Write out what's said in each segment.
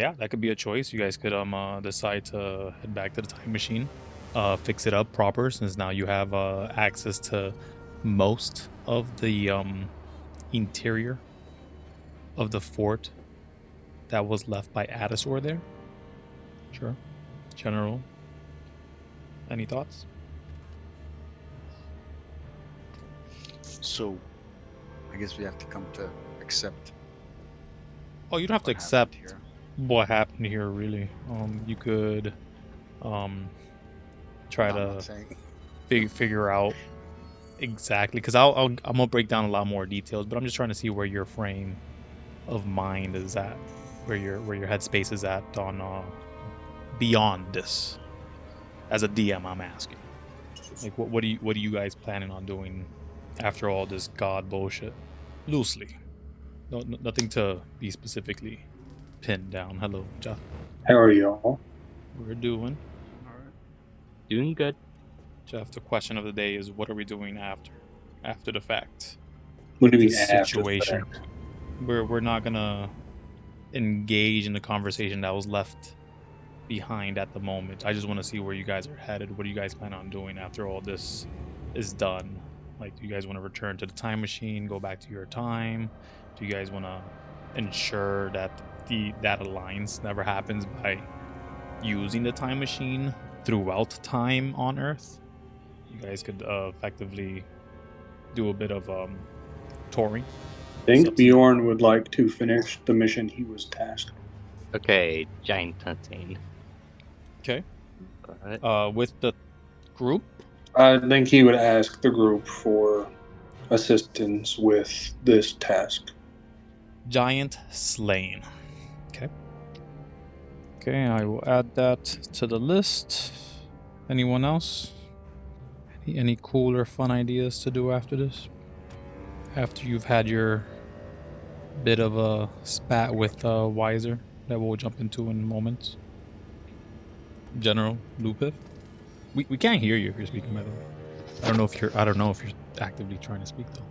Yeah, that could be a choice. You guys could decide to head back to the time machine, fix it up proper, since now you have access to most of the interior of the fort that was left by Adisor there. Sure. General, any thoughts? So, I guess we have to come to accept. Oh, you don't have to what accept happened here. what happened here, really. You could try No, I'm to not saying. figure out exactly, because I'm gonna break down a lot more details, but I'm just trying to see where your frame of mind is at, where your headspace is at on beyond this. As a DM, I'm asking, like, what are you guys planning on doing after all this god bullshit? Loosely, nothing to be specifically pinned down. Hello, Jeff. How are y'all? We're doing. All right. Doing good. Jeff, the question of the day is, what are we doing after the fact? What do you mean This after situation. the fact? We're not gonna engage in the conversation that was left behind at the moment. I just want to see where you guys are headed. What do you guys plan on doing after all this is done? Like, do you guys want to return to the time machine, go back to your time? Do you guys want to ensure that that alliance never happens by using the time machine throughout time on Earth? You guys could effectively do a bit of touring. I think Bjorn would like to finish the mission he was tasked. Okay, giant hunting. Okay. Alright. With the group? I think he would ask the group for assistance with this task. Giant slain. Okay, I will add that to the list. Anyone else? Any cool or fun ideas to do after this? After you've had your bit of a spat with Wiser that we'll jump into in moments. General Lupif? We can't hear you if you're speaking, by the way. I don't know if you're actively trying to speak though.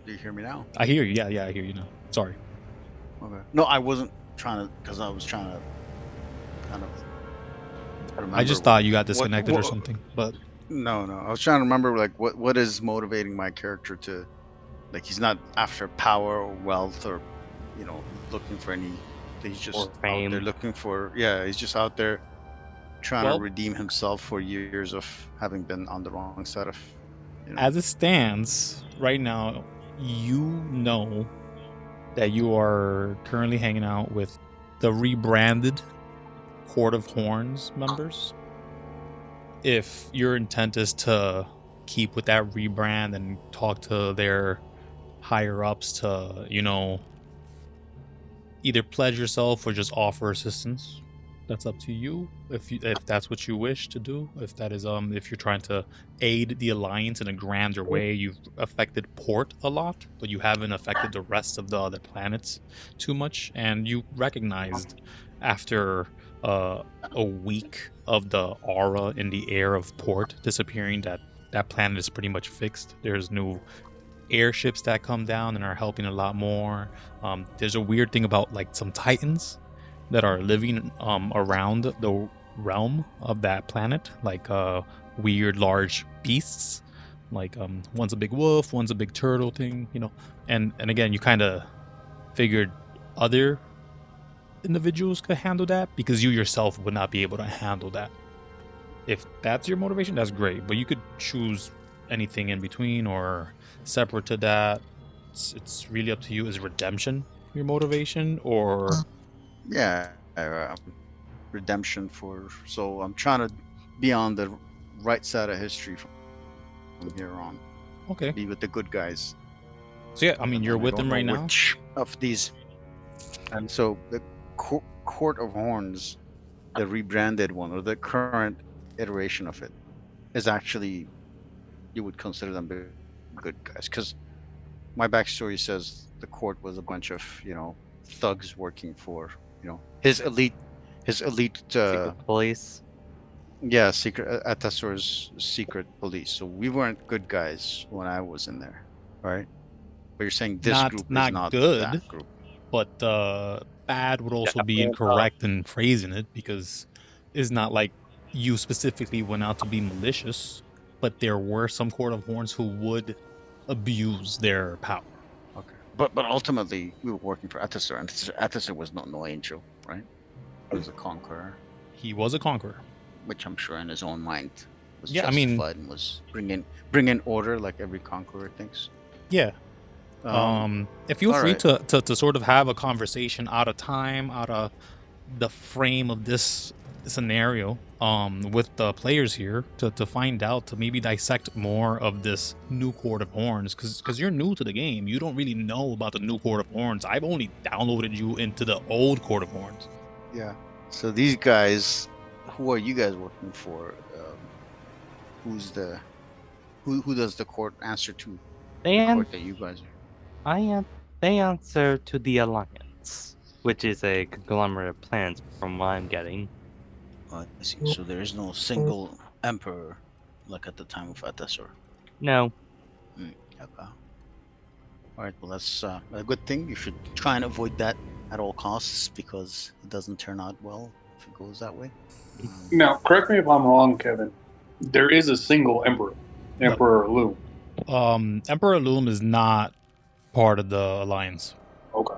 Do you hear me now? I hear you. Yeah, I hear you now. Sorry. Okay. No, I wasn't trying to, because I was trying to kind of. I just thought you got disconnected or something, but No, I was trying to remember like what is motivating my character to, like, he's not after power or wealth or, looking for any. He's just Or out fame. there looking for. Yeah, he's just out there trying Well- to redeem himself for years of having been on the wrong side of. as it stands right now, you know that you are currently hanging out with the rebranded Court of Horns members. If your intent is to keep with that rebrand and talk to their higher ups to, either pledge yourself or just offer assistance, that's up to you. If that's what you wish to do, if that is if you're trying to aid the alliance in a grander way. You've affected Port a lot, but you haven't affected the rest of the other planets too much, and you recognized after a week of the aura in the air of Port disappearing that planet is pretty much fixed. There's new airships that come down and are helping a lot more. There's a weird thing about like some titans that are living around the realm of that planet, like weird large beasts, like one's a big wolf, one's a big turtle thing, and again, you kind of figured other individuals could handle that because you yourself would not be able to handle that. If that's your motivation, that's great, but you could choose anything in between or separate to that. It's really up to you. Is redemption your motivation, or Yeah, redemption so I'm trying to be on the right side of history from here on. okay? Be with the good guys. So yeah, I mean, you're And I with don't them know right now. which of these, and so the Court of Horns, the rebranded one or the current iteration of it, is actually, you would consider them good guys, because my backstory says the court was a bunch of thugs working for his elite Secret police. secret Atasur's secret police. So we weren't good guys when I was in there, right? But you're saying this group is not good, that group. but bad would also be incorrect in phrasing it, because it's not like you specifically went out to be malicious, but there were some Court of Horns who would abuse their power. Okay. But ultimately, we were working for Atasur, and Atasur was not no angel, right? He was a conqueror. He was a conqueror. Which I'm sure in his own mind was Yeah, I justified mean, and was bringing order like every conqueror thinks. Yeah. If you're free right. to sort of have a conversation out of time, out of the frame of this scenario, with the players here to find out, to maybe dissect more of this new Court of Horns, because you're new to the game. You don't really know about the new Court of Horns. I've only downloaded you into the old Court of Horns. Yeah. So these guys, who are you guys working for? Who does the court answer to? The court that you guys are. They answer to the Alliance, which is a conglomerate of plans from what I'm getting. I see. So there is no single emperor like at the time of Atasur. No. Okay. All right. Well, that's a good thing. You should try and avoid that at all costs, because it doesn't turn out well if it goes that way. Now, correct me if I'm wrong, Kevin. There is a single emperor, Emperor Loom. Emperor Loom is not part of the Alliance. Okay.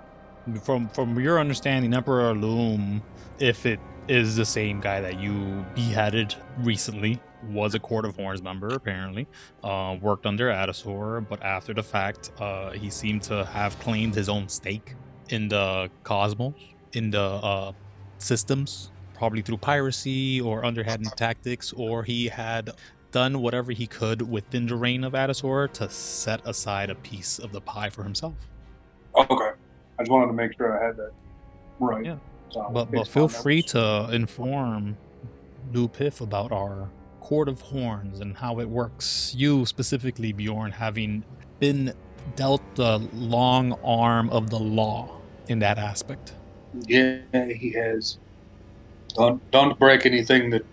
From your understanding, Emperor Loom, if it is the same guy that you beheaded recently, was a Court of Horns member, apparently. Worked under Atasur, but after the fact, he seemed to have claimed his own stake in the cosmos, in the systems, probably through piracy or underhand tactics, or he had done whatever he could within the reign of Atasur to set aside a piece of the pie for himself. Okay. I just wanted to make sure I had that right. Yeah. But feel free to inform New Piff about our Court of Horns and how it works. You specifically, Bjorn, having been dealt the long arm of the law in that aspect. Yeah, he has. Don't break anything that,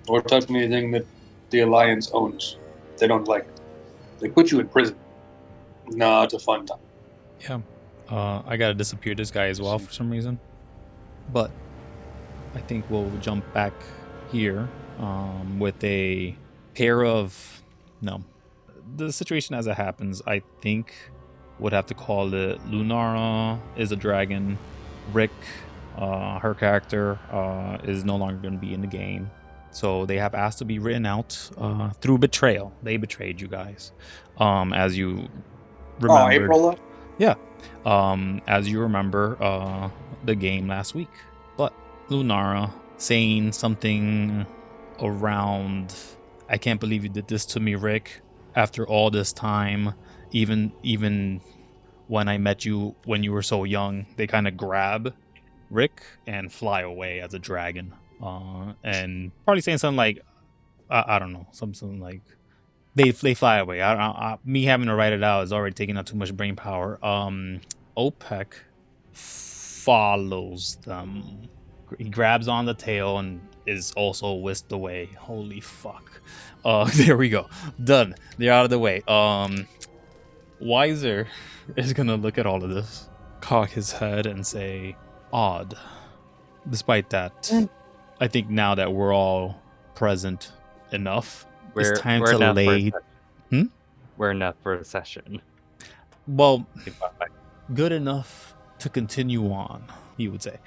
or touch anything that the Alliance owns. They don't like. They put you in prison. Nah, it's a fun time. Yeah. I gotta disappear this guy as well for some reason. But I think we'll jump back here with a pair of... No. The situation as it happens, I think would have to call it Lunara is a dragon. Rick, her character, is no longer going to be in the game. So they have asked to be written out through betrayal. They betrayed you guys. As you remember. Oh, April? Yeah. As you remember, the game last week. But Lunara saying something around, I can't believe you did this to me, Rick. After all this time, even when I met you when you were so young, they kind of grab Rick and fly away as a dragon. And probably saying something like, I don't know, something like they fly away. Me having to write it out is already taking up too much brain power. OPEC follows them. He grabs on the tail and is also whisked away. Holy fuck. There we go. Done. They're out of the way. Wiser is gonna look at all of this, cock his head and say, odd. Despite that, I think now that we're all present enough, it's time to lay... We're enough for a session. Well, good enough to continue on, he would say.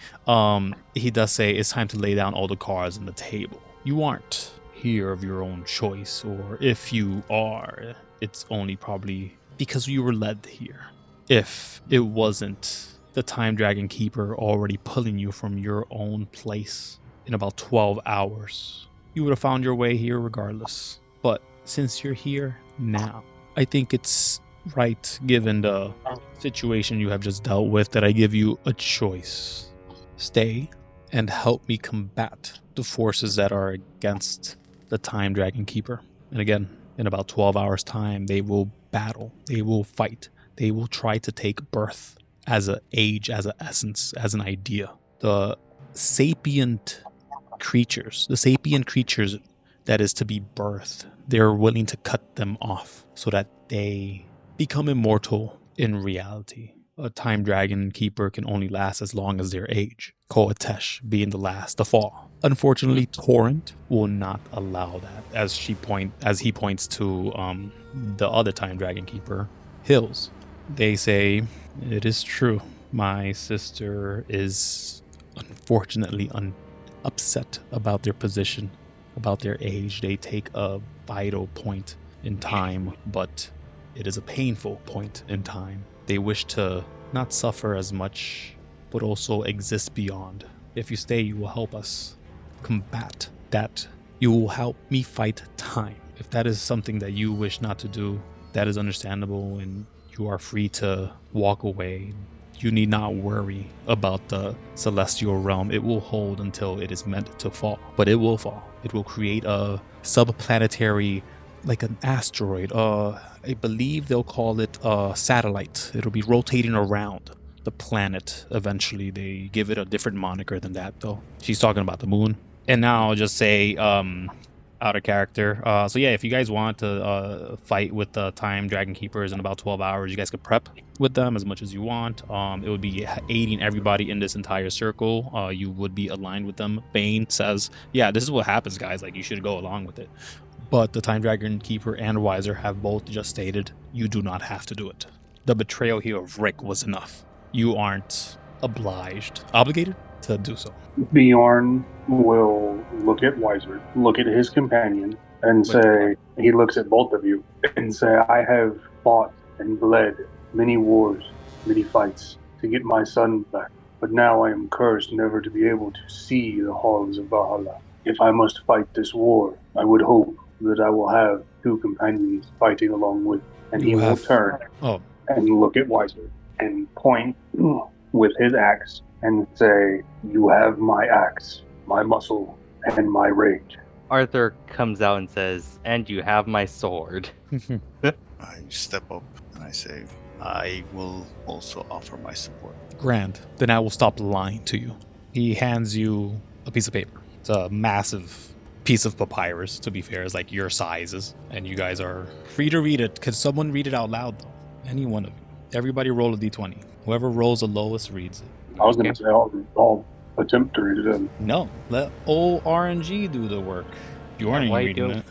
He does say it's time to lay down all the cards on the table. You aren't here of your own choice, or if you are, it's only probably because you were led here. If it wasn't the Time Dragon Keeper already pulling you from your own place in about 12 hours, you would have found your way here regardless. But since you're here now, I think it's right, given the situation you have just dealt with, that I give you a choice. Stay and help me combat the forces that are against the Time Dragon Keeper. And again, in about 12 hours time, they will battle, they will fight, they will try to take birth as an age, as an essence, as an idea. The sapient creatures that is to be birthed, they're willing to cut them off so that they become immortal in reality. a time dragon keeper can only last as long as their age. Koatesh being the last to fall. Unfortunately, Torrent will not allow that, as he points to the other time dragon keeper, Hills. They say, it is true. My sister is unfortunately upset about their position, about their age. They take a vital point in time, but it is a painful point in time. They wish to not suffer as much, but also exist beyond. If you stay, you will help us combat that. You will help me fight time. If that is something that you wish not to do, that is understandable, and you are free to walk away. You need not worry about the celestial realm. It will hold until it is meant to fall, but it will fall. It will create a subplanetary, like an asteroid. I believe they'll call it a satellite. It'll be rotating around the planet eventually. They give it a different moniker than that, though. She's talking about the moon. And now I'll just say, out of character. So yeah, if you guys want to fight with the time dragon keepers in about 12 hours, you guys could prep with them as much as you want. It would be aiding everybody in this entire circle. You would be aligned with them. Bane says, yeah, this is what happens, guys. Like, you should go along with it. But the time dragon keeper and Weiser have both just stated, you do not have to do it. The betrayal here of Rick was enough. You aren't obligated to do so. Bjorn will look at Weiser, look at his companion, and say, he looks at both of you, and say, I have fought and bled many wars, many fights to get my son back, but now I am cursed never to be able to see the halls of Valhalla. If I must fight this war, I would hope that I will have two companions fighting along with, and he will turn and look at Weiser and point with his axe and say, you have my axe, my muscle, and my rage. Arthur comes out and says, and you have my sword. I step up and I say, I will also offer my support. Grand. Then I will stop lying to you. He hands you a piece of paper. It's a massive piece of papyrus, to be fair. It's like your sizes. And you guys are free to read it. Could someone read it out loud, though? Any one of you. Everybody roll a d20. Whoever rolls the lowest reads it. I was going to say, I'll attempt to read it in. No, let old RNG do the work. You aren't even reading it.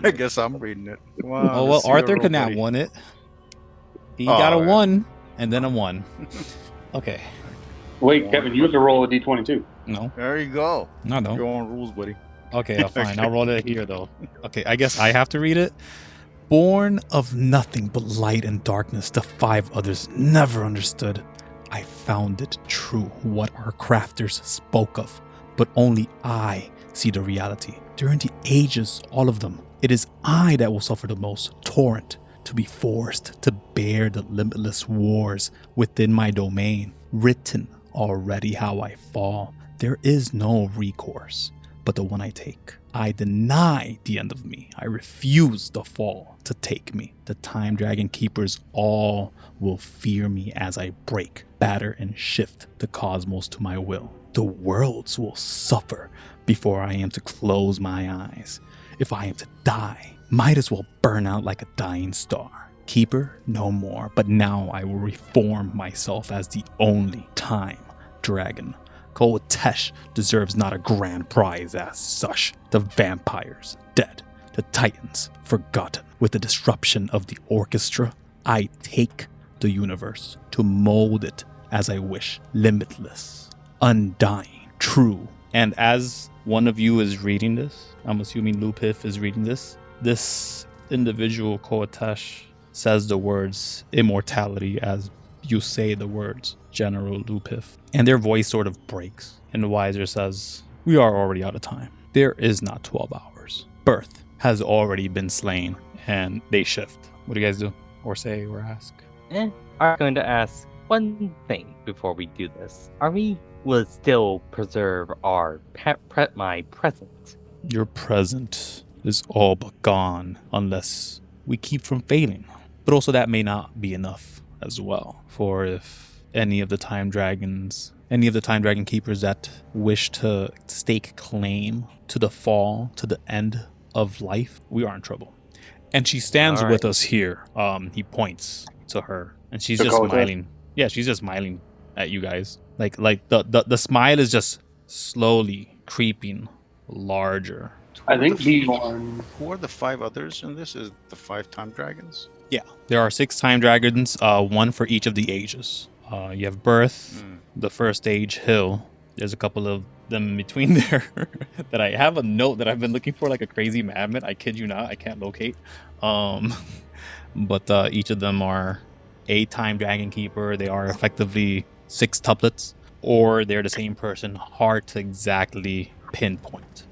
I guess I'm reading it. Wow, Oh, well, Arthur could not won it. He got a 1 and then a 1. Okay. Wait, Kevin, you have to roll a d20 too. No. There you go. No. Your own rules, buddy. Okay, fine. I'll roll it here, though. Okay, I guess I have to read it. Born of nothing but light and darkness, the 5 others never understood. I found it true what our crafters spoke of, but only I see the reality. During the ages, all of them, it is I that will suffer the most. Torrent, to be forced to bear the limitless wars within my domain. Written already how I fall. There is no recourse but the one I take. I deny the end of me. I refuse the fall to take me. The time dragon keepers all will fear me as I break, batter, and shift the cosmos to my will. The worlds will suffer before I am to close my eyes. If I am to die, might as well burn out like a dying star. Keeper, no more, but now I will reform myself as the only time dragon. Koatesh deserves not a grand prize as such. The vampires, dead. The titans, forgotten. With the disruption of the orchestra, I take the universe to mold it as I wish. Limitless, undying, true. And as one of you is reading this, I'm assuming Piff is reading this, this individual, Koatesh, says the words immortality as you say the words, General Piff. And their voice sort of breaks. And the Weiser says, we are already out of time. There is not 12 hours. Birth has already been slain. And they shift. What do you guys do? Or say or ask? I'm going to ask one thing before we do this. Are we will still preserve our my present? Your present is all but gone unless we keep from failing. But also that may not be enough as well. For if any of the time dragon keepers that wish to stake claim to the fall, to the end of life, we are in trouble. And she stands with us here. He points to her, and she's just smiling. Yeah, she's just smiling at you guys. Like the smile is just slowly creeping larger. I think Bjorn. Who are the 5 others in this? Is the 5 time dragons? Yeah, there are 6 time dragons, one for each of the ages. You have Birth, the first age, Hill. There's a couple of them in between there that I have a note that I've been looking for like a crazy madman. I kid you not, I can't locate. But each of them are a time dragon keeper. They are effectively 6 tuplets, or they're the same person. Hard to exactly pinpoint.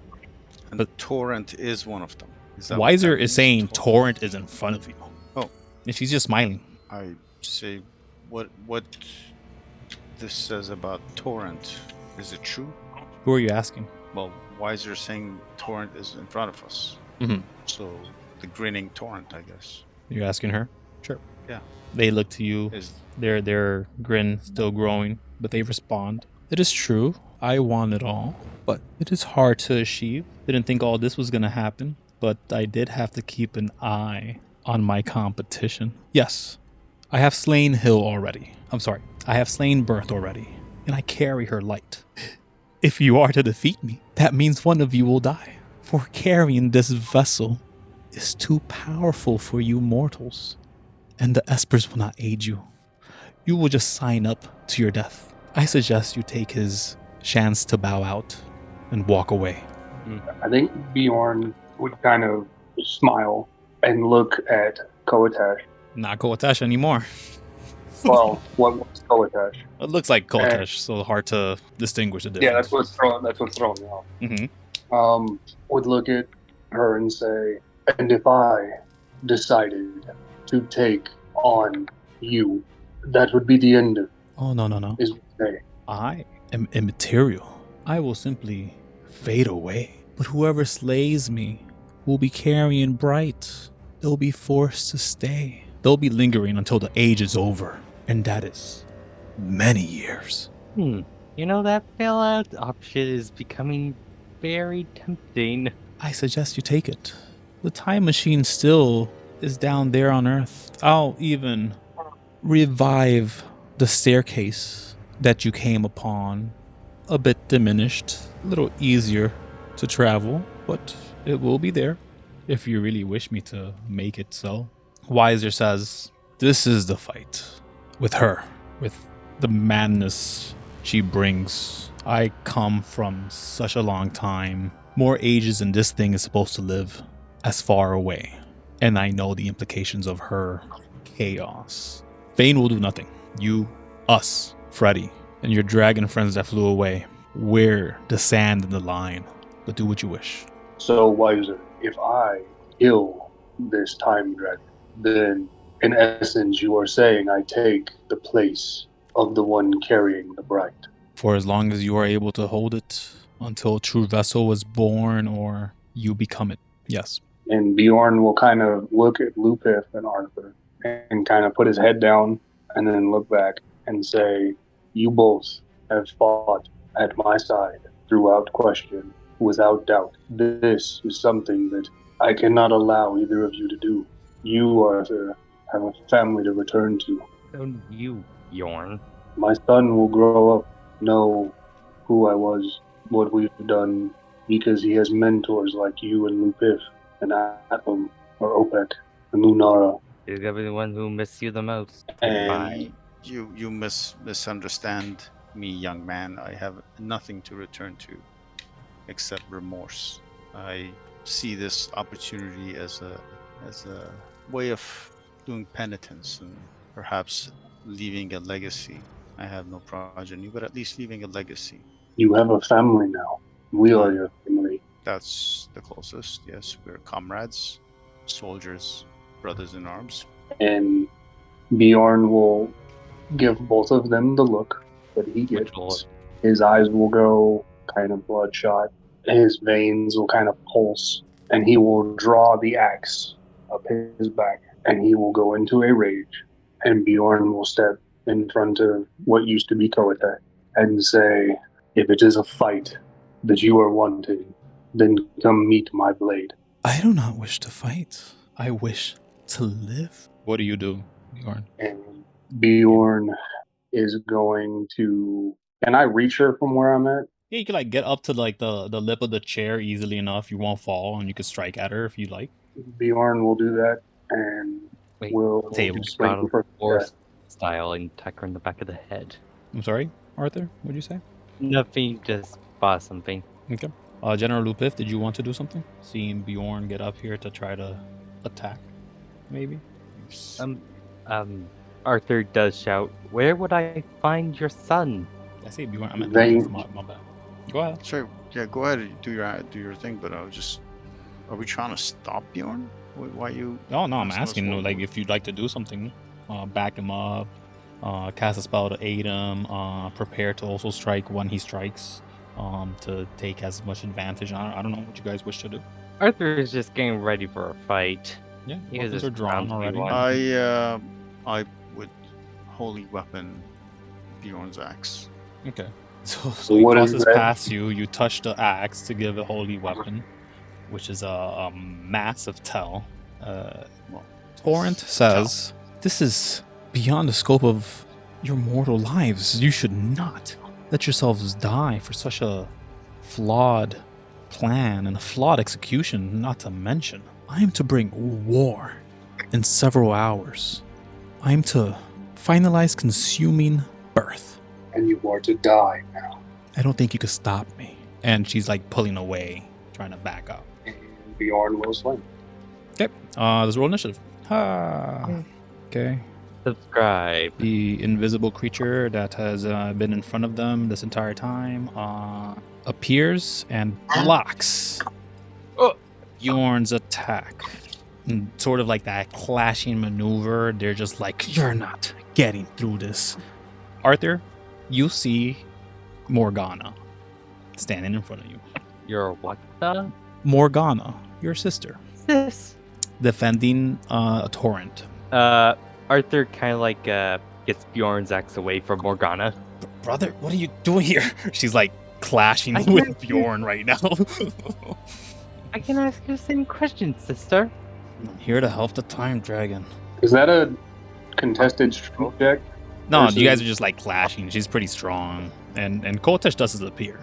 And the Torrent is one of them. Is that what Wiser that is means? saying Torrent is in front of you. Oh. And she's just smiling. I say, what this says about Torrent, is it true? Who are you asking? Well, Wiser saying Torrent is in front of us. Mhm. So the grinning Torrent, I guess. You're asking her? Sure. Yeah. They look to you. Is Their grin still growing, but they respond. It is true. I want it all, but it is hard to achieve. Didn't think all this was going to happen, but I did have to keep an eye on my competition. Yes, I have slain Hill already. I'm sorry. I have slain Birth already, and I carry her light. If you are to defeat me, that means one of you will die. For carrying this vessel is too powerful for you mortals, and the Espers will not aid you. You will just sign up to your death. I suggest you take his chance to bow out and walk away. I think Bjorn would kind of smile and look at Koatash. Not Koatash anymore. Well, what was Koatash? It looks like Koatash, so hard to distinguish the difference. Yeah, that's what's throwing me off. Mm-hmm. Would look at her and say, and if I decided to take on you, that would be the end of it. Oh, no. Is what they say. I am immaterial. I will simply fade away. But whoever slays me will be carrying bright. They'll be forced to stay. They'll be lingering until the age is over. And that is many years. You know, that bailout option is becoming very tempting. I suggest you take it. The time machine still is down there on Earth. I'll even revive the staircase that you came upon. A bit diminished, a little easier to travel, but it will be there if you really wish me to make it so. Wiser says, this is the fight. With her, with the madness she brings. I come from such a long time, more ages than this thing is supposed to live, as far away. And I know the implications of her chaos. Vayne will do nothing. You, us, Freddy, and your dragon friends that flew away. We're the sand in the line, but do what you wish. So, Wiser, if I kill this time dragon, then in essence you are saying I take the place of the one carrying the bright. For as long as you are able to hold it until a true vessel is born or you become it. Yes. And Bjorn will kind of look at Lupiff and Arthur and kind of put his head down and then look back and say, you both have fought at my side throughout question, without doubt. This is something that I cannot allow either of you to do. You, Arthur, have a family to return to. So you, Bjorn. My son will grow up, know who I was, what we've done, because he has mentors like you and Lupiff and Atom or Opek and Lunara. He's gonna be the one who miss you the most. And you misunderstand me, young man. I have nothing to return to except remorse. I see this opportunity as a way of doing penitence and perhaps leaving a legacy. I have no progeny, but at least leaving a legacy. you have a family now. We are your family. That's the closest. Yes, we're comrades, soldiers, brothers in arms. And Bjorn will give both of them the look that he Which gets. look? His eyes will go kind of bloodshot. His veins will kind of pulse. And he will draw the axe up his back. And he will go into a rage. And Bjorn will step in front of what used to be Koate and say, if it is a fight that you are wanting, then come meet my blade. I do not wish to fight. I wish to live. What do you do, Bjorn? And Bjorn is going to. Can I reach her from where I'm at? Yeah, you can like get up to like the lip of the chair easily enough. You won't fall, and you can strike at her if you like. Bjorn will do that, and Wait, we'll table. swing God of for War that. style and attack her in the back of the head. I'm sorry, Arthur. What'd you say? Nothing, just bought something. Okay. General Lupiff, did you want to do something? Seeing Bjorn get up here to try to attack, maybe? Arthur does shout, "Where would I find your son?" I say Bjorn. I meant They- my bad. Go ahead. Sure. Yeah, go ahead and do your thing. But I was just, are we trying to stop Bjorn? Why you? Oh no, I'm That's asking what- like if you'd like to do something, back him up, cast a spell to aid him, prepare to also strike when he strikes, to take as much advantage. I don't know what you guys wish to do. Arthur is just getting ready for a fight. Yeah, He weapons is are drawn bound to already. one. I would holy weapon Bjorn's axe. Okay. So he What is crosses that? past you. You touch the axe to give a holy weapon, which is a massive tell. Torrent says, "This is beyond the scope of your mortal lives. You should not let yourselves die for such a flawed plan and a flawed execution, not to mention, I am to bring war in several hours. I am to finalize consuming birth. And you are to die now. I don't think you could stop me." And she's like pulling away, trying to back up. And Bjorn will swing. Okay. Let's roll initiative. Okay. Subscribe. The invisible creature that has been in front of them this entire time appears and blocks Bjorn's attack. And sort of like that clashing maneuver. They're just like, "You're not getting through this." Arthur, you see Morgana standing in front of you. You're what the? Morgana, your sister, Sis. defending a torrent. Arthur kind of like gets Bjorn's axe away from Morgana. Brother, what are you doing here? She's like clashing I with can't- Bjorn right now. I can ask you the same question, sister. I'm here to help the time dragon. Is that a contested strength check? No, you guys Versus- are just like clashing. She's pretty strong, and Kotesh does disappear.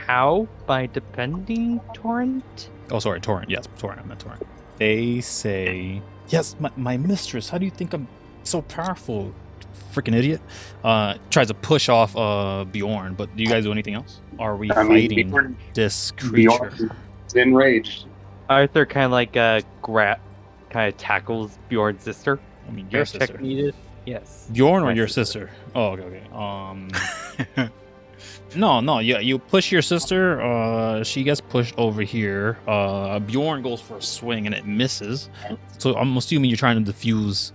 How? By defending Torrent? Oh, sorry, torrent. Yes, torrent. I meant torrent. They say, "Yes, my mistress. How do you think I'm so powerful? Freaking idiot!" Tries to push off Bjorn. But do you guys do anything else? Are we fighting Bjorn this creature? is enraged. Arthur kind of like kind of tackles Bjorn's sister. I mean, your Check sister. needed. Yes. Bjorn or My your sister. sister? Oh, okay. No, yeah, you push your sister, she gets pushed over here. Bjorn goes for a swing and it misses. So I'm assuming you're trying to defuse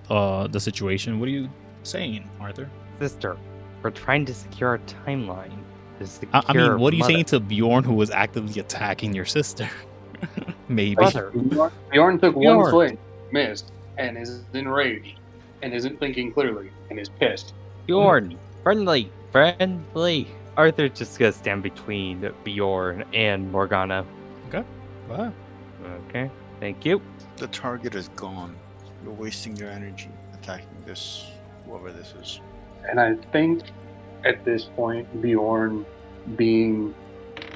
the situation. What are you saying, Arthur? Sister, we're trying to secure our timeline. To secure I mean, what are you mother. saying to Bjorn, who was actively attacking your sister? Maybe. Brother, Bjorn took Bjorn. one swing, missed, and is enraged, and isn't thinking clearly, and is pissed. Bjorn, friendly. Arthur's just gonna stand between Bjorn and Morgana. Wow. Okay, thank you. The target is gone. You're wasting your energy attacking this, whoever this is. And I think at this point, Bjorn, being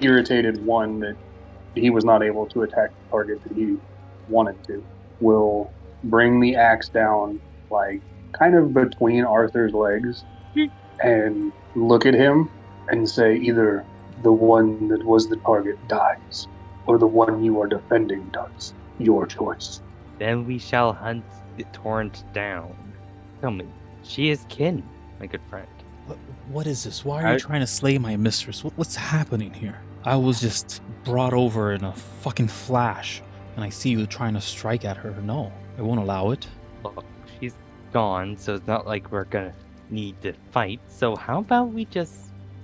irritated, one, that he was not able to attack the target that he wanted to, will bring the axe down, like, kind of between Arthur's legs, and look at him and say either the one that was the target dies, or the one you are defending does. Your choice. Then we shall hunt the Torrent down. Tell me, she is kin, my good friend. What is this? Why are you trying to slay my mistress? What's happening here? I was just brought over in a fucking flash, and I see you trying to strike at her. No, I won't allow it. Look, she's gone, so it's not like we're gonna need to fight. So how about we just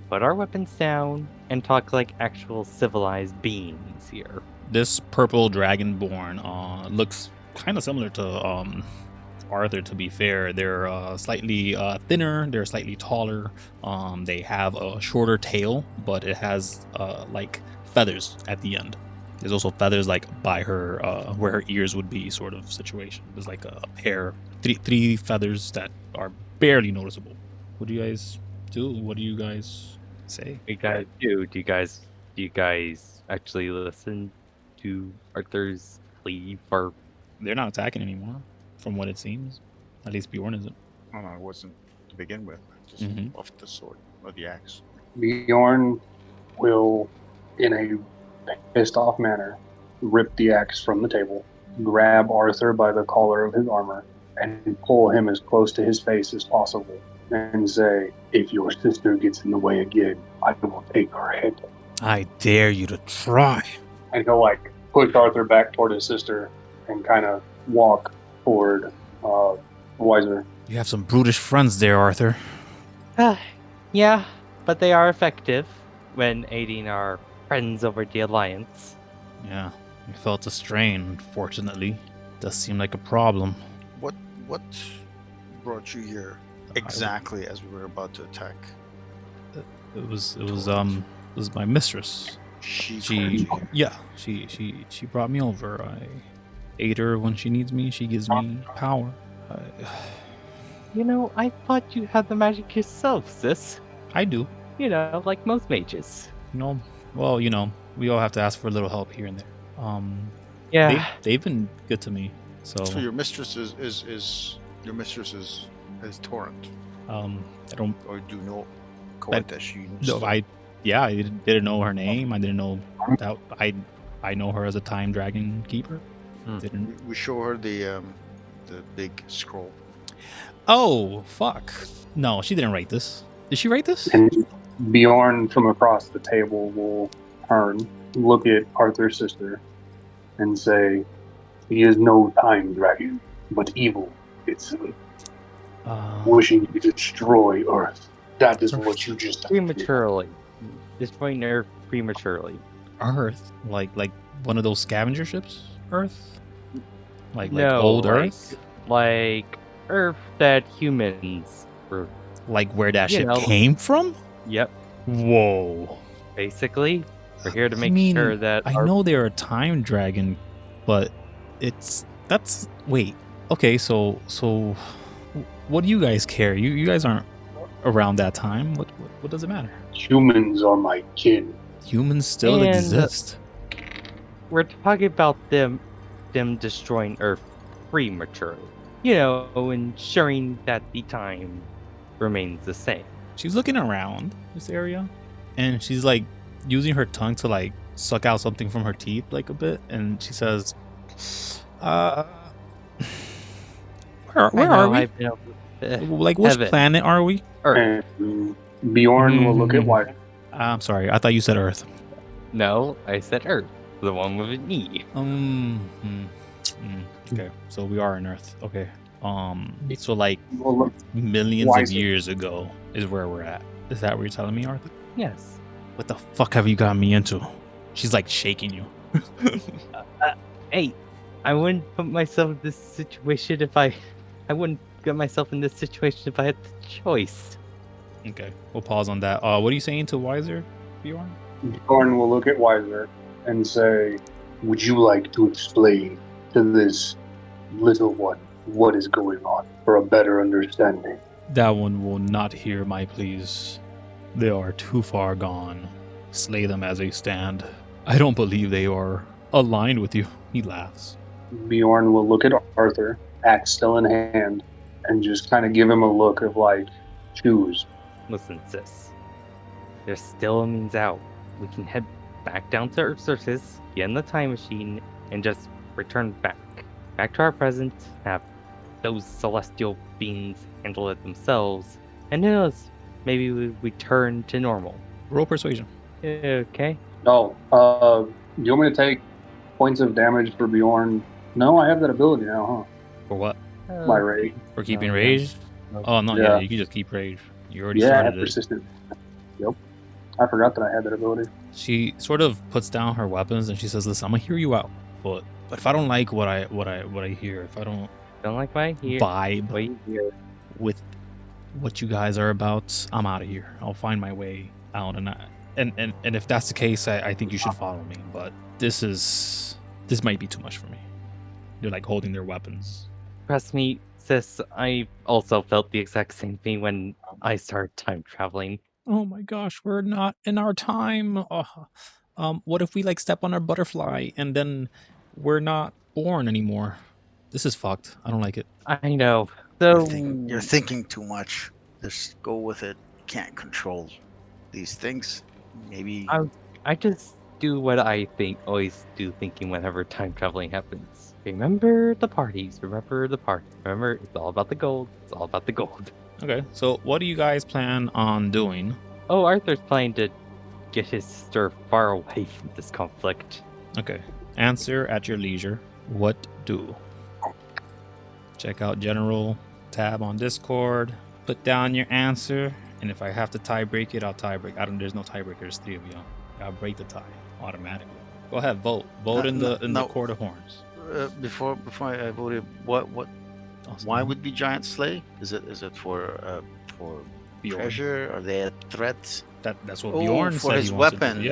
put our weapons down and talk like actual civilized beings here? This purple dragonborn looks kind of similar to Arthur, to be fair. They're slightly thinner, they're slightly taller. They have a shorter tail, but it has like feathers at the end. There's also feathers like by her where her ears would be, sort of situation. There's like a pair, three feathers that are barely noticeable. What do you guys do? What do you guys say? You guys do. Do you guys actually listen to Arthur's plea for? They're not attacking anymore, from what it seems. At least Bjorn isn't. Oh no, it wasn't to begin with. Just Mhm. off the sword or the axe. Bjorn will, in a pissed off manner, rip the axe from the table, grab Arthur by the collar of his armor, and pull him as close to his face as possible, and say, "If your sister gets in the way again, I will take her head." I dare you to try. And he'll like push Arthur back toward his sister and kind of walk toward Wiser. You have some brutish friends there, Arthur. Yeah, but they are effective when aiding our friends over the Alliance. Yeah, we felt a strain, unfortunately. Does seem like a problem. What brought you here exactly as we were about to attack? It was my mistress. She She brought me over. I aid her when she needs me. She gives me power. You know, I thought you had the magic yourself, sis. I do. You know, like most mages. Well, we all have to ask for a little help here and there. Yeah. They've been good to me. So your mistress is Torrent. I don't. Or do you know quite that she No, I didn't know her name. I didn't know that. I know her as a time dragon keeper. Didn't. We show her the big scroll. Oh fuck! No, she didn't write this. Did she write this? And Bjorn from across the table will turn, look at Arthur's sister, and say, "He is no time dragon, but evil itself, wishing to destroy Earth. That is what you just did." Prematurely. Destroying Earth prematurely. Earth, like one of those scavenger ships. Earth, like No, old like- Earth, Like Earth that humans were. like where that You ship know. came from. Yep. Whoa! Basically, we're here to I make mean, sure that I our- know they're a time dragon, but wait. Okay, so what do you guys care? You guys aren't around that time. What does it matter? Humans are my kin. Humans still And- exist. we're talking about them destroying Earth prematurely. You know, ensuring that the time remains the same. She's looking around this area, and she's like using her tongue to like suck out something from her teeth, like a bit, and she says, "Where are we? I've been able to- Like, which Heaven. planet are we?" Earth. And Bjorn will look at Wiser. I'm sorry, I thought you said Earth. No, I said Earth. The one with an E. Okay, so we are on Earth. Okay. So like Will look- millions Why of is it- years ago is where we're at. Is that what you're telling me, Arthur? Yes. What the fuck have you got me into? She's like shaking you. Hey, I wouldn't put myself in this situation if I wouldn't get myself in this situation if I had the choice. Okay, we'll pause on that. What are you saying to Wiser, Bjorn? Bjorn will look at Wiser and say, "Would you like to explain to this little one what is going on for a better understanding?" That one will not hear my pleas. They are too far gone. Slay them as they stand. I don't believe they are aligned with you. He laughs. Bjorn will look at Arthur, axe still in hand, and just kind of give him a look of like, choose. Listen, sis. There's still a means out. We can head back down to Earth's surface, get in the time machine, and just return back to our present, have those celestial beings handle it themselves, and who knows, maybe we return to normal. Roll persuasion. Okay. No, do you want me to take points of damage for Bjorn? No, I have that ability now, For what? huh? My rage. For keeping No, rage? no. Oh no, yeah, Yeah. you can just keep rage. You already Yeah, I have started it. persistent. Yep. I forgot that I had that ability. She sort of puts down her weapons and she says, "Listen, I'm gonna hear you out, but if I don't like what I hear, if I don't Don't like what I hear. vibe What you hear. with what you guys are about, I'm out of here. I'll find my way out, and if that's the case, I think you should follow me. But this might be too much for me." They're like holding their weapons. Trust me, sis, I also felt the exact same thing when I start time traveling. Oh my gosh, we're not in our time. What if we like step on our butterfly and then we're not born anymore? This is fucked. I don't like it. I know. You're, So you're thinking too much. Just go with it. You can't control these things. Maybe. I just do what I always do, thinking whenever time traveling happens. Remember the parties. Remember the party. Remember, it's all about the gold. It's all about the gold. Okay, so what do you guys plan on doing? Oh, Arthur's planning to get his sister far away from this conflict. Okay, answer at your leisure. What do? Check out General tab on Discord. Put down your answer, and if I have to tie break it, I'll tie break. There's no tiebreaker. There's 3 of you. I'll break the tie automatically. Go ahead, vote. Vote in the Court of Horns. Before I voted, what? Awesome. Why would be giant slay? Is it for Bjorn. treasure? Are they a threat? That's what Bjorn for said his he wants weapon. To do.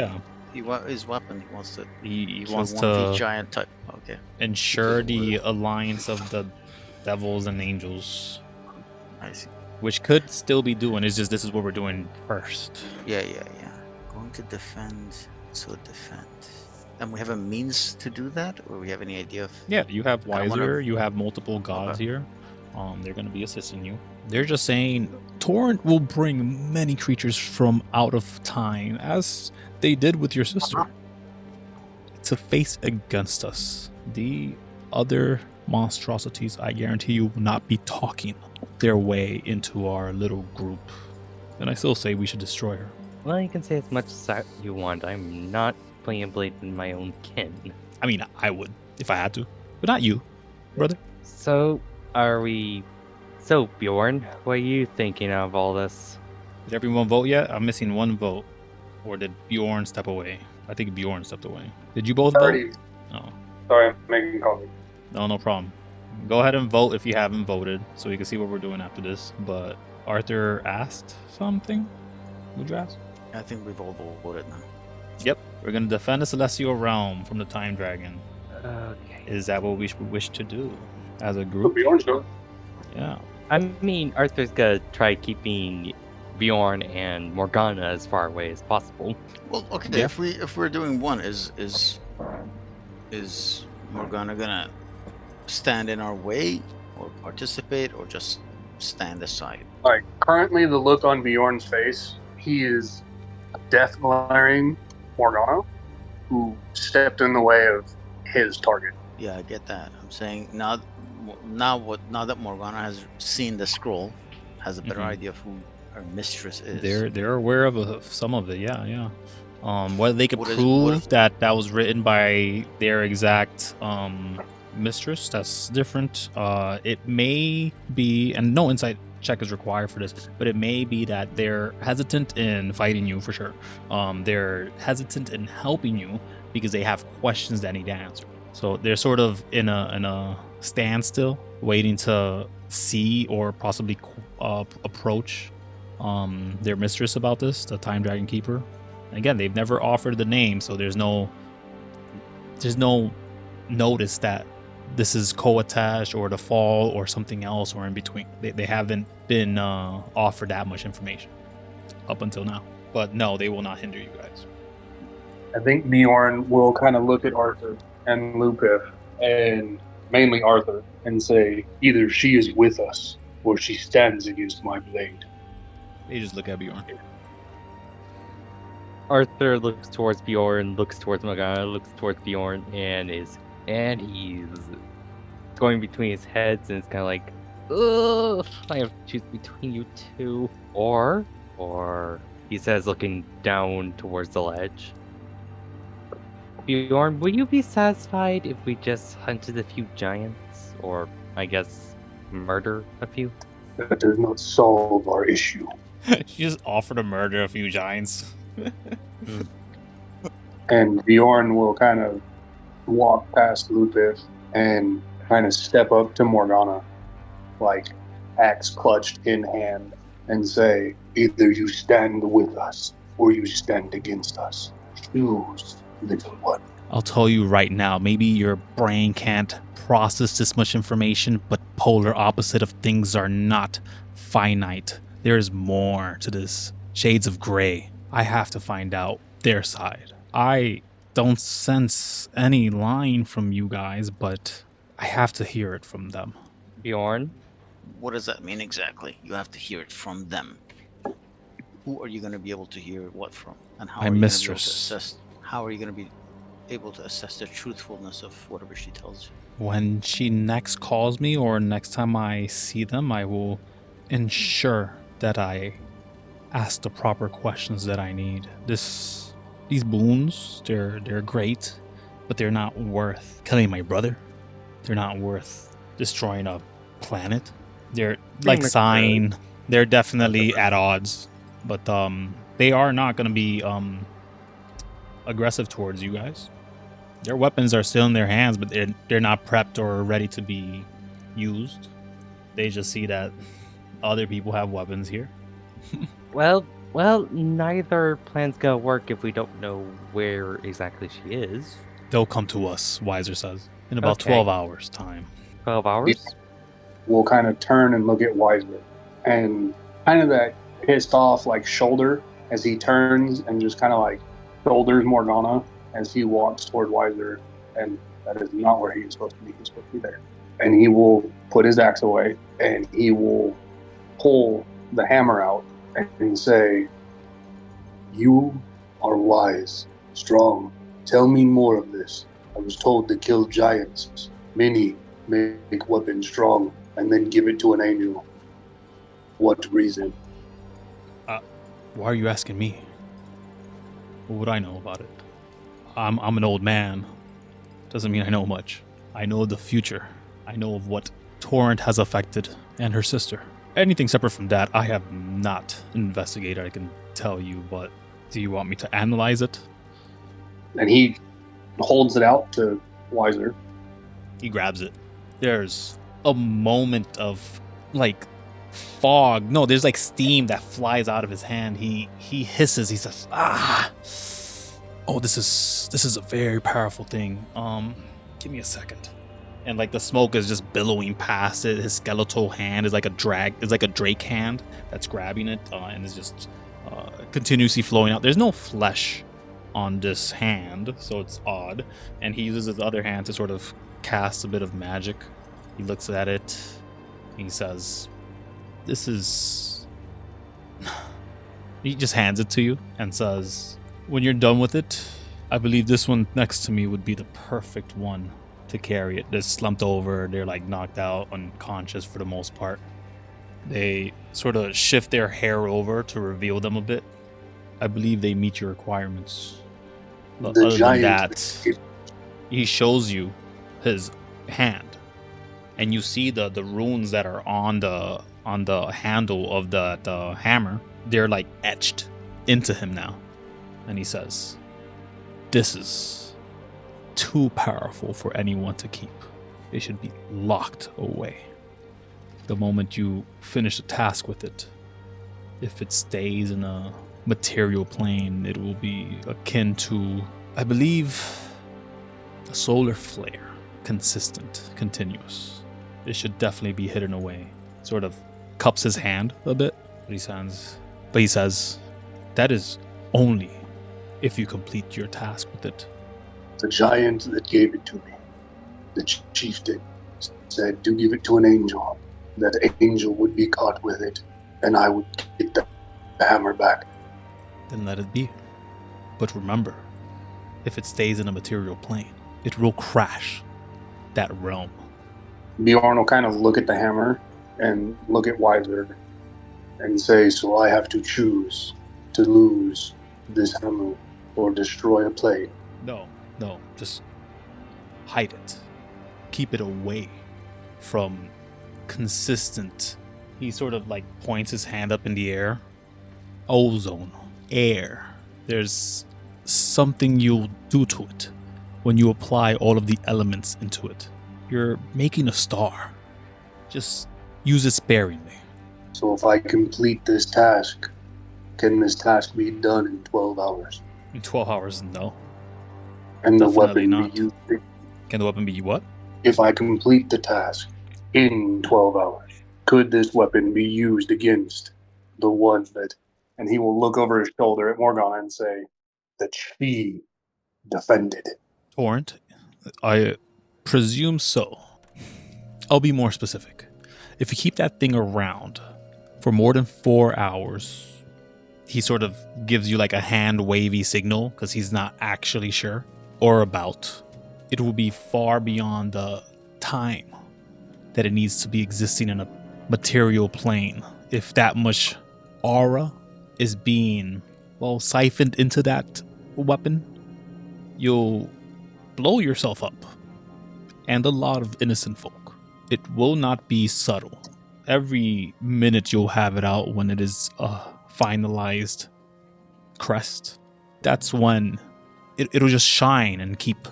Yeah, His weapon. He wants to. he so wants one of to these giant type. Okay. ensure the alliance of the devils and angels, I see. which could still be doing. It's just this is what we're doing first. Yeah. Going to defend. So defend. And we have a means to do that, or we have any idea of? Yeah, you have I wanna- Wiser, you have multiple gods Okay. here. They're going to be assisting you. They're just saying Torrent will bring many creatures from out of time, as they did with your sister, to face against us. The other monstrosities, I guarantee you, will not be talking their way into our little group. And I still say we should destroy her. Well, you can say as much as you want. I'm not playing a blade in my own kin. I mean, I would if I had to, but not you, brother. So, So, Bjorn, what are you thinking of all this? Did everyone vote yet? I'm missing 1 vote. Or did Bjorn step away? I think Bjorn stepped away. Did you both Already. vote? Oh, Sorry, I'm making coffee. no problem. Go ahead and vote if you haven't voted, so we can see what we're doing after this. But Arthur asked something. Would you ask? I think we've all voted now. Yep. We're gonna defend the celestial realm from the time dragon. Okay. Is that what we wish to do as a Could group? be orange though. Yeah. I mean, Arthur's gonna try keeping Bjorn and Morgana as far away as possible. Well, okay. Yeah. If we're doing one, is Morgana gonna stand in our way, or participate, or just stand aside? Like currently, the look on Bjorn's face, he is death glaring Morgana, who stepped in the way of his target. Yeah, I get that. I'm saying now that Morgana has seen the scroll, has a better Mhm. idea of who her mistress is. They're aware of some of it. Yeah. Whether they could What is- prove what if- that was written by their exact mistress, that's different. It may be, and no insight check is required for this, but it may be that they're hesitant in fighting you for sure. They're hesitant in helping you because they have questions that need answered. So they're sort of in a standstill, waiting to see or possibly approach their mistress about this, the Time Dragon Keeper. And again, they've never offered the name, so there's no notice that this is co-attached or the fall or something else or in between. They haven't been offered that much information up until now. But no, they will not hinder you guys. I think Bjorn will kind of look at Arthur and Lupiff, and mainly Arthur, and say, either she is with us, or she stands against my blade. They just look at Bjorn. Arthur looks towards Bjorn, looks towards Morgana, looks towards Bjorn, and he's going between his heads, and it's kind of like, ugh, I have to choose between you two. Or he says, looking down towards the ledge, Bjorn, will you be satisfied if we just hunted a few giants? Or, I guess, murder a few? That does not solve our issue. She just offered to murder a few giants. And Bjorn will kind of walk past Lupiff and kind of step up to Morgana, like axe clutched in hand, and say, either you stand with us or you stand against us. Choose, little one. I'll tell you right now, maybe your brain can't process this much information, but polar opposite of things are not finite. There is more to this Shades of Grey. I have to find out their side. I don't sense any line from you guys, but I have to hear it from them. Bjorn, What does that mean exactly? You have to hear it from them. Who are you going to be able to hear what from? And how My are you mistress. going to be able to assess? How are you going to be able to assess the truthfulness of whatever she tells you? When she next calls me or next time I see them, I will ensure that I ask the proper questions that I need. These boons, they're great, but they're not worth killing my brother. They're not worth destroying a planet. They're like Sign. They're definitely at odds, but they are not going to be aggressive towards you guys. Their weapons are still in their hands, but they're not prepped or ready to be used. They just see that other people have weapons here. well, neither plan's gonna work if we don't know where exactly she is. They'll come to us, Weiser says, in about Okay. 12 hours time. 12 hours? We'll kind of turn and look at Weiser, and kind of that pissed off like shoulder as he turns and just kind of like shoulders Morgana as he walks toward Weiser, and that is not where he is supposed to be. He's supposed to be there. And he will put his axe away, and he will pull the hammer out and say, "You are wise, strong. Tell me more of this. I was told to kill giants. Many make weapons strong and then give it to an angel. What reason?" Why are you asking me? What would I know about it? I'm an old man. Doesn't mean I know much. I know the future. I know of what Torrent has affected and her sister. Anything separate from that, I have not investigated, I can tell you, but do you want me to analyze it? And he holds it out to Weiser. He grabs it. There's a moment of like fog. No, there's like steam that flies out of his hand. He hisses. He says, "Ah, oh, this is a very powerful thing. Give me a second." And like the smoke is just billowing past it. His skeletal hand is like a drake hand that's grabbing it, and is just continuously flowing out. There's no flesh on this hand, so it's odd. And he uses his other hand to sort of cast a bit of magic. He looks at it. He says, "This is..." He just hands it to you and says, "When you're done with it, I believe this one next to me would be the perfect one to carry it." They're slumped over. They're like knocked out, unconscious for the most part. They sort of shift their hair over to reveal them a bit. I believe they meet your requirements. But The other than giant- that, he shows you his hand, and you see the runes that are on the handle of the hammer. They're like etched into him now, and he says, "This is too powerful for anyone to keep. It should be locked away. The moment you finish the task with it, if it stays in a material plane, it will be akin to, I believe, a solar flare. Consistent, continuous. It should definitely be hidden away." Sort of cups his hand a bit, but he says, "That is only if you complete your task with it." The giant that gave it to me, the chieftain, said to give it to an angel. That angel would be caught with it, and I would get the hammer back. Then let it be. But remember, if it stays in a material plane, it will crash that realm. Bjorn will kind of look at the hammer and look at Weiser and say, "So I have to choose to lose this hammer or destroy a plane." No, just hide it. Keep it away from consistent. He sort of like points his hand up in the air. Ozone, air. There's something you'll do to it when you apply all of the elements into it. You're making a star. Just use it sparingly. So if I complete this task, can this task be done in 12 hours? In 12 hours, no. And the Definitely weapon not. be used? Can the weapon be what? If I complete the task in 12 hours, could this weapon be used against the one that, and he will look over his shoulder at Morgana and say, that she defended. Torrent, I presume so. I'll be more specific. If you keep that thing around for more than 4 hours, he sort of gives you like a hand wavy signal because he's not actually sure or about. It will be far beyond the time that it needs to be existing in a material plane. If that much aura is being, well, siphoned into that weapon, you'll blow yourself up. And a lot of innocent folk. It will not be subtle. Every minute you'll have it out when it is a finalized crest. That's when it'll just shine and keep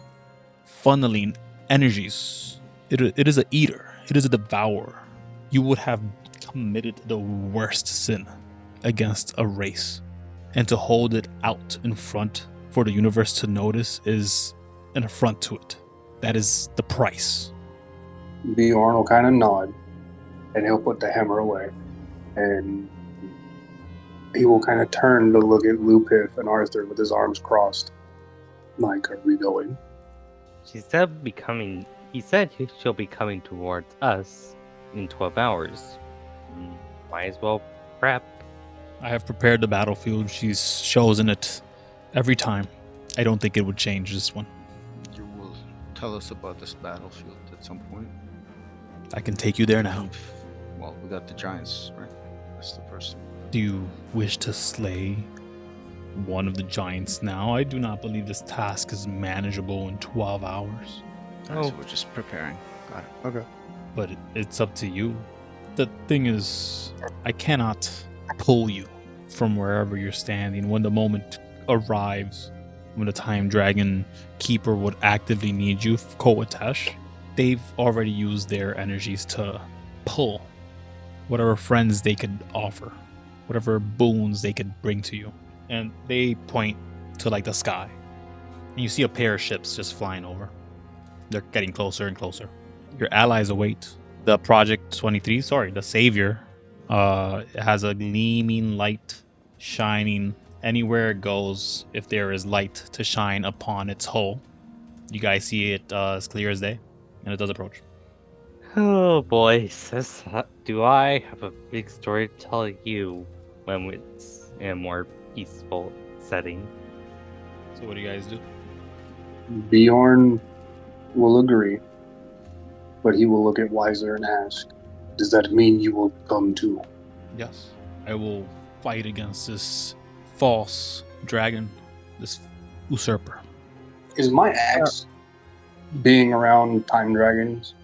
funneling energies. It is a eater. It is a devourer. You would have committed the worst sin against a race. And to hold it out in front for the universe to notice is an affront to it. That is the price. Bjorn will kind of nod, and he'll put the hammer away, and he will kind of turn to look at Piff and Arthur with his arms crossed. Like, are we going? He said she'll be coming towards us in 12 hours. Might as well prep. I have prepared the battlefield. She's chosen it every time. I don't think it would change this one. You will tell us about this battlefield at some point. I can take you there now. Well, we got the giants, right? That's the first one. Do you wish to slay one of the giants now? I do not believe this task is manageable in 12 hours. Oh. So we're just preparing. Got it. Okay. But it's up to you. The thing is, I cannot pull you from wherever you're standing when the moment arrives, when the Time Dragon Keeper would actively need you, Koatesh. They've already used their energies to pull whatever friends they could offer, whatever boons they could bring to you. And they point to like the sky. And you see a pair of ships just flying over. They're getting closer and closer. Your allies await. The Project 23, the Savior, has a gleaming light shining anywhere it goes if there is light to shine upon its hull. You guys see it as clear as day, and it does approach. Oh boy, sis, do I have a big story to tell you when it's in a more peaceful setting. So what do you guys do? Bjorn will agree, but he will look at Weiser and ask, does that mean you will come too? Yes. I will fight against this false dragon, this usurper. Is my axe, being around time dragons,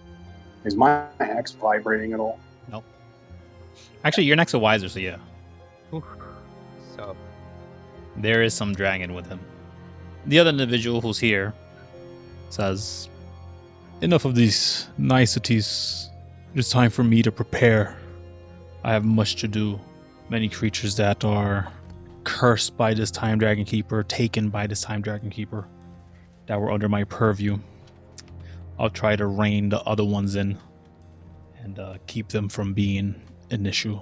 is my axe vibrating at all? No. Actually, you're next to Weiser, so yeah. So there is some dragon with him. The other individual who's here says, enough of these niceties. It is time for me to prepare. I have much to do. Many creatures that are cursed by this Time Dragon Keeper, taken by this Time Dragon Keeper, that were under my purview. I'll try to rein the other ones in and keep them from being an issue.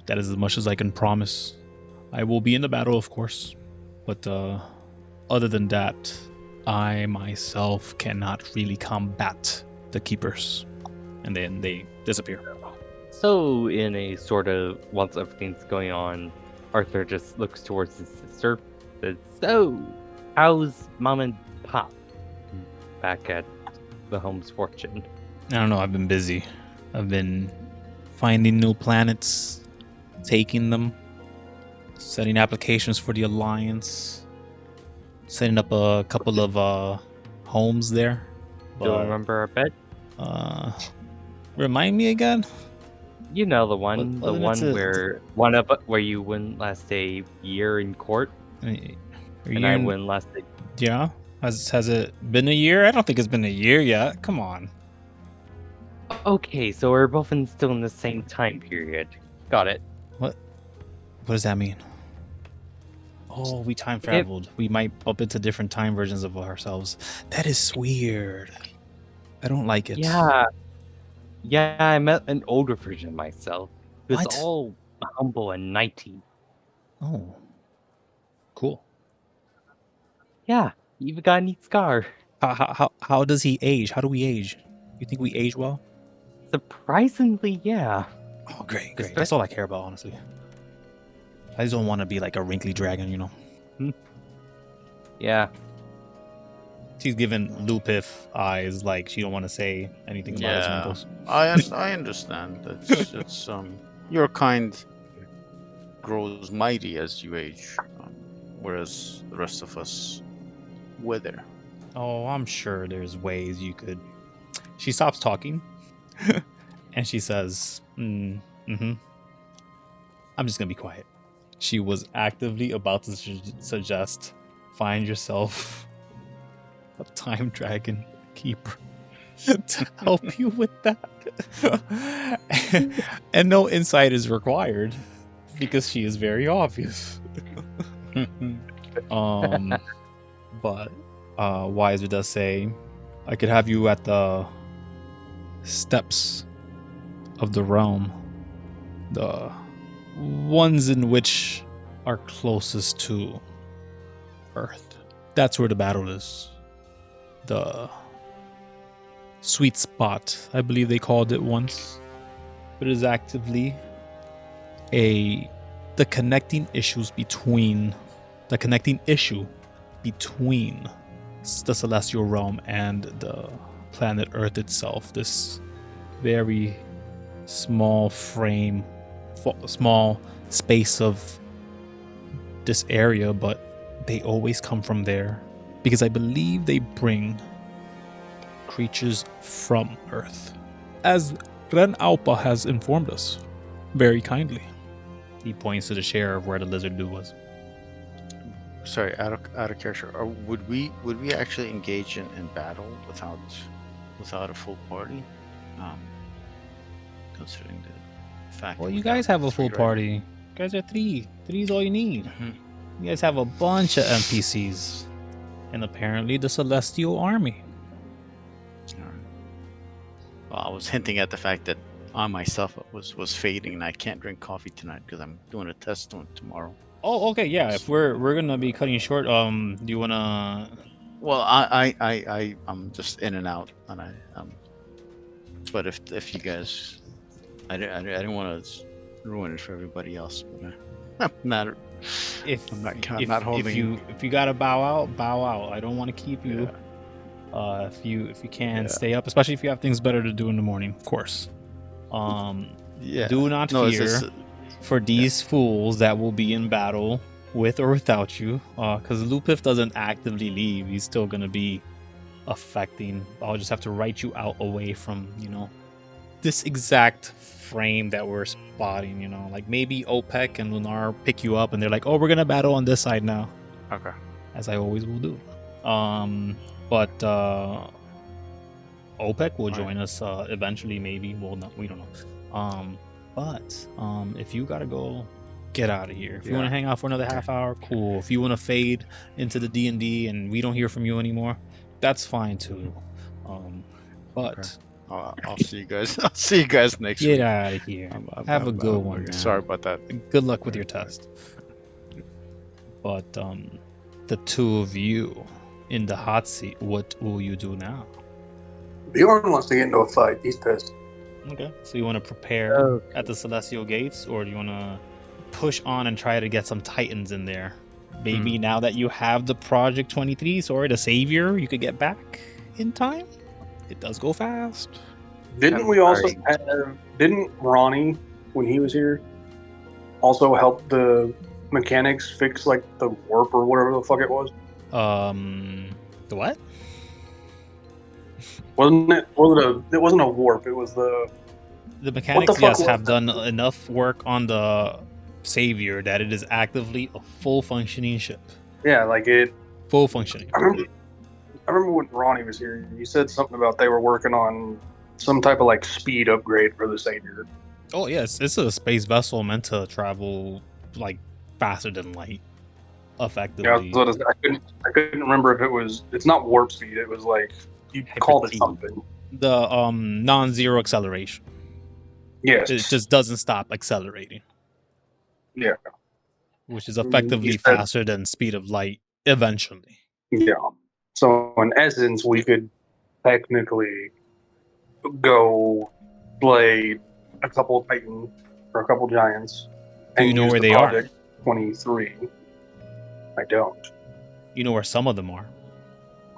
That is as much as I can promise. I will be in the battle, of course, but other than that, I myself cannot really combat the keepers. And then they disappear. So, in a sort of, once everything's going on, Arthur just looks towards his sister. Says, so, how's Mom and Pop back at the home's fortune? I don't know, I've been busy. I've been finding new planets, taking them, setting applications for the Alliance, setting up a couple of homes there. Do you remember our bed? Remind me again? You know the one, Well, that's it. where you wouldn't last a year in court, and I I wouldn't last a... Yeah? Has it been a year? I don't think it's been a year yet. Come on. Okay, so we're both still in the same time period. Got it. What does that mean? Oh, we time traveled. We might bump into different time versions of ourselves. That is weird. I don't like it. Yeah, I met an older version of myself. It was What? all humble and knighty. Oh, cool. Yeah, you even got a neat scar. How does he age? How do we age? You think we age well? Surprisingly, yeah. Oh, great. That's all I care about, honestly. I just don't want to be like a wrinkly dragon, you know. Yeah. She's giving Piff eyes, like she don't want to say anything about his wrinkles. I understand. It's your kind grows mighty as you age, whereas the rest of us wither. Oh, I'm sure there's ways you could. She stops talking, and she says, "I'm just gonna be quiet." She was actively about to suggest, find yourself a time dragon keeper to help you with that. And no insight is required because she is very obvious. But Wiser does say, I could have you at the steps of the realm, the ones in which are closest to Earth. That's where the battle is. The sweet spot, I believe they called it once. But it is actively the connecting issue between the celestial realm and the planet Earth itself. This very small space of this area, but they always come from there because I believe they bring creatures from Earth, as Ren Alpa has informed us very kindly. He points to the share of where the lizard dude was. Sorry, out of character. Would we actually engage in battle without a full party? Considering the fact. Well, that you we got guys have a three full right party. You guys are three. Three's all you need. Mhm. You guys have a bunch of NPCs, and apparently the Celestial Army. now. Alright. Well, I was hinting at the fact that I myself was fading, and I can't drink coffee tonight because I'm doing a test on tomorrow. Oh, okay, yeah. If we're gonna be cutting short, do you wanna? Well, I'm just in and out, and But if you guys, I didn't want to ruin it for everybody else, but I'm not. If I'm not, if, not holding. if you gotta bow out, bow out. I don't want to keep you. Yeah. If you can Yeah. stay up, especially if you have things better to do in the morning, of course. Yeah. Do not No, fear for these fools that will be in battle with or without you. Because Lupif doesn't actively leave; he's still gonna be affecting. I'll just have to write you out away from this exact frame that we're spotting. Like maybe OPEC and Lunar pick you up, and they're like, "Oh, we're gonna battle on this side now," Okay. as I always will do. But OPEC will join us eventually, maybe. Well, no, we don't know. But if you gotta go, get out of here. If you want to hang out for another half hour, cool. If you want to fade into the D&D and we don't hear from you anymore, that's fine too. But I'll see you guys. I'll see you guys next get week. out of here. Have a good one. Man. Sorry about that. Good luck with your test. But the two of you in the hot seat, what will you do now? Bjorn wants to get into a fight. He's pissed. Okay. So you want to prepare at the Celestial Gates, or do you want to push on and try to get some Titans in there? Maybe now that you have the Project 23, the Savior, you could get back in time. It does go fast. Didn't we also have, didn't Ronnie, when he was here, also help the mechanics fix like the warp or whatever the fuck it was? The what? It wasn't a warp, it was the mechanics, yes, have done enough work on the Savior that it is actively a full functioning ship. Yeah, like it. Full functioning. I remember when Ronnie was here, you said something about they were working on some type of like speed upgrade for the Savior. Oh yes, it's a space vessel meant to travel like faster than light, effectively. Yeah, I couldn't remember if it was. It's not warp speed. It was like you called it something. The non-zero acceleration. Yes, it just doesn't stop accelerating. Yeah. which is effectively You said- faster than speed of light eventually. Yeah. So in essence, we could technically go play a couple Titans or a couple Giants. Do you and know use where the they are? Project 23. I don't. You know where some of them are,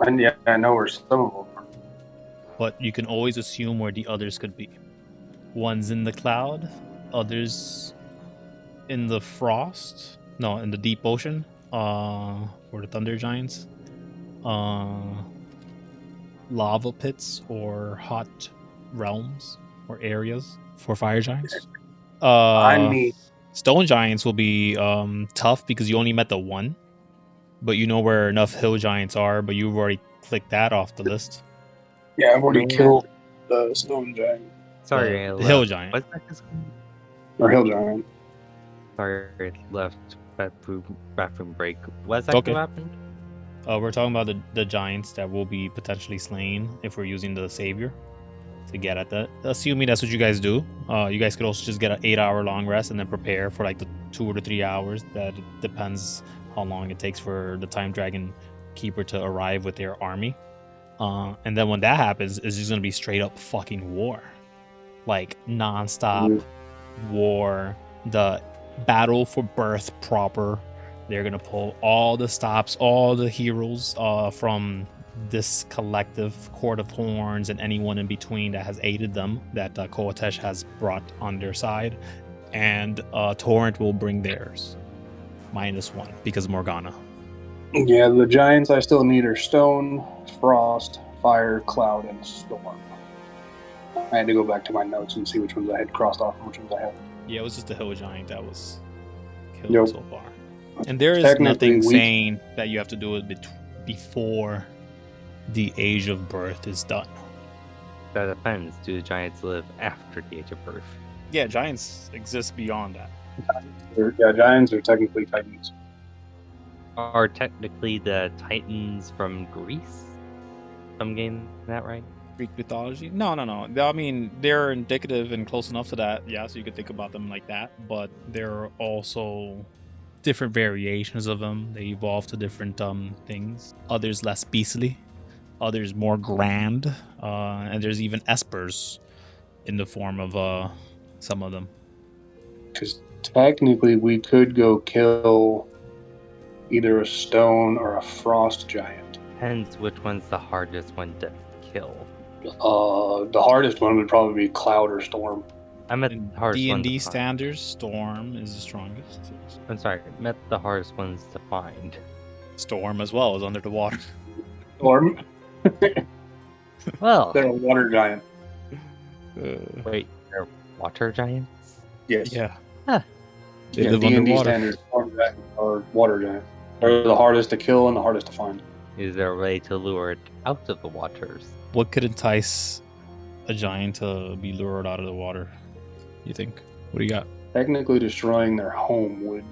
And yeah, I know where some of them are. but you can always assume where the others could be. One's in the cloud, others in the frost. No, in the deep ocean. For the thunder giants. Lava pits or hot realms or areas for fire giants. I need. Stone giants will be tough because you only met the one, but you know where enough hill giants are. But you've already clicked that off the list. Yeah, I've already Man. killed the Stone Giant Sorry, I the left. hill giant. What's that his name? or Hill Giant. Sorry, I left bathroom break. What's that Okay. what happened? We're talking about the giants that will be potentially slain if we're using the savior to get at that. Assuming that's what you guys do. You guys could also just get an 8-hour long rest and then prepare for like the 2 to 3 hours. That depends how long it takes for the time dragon keeper to arrive with their army. And then when that happens, it's just gonna be straight up fucking war, like nonstop war. The battle for birth proper. They're gonna pull all the stops, all the heroes from this collective Court of Horns and anyone in between that has aided them that Koatesh has brought on their side, and Torrent will bring theirs -1 because Morgana. Yeah, the Giants I still need are Stone, Frost, Fire, Cloud, and Storm. I had to go back to my notes and see which ones I had crossed off and which ones I had. Yeah, it was just the hill giant that was killed Yep. so far. And there is Technically, nothing we- saying that you have to do it before the age of birth is done. That depends. Do the giants live after the age of birth? Yeah, giants exist beyond that. Yeah, Giants are technically Titans. Are technically the Titans from Greece? I'm getting that right? Greek mythology? No. I mean, they're indicative and close enough to that. Yeah, so you could think about them like that. But there are also different variations of them. They evolve to different things. Others less beastly. Others more grand. And there's even espers in the form of some of them. Because technically, we could go kill either a Stone or a Frost Giant. Depends which one's the hardest one to kill. The hardest one would probably be Cloud or Storm. I meant In the hardest one to D&D find. standards, Storm is the strongest. I'm sorry, I meant the hardest ones to find. Storm as well is under the water. Storm? Well, They're a Water Giant. wait, they're water giants? Yes. Yeah. Huh. They Yeah, live D&D underwater. standards Storm Giants are Water Giants. They're the hardest to kill and the hardest to find. Is there a way to lure it out of the waters? What could entice a giant to be lured out of the water? You think? What do you got? Technically, destroying their home would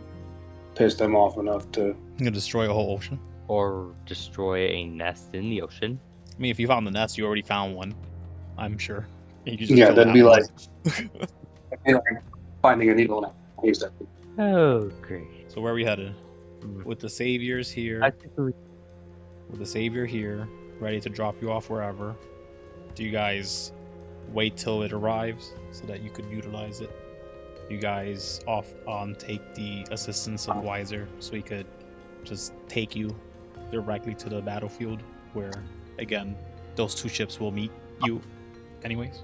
piss them off enough to. You gonna destroy a whole ocean? Or destroy a nest in the ocean? I mean, if you found the nest, you already found one. I'm sure. You could just Yeah, kill that'd that be one. like finding a needle in a haystack. Oh, great. So where are we headed? Hmm. With the saviors here, I think we with the savior here, ready to drop you off wherever. Do you guys wait till it arrives so that you could utilize it? You guys take the assistance of Wiser so he could just take you directly to the battlefield where, again, those two ships will meet you anyways.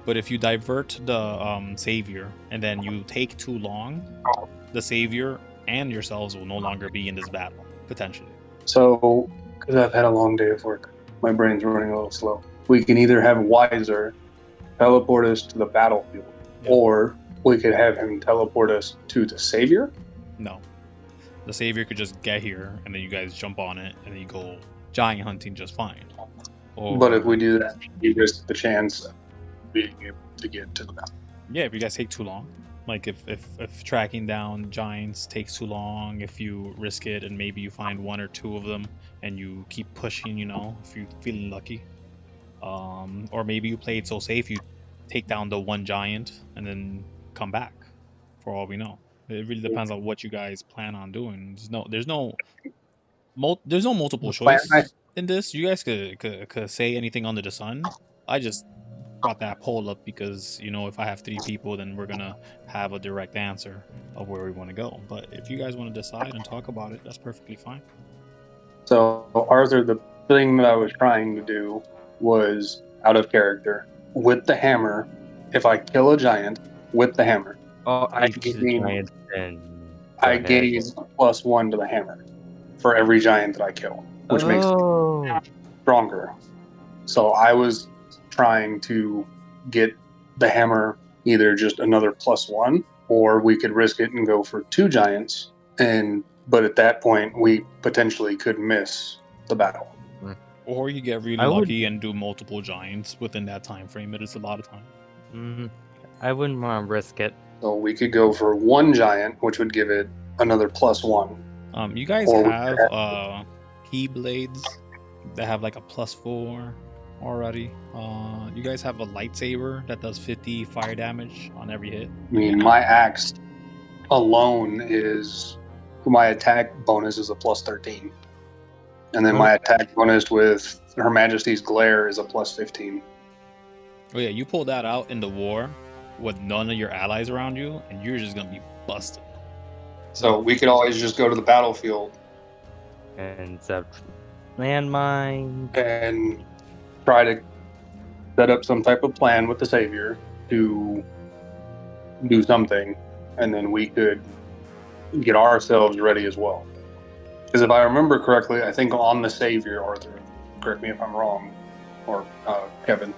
But if you divert the savior and then you take too long, the savior and yourselves will no longer be in this battle, potentially. So, because I've had a long day of work, my brain's running a little slow. We can either have Wiser teleport us to the battlefield, Yep. or we could have him teleport us to the Savior. No. The savior could just get here and then you guys jump on it and then you go giant hunting just fine. Or, But if we do that, we risk the chance of being able to get to the battle. yeah, if you guys take too long, like if tracking down giants takes too long, if you risk it and maybe you find one or two of them and you keep pushing, if you're feeling lucky, or maybe you play it so safe you take down the one giant and then come back, for all we know. It really depends on what you guys plan on doing. There's no multiple The plan choice in this. You guys could say anything under the sun. I just brought that poll up because if I have 3 people, then we're gonna have a direct answer of where we want to go. But if you guys want to decide and talk about it, that's perfectly fine. So, Arthur, the thing that I was trying to do was out of character. With the hammer, if I kill a giant with the hammer, Oh, I each gain- giant then. I gain +1 to the hammer for every giant that I kill, which makes it stronger. So I was trying to get the hammer either just another +1, or we could risk it and go for 2 giants. But at that point, we potentially could miss the battle. Or you get really lucky and do multiple giants within that time frame. It is a lot of time. I wouldn't want to risk it. So we could go for 1 giant, which would give it another +1. You guys Or we have could key blades that have like a +4 already. You guys have a lightsaber that does 50 fire damage on every hit. I mean, my axe alone is my attack bonus is a +13, and then my attack bonus with Her Majesty's Glare is a +15. Oh yeah, you pull that out in the war with none of your allies around you, and you're just gonna be busted. So we could always just go to the battlefield and landmine and try to set up some type of plan with the Savior to do something, and then we could get ourselves ready as well. Because if I remember correctly, I think on the Savior, Arthur, correct me if I'm wrong, or Kevin,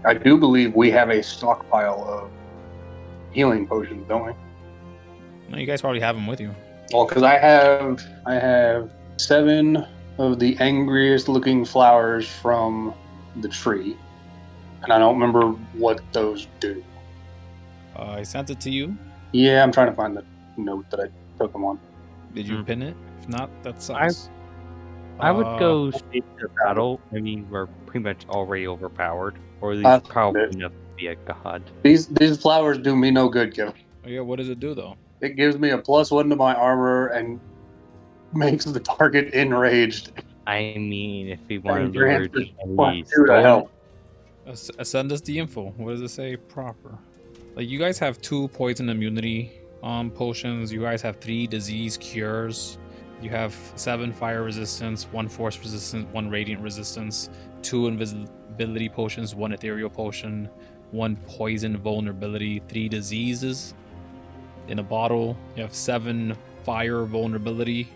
I do believe we have a stockpile of healing potions, don't we? No, you guys probably have them with you. Well, because I have 7 of the angriest looking flowers from the tree, and I don't remember what those do. I sent it to you. Yeah, I'm trying to find the note that I took them on. Did you pin it? If not, that sucks. I would go straight to battle. I mean, we're pretty much already overpowered, or at least powerful enough to be a god. These flowers do me no good, Kevin. Oh, yeah, what does it do though? It gives me a +1 to my armor and makes the target enraged. I mean, if we want to grants lure the +2 to storm, help. Send us the info. What does it say proper? Like, you guys have 2 poison immunity potions. You guys have 3 disease cures. You have 7 fire resistance, 1 force resistance, 1 radiant resistance, 2 invisibility potions, 1 ethereal potion, 1 poison vulnerability, 3 diseases. In a bottle, you have 7 fire vulnerability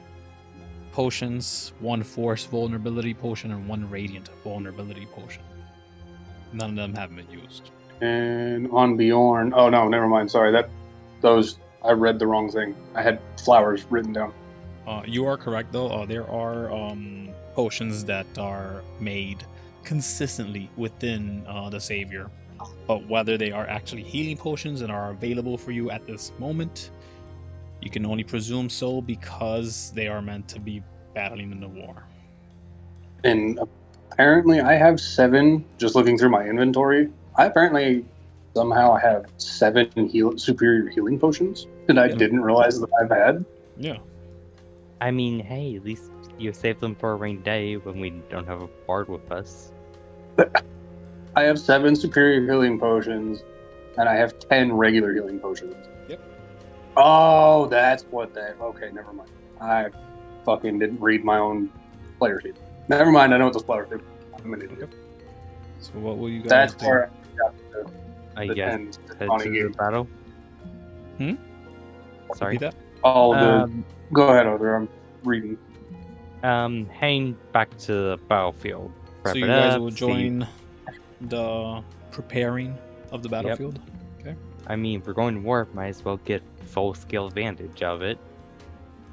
potions, 1 force vulnerability potion, and 1 radiant vulnerability potion. None of them haven't been used. And on Bjorn, oh no, never mind. Sorry, I read the wrong thing. I had flowers written down. You are correct though. There are potions that are made consistently within the Savior, but whether they are actually healing potions and are available for you at this moment, you can only presume so because they are meant to be battling in the war. And apparently, I have 7. Just looking through my inventory, I apparently somehow have 7 superior healing potions that I didn't realize that I've had. Yeah. I mean, hey, at least you save them for a rainy day when we don't have a bard with us. I have 7 superior healing potions, and I have 10 regular healing potions. Yep. Oh, that's what that. Okay, never mind. I fucking didn't read my own player sheet. Never mind. I know what those flowers do. I'm an idiot. So what will you guys That's do? where I the guess 10 head on to a the game. battle. Sorry. Repeat that? Oh, go ahead, Arthur. I'm reading. Heading back to the battlefield. So Prep you it guys up, will see- join the preparing of the battlefield. I mean, if we're going to war, might as well get full-scale advantage of it.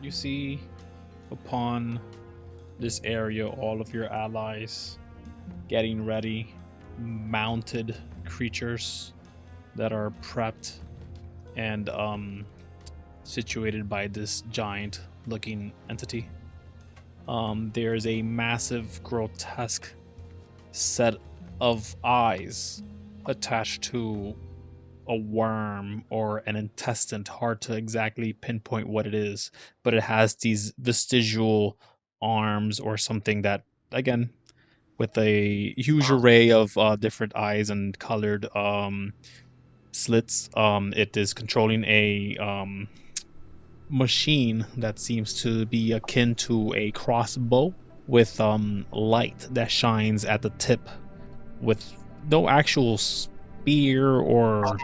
You see upon this area all of your allies getting ready, mounted creatures that are prepped and situated by this giant looking entity. There's a massive, grotesque set of eyes attached to a worm or an intestine. Hard to exactly pinpoint what it is, but it has these vestigial arms or something that, again, with a huge array of different eyes and colored slits. It is controlling a machine that seems to be akin to a crossbow with light that shines at the tip, with no actual spear or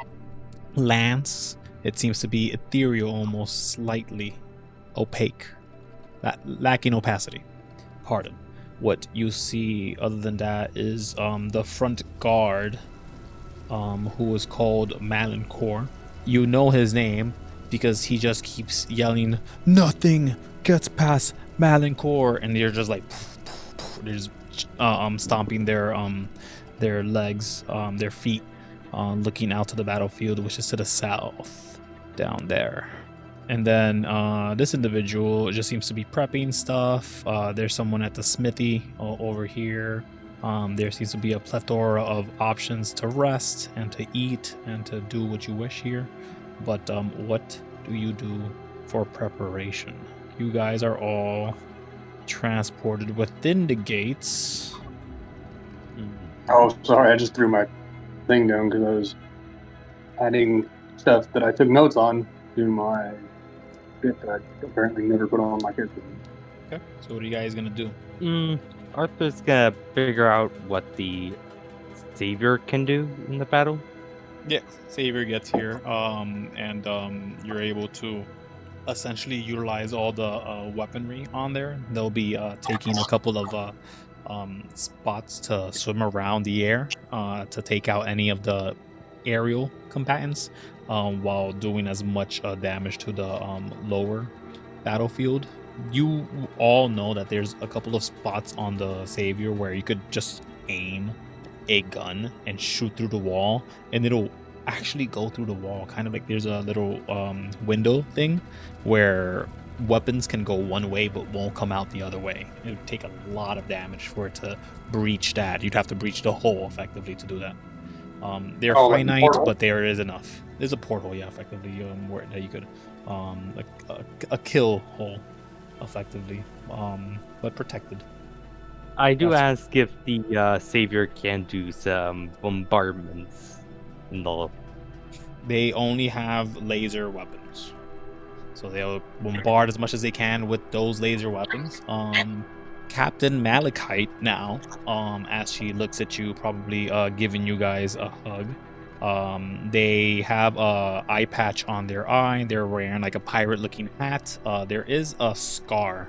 lance. It seems to be ethereal, almost slightly opaque, lacking opacity. Pardon. What you see other than that is the front guard, who is called Malincor. You know his name because he just keeps yelling, "Nothing gets past Malincor," and they're just like, they're just stomping their legs, their feet, looking out to the battlefield, which is to the south, down there. And then this individual just seems to be prepping stuff. There's someone at the smithy over here. There seems to be a plethora of options to rest and to eat and to do what you wish here. But what do you do for preparation? You guys are all transported within the gates. Oh, sorry, I just threw my thing down because I was adding stuff that I took notes on to my bit that I apparently never put on my character. Okay, so what are you guys gonna do? Arthur's gonna figure out what the savior can do in the battle. Yeah, Savior gets here, and you're able to essentially utilize all the weaponry on there. They'll be taking a couple of spots to swim around the air to take out any of the aerial combatants, while doing as much damage to the lower battlefield. You all know that there's a couple of spots on the Savior where you could just aim a gun and shoot through the wall, and it'll actually go through the wall, kind of like there's a little window thing where weapons can go one way but won't come out the other way. It would take a lot of damage for it to breach that. You'd have to breach the hole effectively to do that. They're finite, like but there is enough. There's a porthole, yeah, effectively, where that you could a kill hole effectively, but protected. I do ask if the savior can do some bombardments in the. They only have laser weapons, so they'll bombard as much as they can with those laser weapons. Captain Malachite now, as she looks at you, probably giving you guys a hug. They have a eye patch on their eye. They're wearing like a pirate-looking hat. There is a scar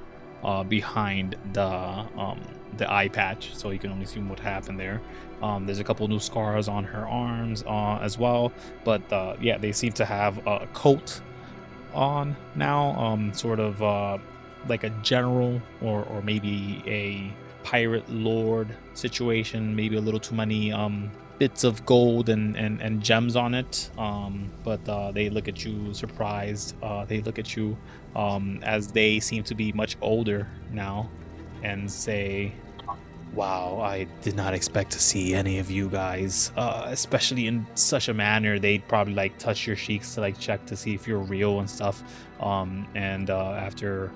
behind the eye patch, so you can only assume what happened there. There's a couple new scars on her arms as well, but yeah, they seem to have a coat on now, sort of like a general or maybe a pirate lord situation, maybe a little too many bits of gold and gems on it, but they look at you surprised. They look at you as they seem to be much older now and say, "Wow, I did not expect to see any of you guys, especially in such a manner." They'd probably like touch your cheeks to like check to see if you're real and stuff, and after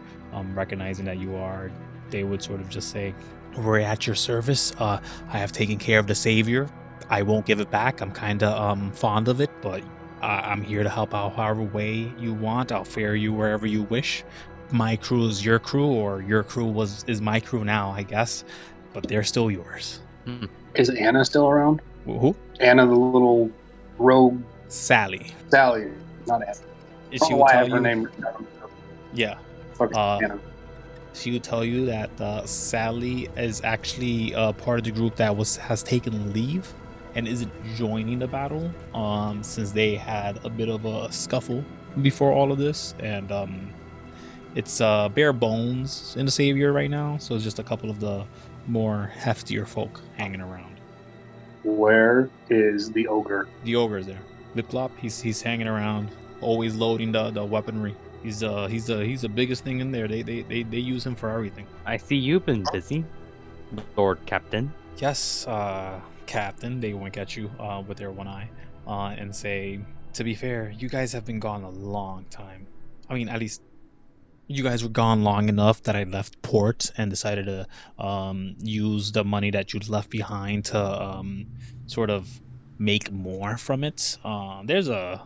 recognizing that you are, they would sort of just say, "We're at your service. I have taken care of the savior. I won't give it back. I'm kind of fond of it, but I'm here to help out however way you want. I'll fare you wherever you wish. My crew is your crew, or your crew is my crew now, I guess, but they're still yours." Is Anna still around? Who? Anna, the little rogue. Sally. Sally, not Anna. She I don't know would why I tell have her you. name written down. Yeah. Fuck Anna. She would tell you that Sally is actually part of the group that has taken leave and isn't joining the battle, since they had a bit of a scuffle before all of this, and it's bare bones in the Savior right now, so it's just a couple of the more heftier folk hanging around. Where is the ogre? The ogre's there. Lip-Lop, he's hanging around, always loading the weaponry. He's the biggest thing in there. They use him for everything. I see you've been busy, Lord Captain. Yes, Captain. They wink at you with their one eye. and say, to be fair, you guys have been gone a long time. I mean, at least you guys were gone long enough that I left port and decided to use the money that you'd left behind to sort of make more from it. There's a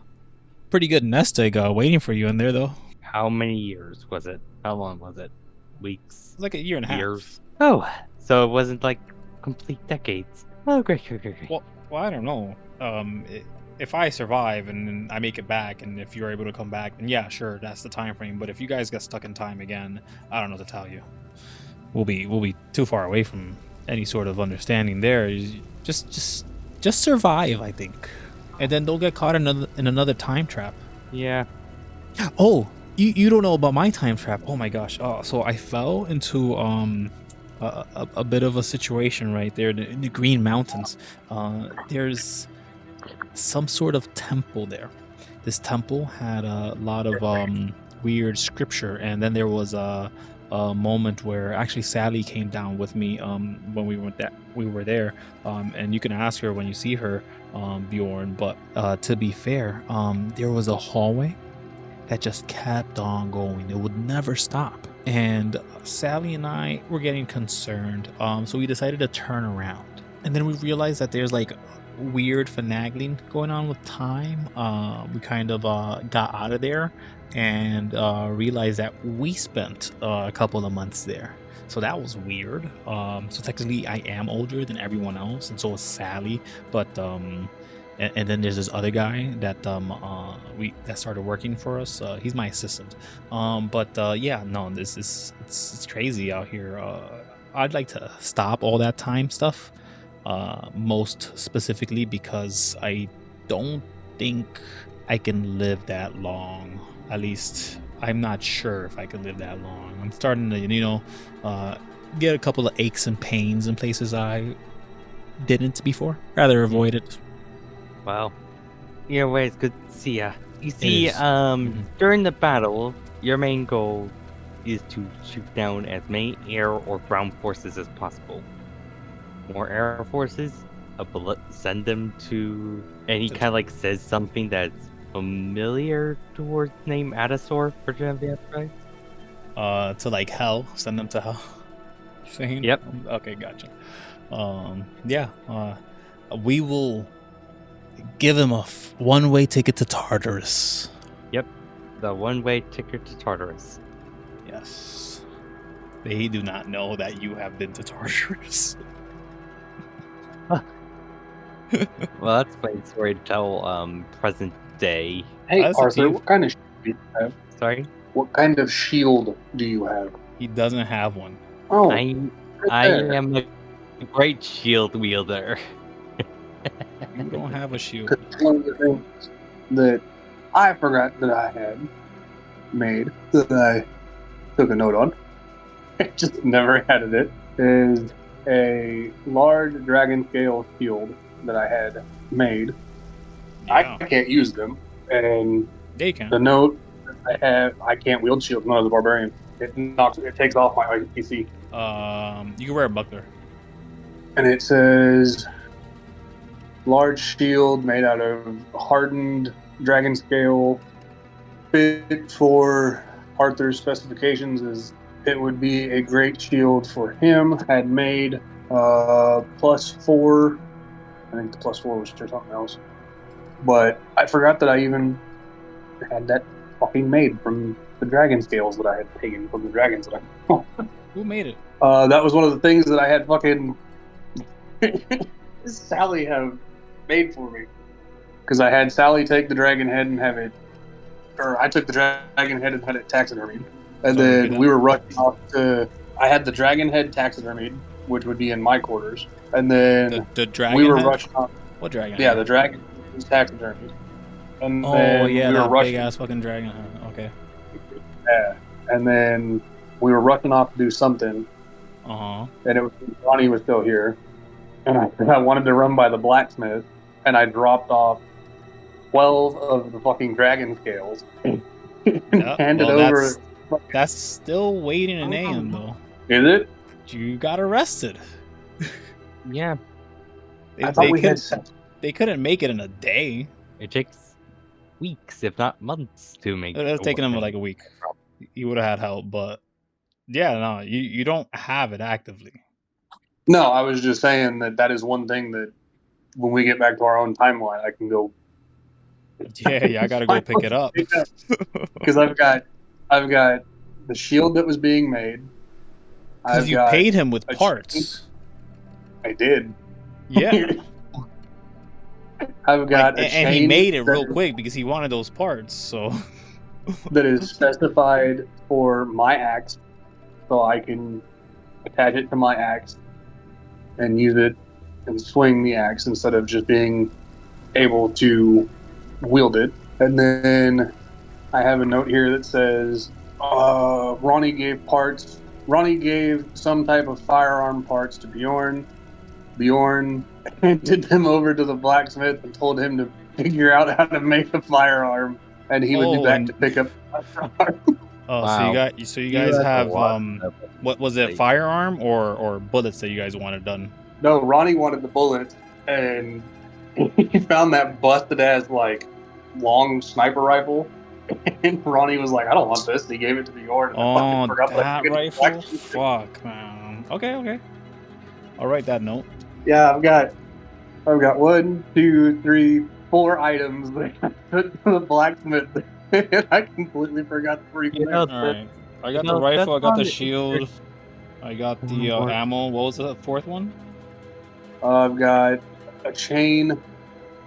pretty good nest egg waiting for you in there, though. How many years was it? How long was it? Weeks? It's like a year and a half. Years? Oh, so it wasn't like complete decades. Oh, great. Well, I don't know. If I survive and I make it back, and if you're able to come back, then yeah, sure, that's the time frame. But if you guys get stuck in time again, I don't know what to tell you. We'll be too far away from any sort of understanding there. Just survive, I think, and then don't get caught in another time trap. Yeah. Oh, you don't know about my time trap. Oh my gosh. So I fell into a bit of a situation right there in the Green Mountains. There's some sort of temple there. This temple had a lot of weird scripture, and then there was a moment where actually Sally came down with me when we were there, and you can ask her when you see her, Bjorn. But to be fair, there was a hallway that just kept on going. It would never stop. And Sally and I were getting concerned, so we decided to turn around. And then we realized that there's like weird finagling going on with time. We kind of got out of there and realized that we spent a couple of months there. So that was weird. So technically I am older than everyone else, and so is Sally. But and then there's this other guy that that started working for us. He's my assistant. Yeah, no, it's crazy out here. I'd like to stop all that time stuff. Most specifically because I don't think I can live that long. At least I'm not sure if I can live that long. I'm starting to, get a couple of aches and pains in places I didn't before. Rather avoid it. Well, either way, it's good to see ya. You see, during the battle, your main goal is to shoot down as many air or ground forces as possible. More air forces, a bullet, send them to, and he kind of like says something that's familiar towards name Adasor for Genevieve, right? To like hell, send them to hell. Saying? Yep. Okay, gotcha. We will give him a one-way ticket to Tartarus. Yep, the one-way ticket to Tartarus. Yes. They do not know that you have been to Tartarus. Well, that's my story to tell present day. Hey, That's Arthur, a what kind of shield do you have? Sorry? What kind of shield do you have? He doesn't have one. Oh, I there. am a great shield wielder. You don't have a shield. Because one of the things that I forgot that I had made, that I took a note on, I just never added it, is a large dragon scale shield that I had made. Yeah. I can't use them, and Yeah, you can. the note that I have, I can't wield shields. None of the barbarian. It takes off my PC, You can wear a buckler. and it says large shield made out of hardened dragon scale, fit for Arthur's specifications. Is it would be a great shield for him. Had made +4. I think the +4 was for something else, but I forgot that I even had that fucking made from the dragon scales that I had taken from the dragons that I. Who made it? That was one of the things that I had fucking Sally have made for me. Because I had Sally take the dragon head and have it, or I took the dragon head and had it taxidermied. And then we were rushing off to, I had the dragon head taxidermied, which would be in my quarters. And then The dragon we were head? rushing off. What dragon? Yeah, head? the dragon was taxidermied. And Oh, then yeah, we were that rushing. big ass fucking dragon head. Okay. Yeah. And then we were rushing off to do something. Uh-huh. And it was Johnny was still here, and I wanted to run by the blacksmith, and I dropped off 12 of the fucking dragon scales and handed over. That's still waiting in AM though. Is it? You got arrested. Yeah. I thought we had. they couldn't make it in a day. It takes weeks, if not months, to make. It would have taken him one. like a week. He would have had help, but yeah, no, you don't have it actively. No, I was just saying that is one thing that when we get back to our own timeline, I can go. Yeah, I gotta go pick it up. Because I've got the shield that was being made. Because you paid him with parts. I did. Yeah. I've got a chain and he made it real quick because he wanted those parts. So that is specified for my axe, so I can attach it to my axe and use it and swing the axe instead of just being able to wield it. And then I have a note here that says Ronnie gave some type of firearm parts to Bjorn. Bjorn handed them over to the blacksmith and told him to figure out how to make a firearm, and he would be back to pick up the firearm. Oh, Wow. so you guys have what was it, firearm or bullets that you guys wanted done? No, Ronnie wanted the bullets, and he found that busted ass like long sniper rifle. And Ronnie was like, "I don't want this." And he gave it to Bjorn. Oh, that rifle? Fuck, man. Okay. I'll write that note. Yeah, I've got 1, 2, 3, 4 items that I took to the blacksmith, and I completely forgot the freaking All right. I got the rifle. I got the shield. I got the ammo. What was the fourth one? I've got a chain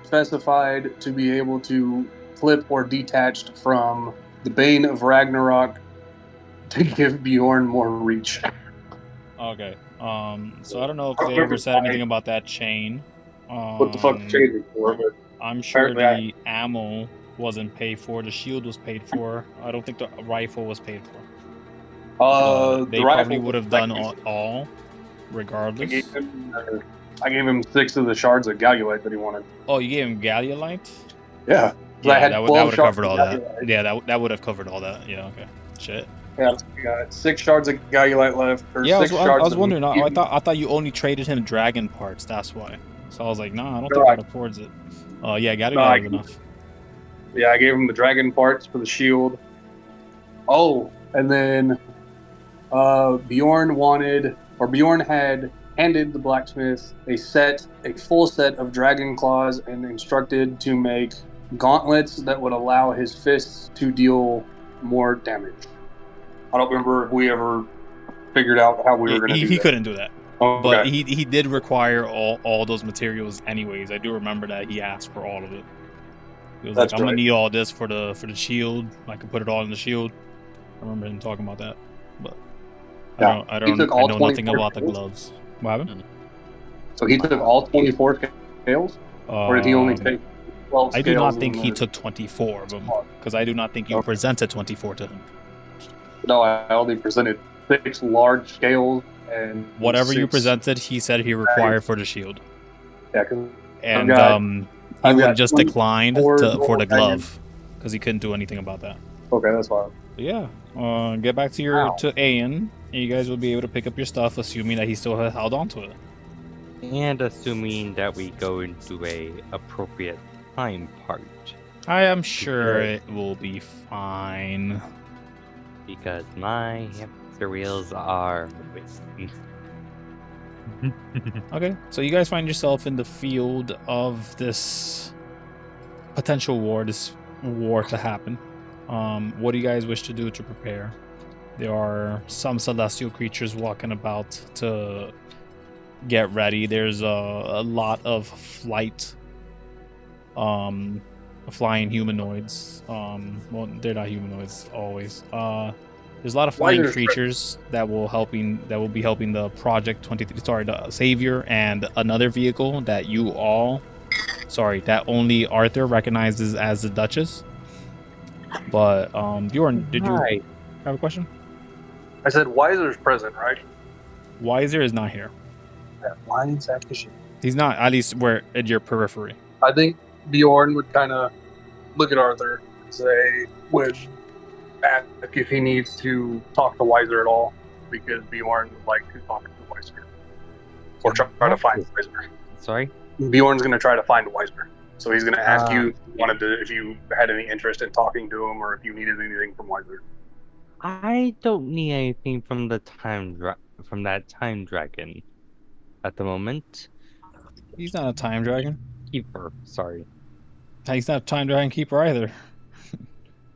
specified to be able to flip or detached from the Bane of Ragnarok to give Bjorn more reach. Okay. So I don't know if they ever said anything about that chain. What the fuck chain is for? But I'm sure the ammo wasn't paid for. The shield was paid for. I don't think the rifle was paid for. They probably would have done all, regardless. I gave him 6 of the shards of Galulite that he wanted. Oh, you gave him Galulite? Yeah. Yeah, that would have covered all that. Yeah, that would have covered all that. Yeah, okay. Shit. Yeah, we got 6 shards of Galulite left. Yeah, I was wondering. I thought you only traded him dragon parts. That's why. So I was like, nah, I don't think that affords it. Yeah, Galulite is enough. Yeah, I gave him the dragon parts for the shield. Oh, and then Bjorn had handed the blacksmith a full set of dragon claws and instructed to make gauntlets that would allow his fists to deal more damage. I don't remember if we ever figured out how we were going to do that. He couldn't do that. Okay. But he did require all those materials anyways. I do remember that he asked for all of it. He was like, I'm going to need all this for the shield. I can put it all in the shield. I remember him talking about that. But I know nothing about the gloves. What happened? So he took all 24 scales? Or did he only take 12 scales? I do not think he took 24 of them. Because I do not think you presented 24 to him. No, I only presented 6 large scales and whatever you presented, he said he required for the shield. Yeah, and he would just declined for the glove because he couldn't do anything about that. Okay, that's fine. But yeah, get back to Ayan, and you guys will be able to pick up your stuff, assuming that he still has held on to it, and assuming that we go into a appropriate time part. I am sure it will be fine. Because my hamster wheels are moving. Okay, so you guys find yourself in the field of this potential war, to happen. What do you guys wish to do to prepare? There are some celestial creatures walking about to get ready. There's a lot of flying humanoids. Well, they're not humanoids always. There's a lot of flying creatures that will be helping the Project 23. Sorry, the Savior and another vehicle that that only Arthur recognizes as the Duchess. But Bjorn, did you have a question? I said Weiser's present, right? Weiser is not here. Yeah, why exactly is she? He's not. At least where at your periphery. I think Bjorn would kind of look at Arthur and say, ask if he needs to talk to Weiser at all, because Bjorn would like to talk to Weiser. Or try to find Weiser. Sorry? Bjorn's going to try to find Wiser. So he's going to ask you if you had any interest in talking to him or if you needed anything from Wiser. I don't need anything from the from that time dragon at the moment. He's not a time dragon. Keeper, sorry. He's not a time dragon keeper either.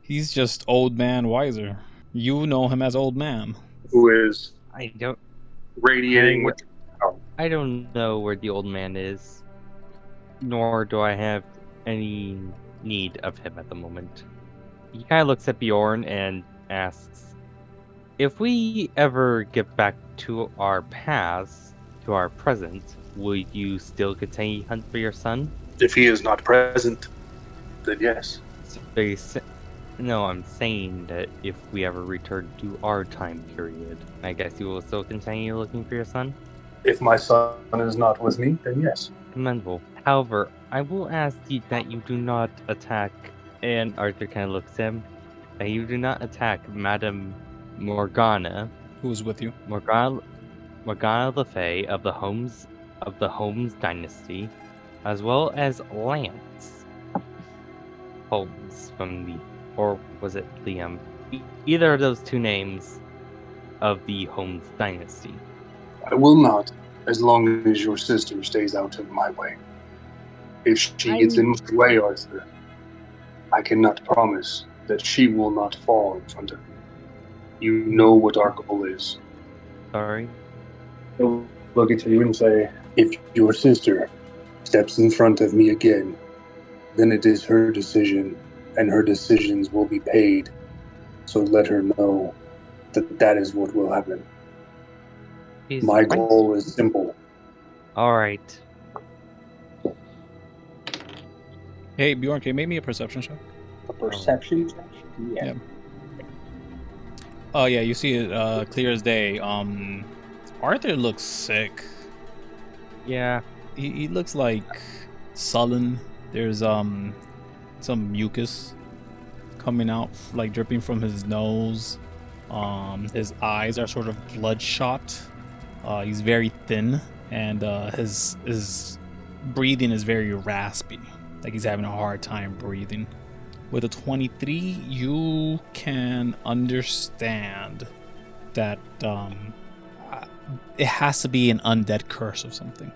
He's just old man Wiser. You know him as old man. Who is I don't radiating with... I don't know where the old man is, nor do I have any need of him at the moment. He kind of looks at Bjorn and asks, if we ever get back to our past, to our present, will you still continue to hunt for your son? If he is not present, then yes. No, I'm saying that if we ever return to our time period, I guess you will still continue looking for your son? If my son is not with me, then yes. Commendable. However, I will ask you that you do not attack, and Arthur kind of looks at him, that you do not attack Madame Morgana. Who is with you? Morgana Le Fay of the Holmes dynasty, as well as Lance Holmes from the, or was it Liam? Either of those two names of the Holmes dynasty. I will not, as long as your sister stays out of my way. If she gets in my way, Arthur, I cannot promise that she will not fall in front of me. You know what our goal is. Sorry? He'll look at you and say, if your sister steps in front of me again, then it is her decision, and her decisions will be paid. So let her know that that is what will happen. My goal is simple. Alright. Hey, Bjorn, can you make me a perception check? A perception check? Yeah. Oh, yeah, you see it clear as day. Arthur looks sick. Yeah. He looks like sullen. There's some mucus coming out, like dripping from his nose. His eyes are sort of bloodshot. He's very thin, and his breathing is very raspy. Like he's having a hard time breathing. With a 23, you can understand that it has to be an undead curse of something.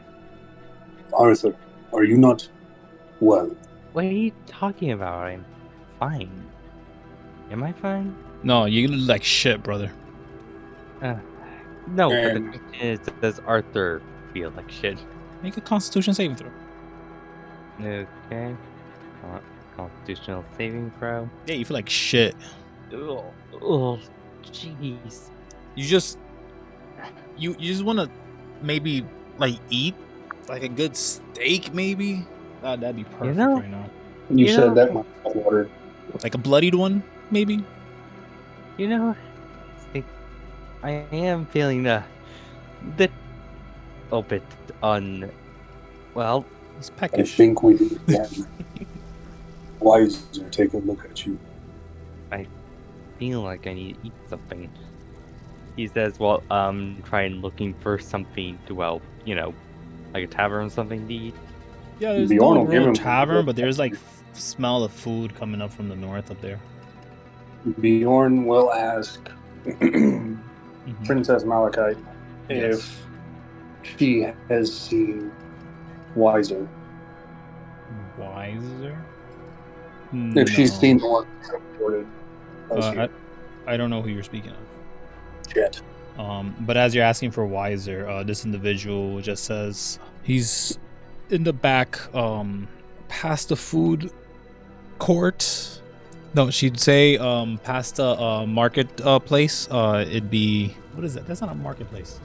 Arthur, are you not well? What are you talking about? I'm fine. Am I fine? No, you look like shit, brother. No, but the question is, does Arthur feel like shit? Make a Constitution saving throw. Okay. Constitutional saving throw. Yeah, you feel like shit. Oh, jeez. You just want to maybe like eat like a good steak, maybe. That'd be perfect right now. You said that my water. Like a bloodied one, maybe. You know, I am feeling a bit well. It's I peckish. think we need to have Wiser take a look at you. I feel like I need to eat something. He says, well, trying looking for something to, well, you know, like a tavern or something to eat. Yeah, there's Bjorn no will give real him tavern, food. but there's like smell of food coming up from the north up there. Bjorn will ask Princess Malachite Yes. if she has seen Wiser. Wiser? If she's seen the one reported I don't know who you're speaking of. yet. But as you're asking for Wiser, this individual just says he's in the back, past the food court. No, she'd say past the market place. It'd be, what is that? That's not a marketplace.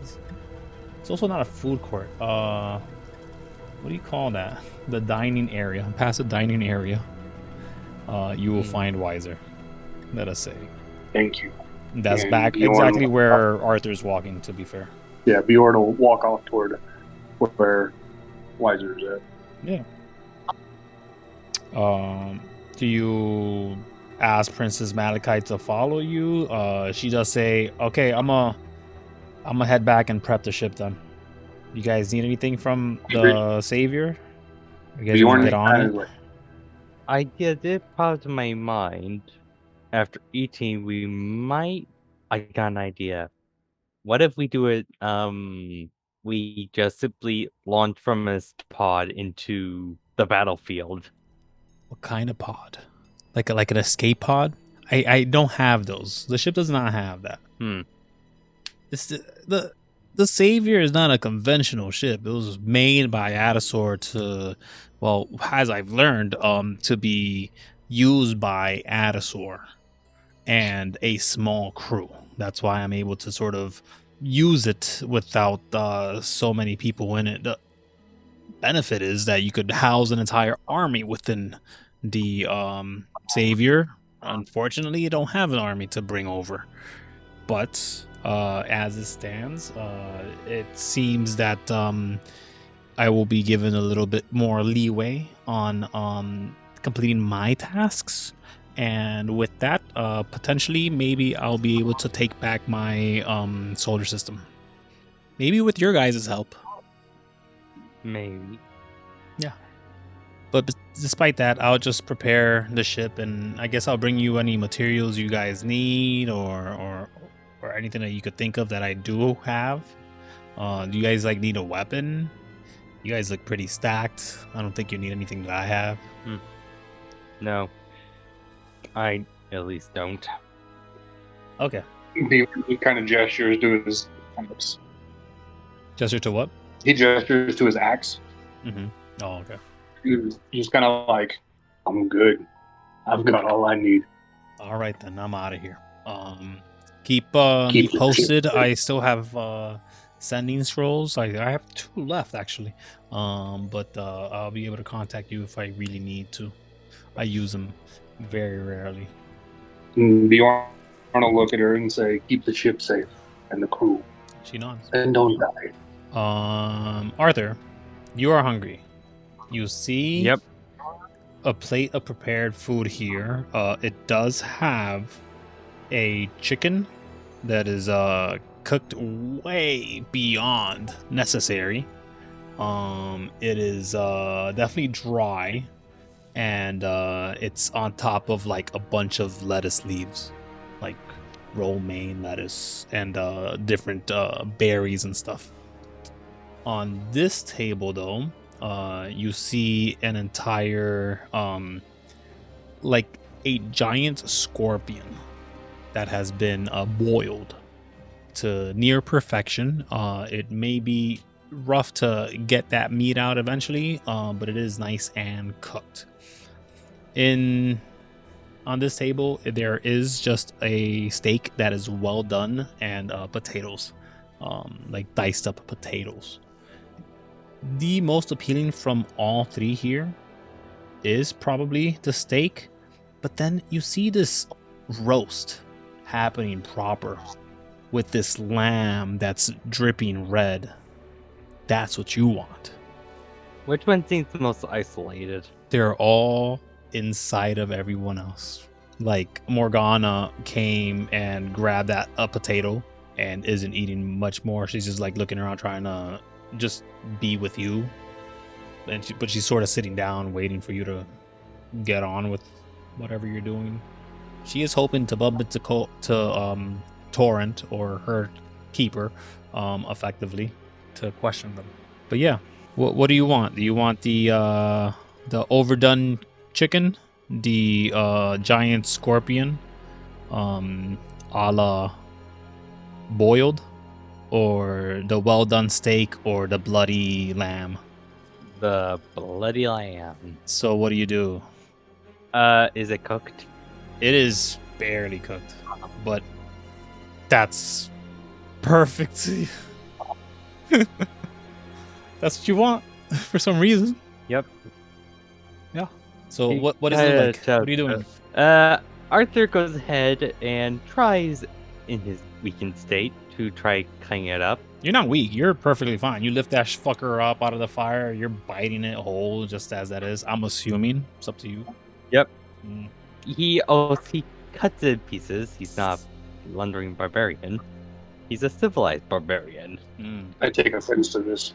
It's also not a food court. What do you call that? The dining area. Past the dining area, you will find Wiser. Let us say. Thank you. That's And back Bjorn exactly will- where Arthur's walking, to be fair. Yeah, Bjorn will walk off toward where Wiser's at. Yeah. Do you ask Princess Malachite to follow you? She does say, okay, I'm gonna head back and prep the ship then. You guys need anything from the Savior? You guys Bjorn gonna get on kind it? of like, Idea did pop to my mind. After eating, I got an idea. What if we do it, we just simply launch from this pod into the battlefield? What kind of pod? Like an escape pod? I don't have those. The ship does not have that. It's the Savior is not a conventional ship. It was made by Atasaur to, well, as I've learned, to be used by Atasaur and a small crew. That's why I'm able to sort of use it without so many people in it. The benefit is that you could house an entire army within the Savior. Unfortunately, you don't have an army to bring over. But as it stands, it seems that I will be given a little bit more leeway on completing my tasks. And with that, potentially, maybe I'll be able to take back my solar system. Maybe with your guys' help. Maybe. Yeah. But despite that, I'll just prepare the ship, and I guess I'll bring you any materials you guys need or anything that you could think of that I do have. Do you guys need a weapon? You guys look pretty stacked. I don't think you need anything that I have. No. I at least don't. Okay. he kind of gestures to his axe. Gesture to what? He gestures to his axe. Mm-hmm. Oh, okay. He's just kind of like, I'm good. I've got all I need. All right, then. I'm out of here. Keep me posted. I still have sending scrolls. I have 2 left, actually. But I'll be able to contact you if I really need to. I use them very rarely. Bjorn will look at her and say, keep the ship safe and the crew. She nods. And don't die. Arthur, you are hungry. You see Yep. a plate of prepared food here. It does have a chicken that is cooked way beyond necessary. It is definitely dry, and it's on top of a bunch of lettuce leaves, like romaine lettuce and different berries and stuff. On this table, though, you see an entire a giant scorpion that has been boiled to near perfection. It may be rough to get that meat out eventually, but it is nice and cooked. On this table, there is just a steak that is well done and potatoes, diced up potatoes. The most appealing from all 3 here is probably the steak, but then you see this roast happening proper with this lamb that's dripping red. That's what you want. Which one seems the most isolated? They're all inside of everyone else. Morgana came and grabbed a potato and isn't eating much more. She's just looking around trying to just be with you, but she's sort of sitting down waiting for you to get on with whatever you're doing. She is hoping to bump into Torrent or her keeper effectively to question them. But yeah, what do you want? Do you want the overdone chicken, the giant scorpion, a la boiled, or the well done steak, or the bloody lamb? The bloody lamb. So what do you do? Is it cooked? It is barely cooked, but that's perfect. That's what you want for some reason. Yep. Yeah. So what is it like? What are you doing? Arthur goes ahead and tries, in his weakened state, to try cutting it up. You're not weak. You're perfectly fine. You lift that fucker up out of the fire. You're biting it whole, just as that is. I'm assuming. It's up to you. Yep. He cuts it in pieces. He's not a blundering barbarian. He's a civilized barbarian. I take offense to this.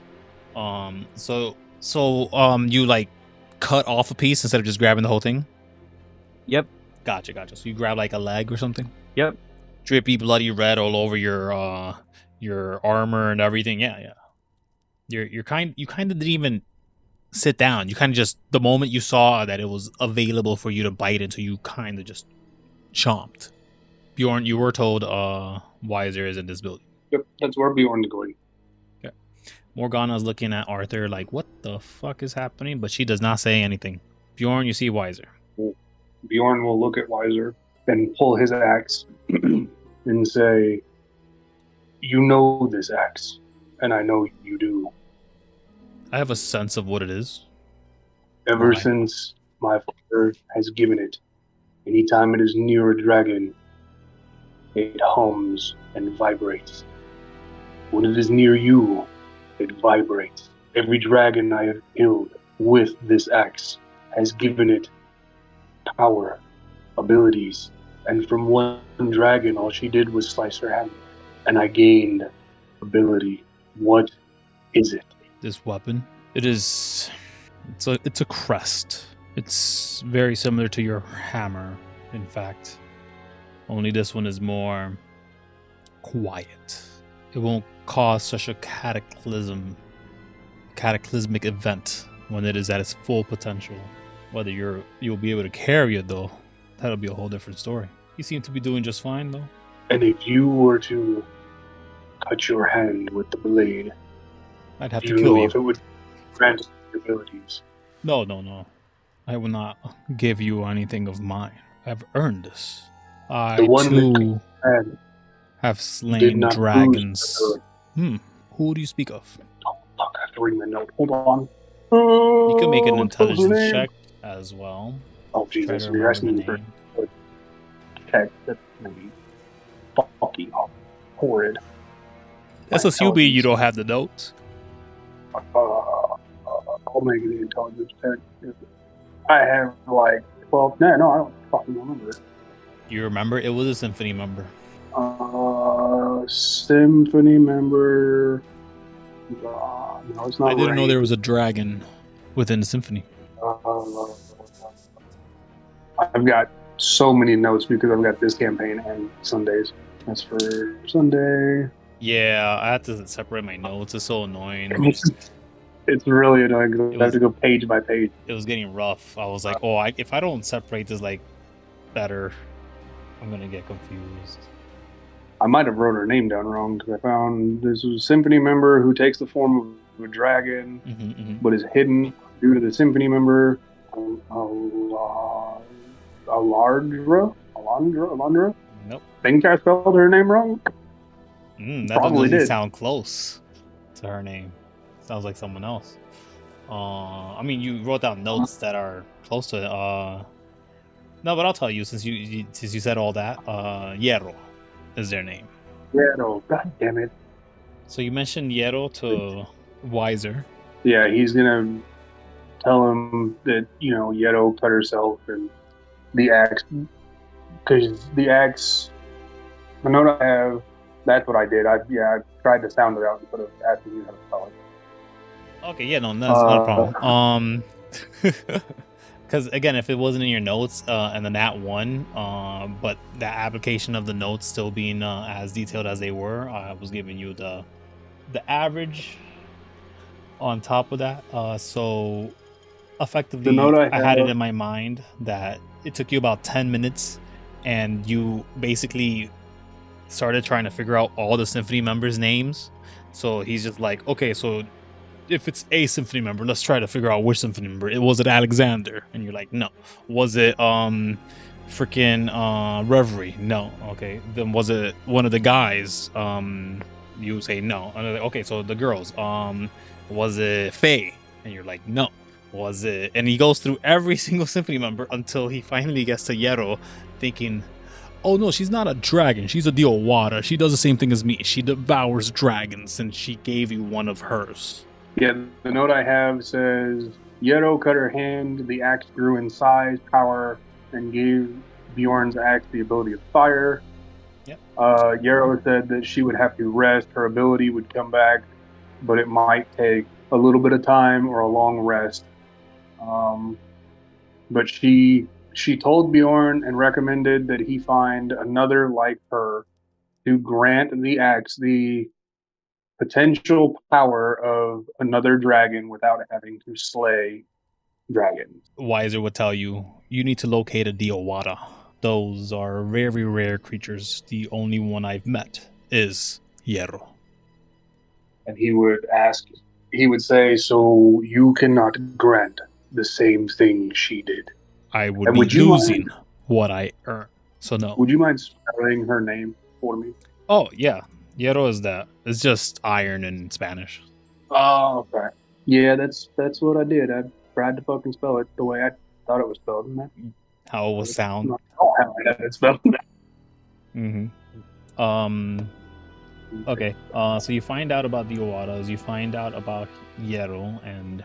So you cut off a piece instead of just grabbing the whole thing? Yep. Gotcha. So you grab like a leg or something? Yep. Drippy, bloody red all over your armor and everything. Yeah. You kind of didn't even sit down. You kind of just, the moment you saw that it was available for you to bite into, you kind of just chomped. Bjorn, you were told Wiser is in this building. Yep, that's where Bjorn's going. Okay. Morgana's looking at Arthur like, what the fuck is happening? But she does not say anything. Bjorn, you see Wiser. Bjorn will look at Wiser and pull his axe and say, "You know this axe, and I know you do. I have a sense of what it is. Ever Why? since my father has given it, anytime it is near a dragon, it hums and vibrates. When it is near you, it vibrates. Every dragon I have killed with this axe has given it power, abilities, and from one dragon, all she did was slice her hand, and I gained ability. What is it?" This weapon. It's a crest. It's very similar to your hammer, in fact. Only this one is more quiet. It won't cause such a cataclysmic event when it is at its full potential. Whether you'll be able to carry it though, that'll be a whole different story. You seem to be doing just fine though. And if you were to cut your hand with the blade, I'd have do to you kill know you. if it would grant your abilities? No. I will not give you anything of mine. I've earned this. I The one too And have did slain not dragons. lose. Who do you speak of? Oh, fuck, I have to read my note. Hold on. You can make an What's her intelligence name? check as well. Oh, Try Jesus. to You're remember asking the me for name. check. That's maybe fucking horrid. Let's assume you don't have the notes. I'll make an intelligence check. I have like 12. No, I don't fucking remember. You remember? It was a Symphony member. Symphony member. No, it's not. I didn't know Rain. there was a dragon within the Symphony. I've got so many notes because I've got this campaign and Sundays. That's for Sunday. Yeah, I had to separate my notes. It's so annoying. It's really annoying because I have to go page by page. It was getting rough. I was like, if I don't separate this like better, I'm gonna get confused. I might have wrote her name down wrong because I found this was a Symphony member who takes the form of a dragon, but is hidden due to the Symphony member. Alondra? Nope. Think I spelled her name wrong? That Probably doesn't did. sound close to her name. Sounds like someone else. I mean, you wrote down notes that are close to it. No, but I'll tell you since you said all that. Hierro is their name. Hierro, god damn it. So you mentioned Hierro to Wiser. Yeah, he's gonna tell him that, Hierro cut herself and the axe, because the axe, the note I have, that's what I did. I tried to sound it out instead of asking you how to spell it. Okay, yeah, no, that's not a problem. Because again, if it wasn't in your notes and the nat 1, but the application of the notes still being as detailed as they were, I was giving you the average on top of that. So effectively, The note I had it in my mind that it took you about 10 minutes, and you basically started trying to figure out all the Symphony members' names. So he's just like, okay, so if it's a Symphony member, let's try to figure out which Symphony member. Was it Alexander? And you're like, no. Was it freaking Reverie? No. Okay. Then was it one of the guys? You say no. And like, okay, so the girls. Was it Faye? And you're like, no. Was it? And he goes through every single Symphony member until he finally gets to Hierro, thinking, oh no, she's not a dragon. She's a Diowara. She does the same thing as me. She devours dragons, and she gave you one of hers. Yeah, the note I have says, Hierro cut her hand, the axe grew in size, power, and gave Bjorn's axe the ability of fire. Yep. Hierro said that she would have to rest, her ability would come back, but it might take a little bit of time or a long rest. But she told Bjorn and recommended that he find another like her to grant the axe the potential power of another dragon without having to slay dragons. Wiser would tell you need to locate a Diawata. Those are very rare creatures. The only one I've met is Hierro. And he would say, so you cannot grant the same thing she did. I would And be would you losing what I earn. So no. Would you mind spelling her name for me? Oh, yeah. Hierro is that. It's just iron in Spanish. Oh, okay. Yeah, that's what I did. I tried to fucking spell it the way I thought it was spelled. How it was sound. Not how I had it spelled. Okay. So you find out about the Owadas. You find out about Hierro and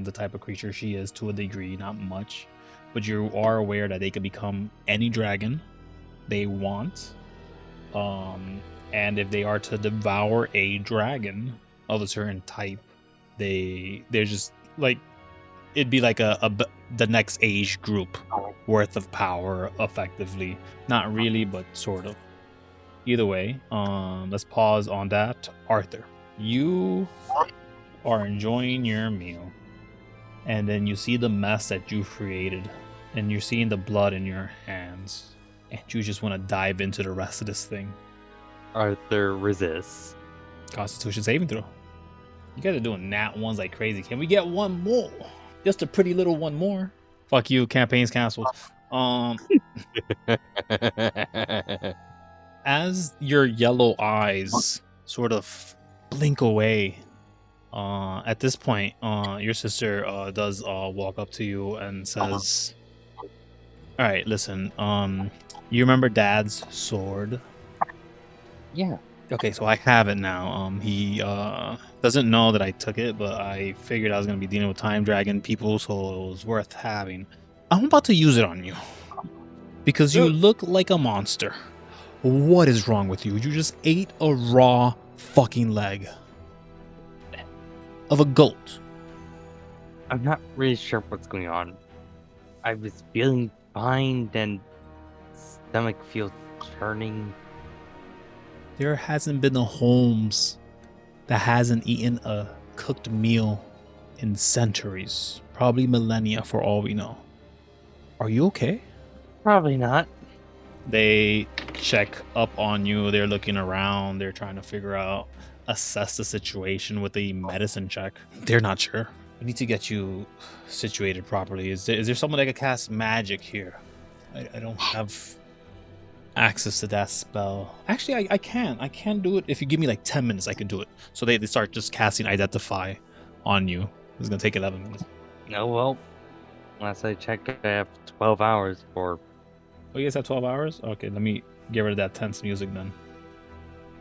the type of creature she is to a degree, not much, but you are aware that they can become any dragon they want. And if they are to devour a dragon of a certain type, they're just like, it'd be like the next age group worth of power, effectively. Not really, but sort of. Either way, let's pause on that. Arthur, you are enjoying your meal, and then you see the mess that you created, and you're seeing the blood in your hands, and you just want to dive into the rest of this thing. Arthur resists. Constitution saving throw. You guys are doing nat ones like crazy. Can we get one more? Just a pretty little one more. Fuck you, campaign's canceled. As your yellow eyes sort of blink away, at this point, your sister does walk up to you and says, "All right, listen. You remember Dad's sword? Yeah. Okay, so I have it now. He doesn't know that I took it, but I figured I was gonna be dealing with time dragon people, so it was worth having. I'm about to use it on you because you look like a monster. What is wrong with you? You just ate a raw fucking leg of a goat. I'm not really sure what's going on. I was feeling fine, then stomach feels churning. There hasn't been a Holmes that hasn't eaten a cooked meal in centuries, probably millennia for all we know. Are you okay? Probably not. They check up on you. They're looking around. They're trying to assess the situation with a medicine check. They're not sure. We need to get you situated properly. Is there someone that can cast magic here? I don't have access to that spell. Actually, I can do it. If you give me like 10 minutes, I can do it. So they start just casting Identify on you. It's going to take 11 minutes. Oh, well. Last I checked, I have 12 hours for... Oh, you guys have 12 hours? Okay, let me get rid of that tense music then.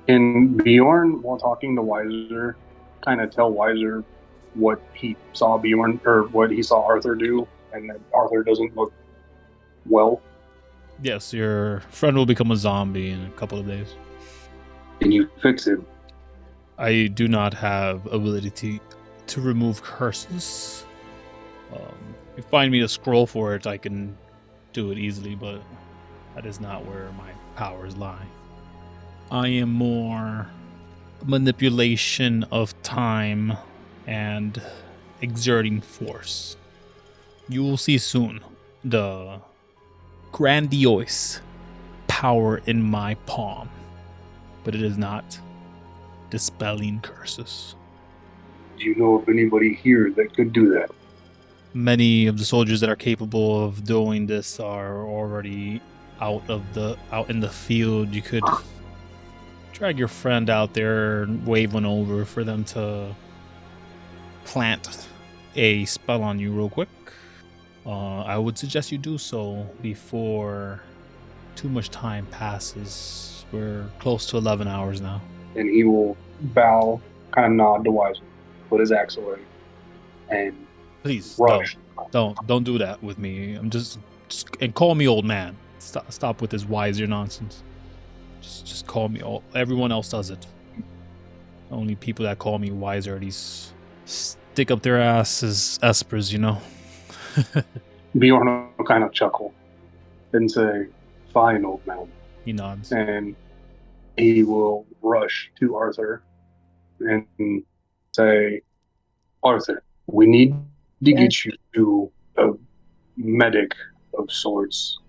Can Bjorn, while talking to Wiser, kind of tell Wiser what he saw Bjorn, or what he saw Arthur do, and that Arthur doesn't look well? Yes, your friend will become a zombie in a couple of days. Can you fix him? I do not have ability to remove curses. If you find me a scroll for it, I can do it easily, but that is not where my powers lie. I am more manipulation of time and exerting force. You will see soon the grandiose power in my palm, but it is not dispelling curses. Do you know of anybody here that could do that? Many of the soldiers that are capable of doing this are already out in the field. You could drag your friend out there and wave one over for them to plant a spell on you real quick. I would suggest you do so before too much time passes. We're close to 11 hours now. And he will bow, kind of nod to Wiser, put his axe away, and Please rush. don't do that with me. I'm just and call me old man. Stop with this Wiser nonsense. Just call me old. Everyone else does it. Only people that call me Wiser are these stick up their asses espers, you know. Bjorn will kind of chuckle and say, "Fine, old man." He nods. And he will rush to Arthur and say, "Arthur, we need to get you to a medic of sorts.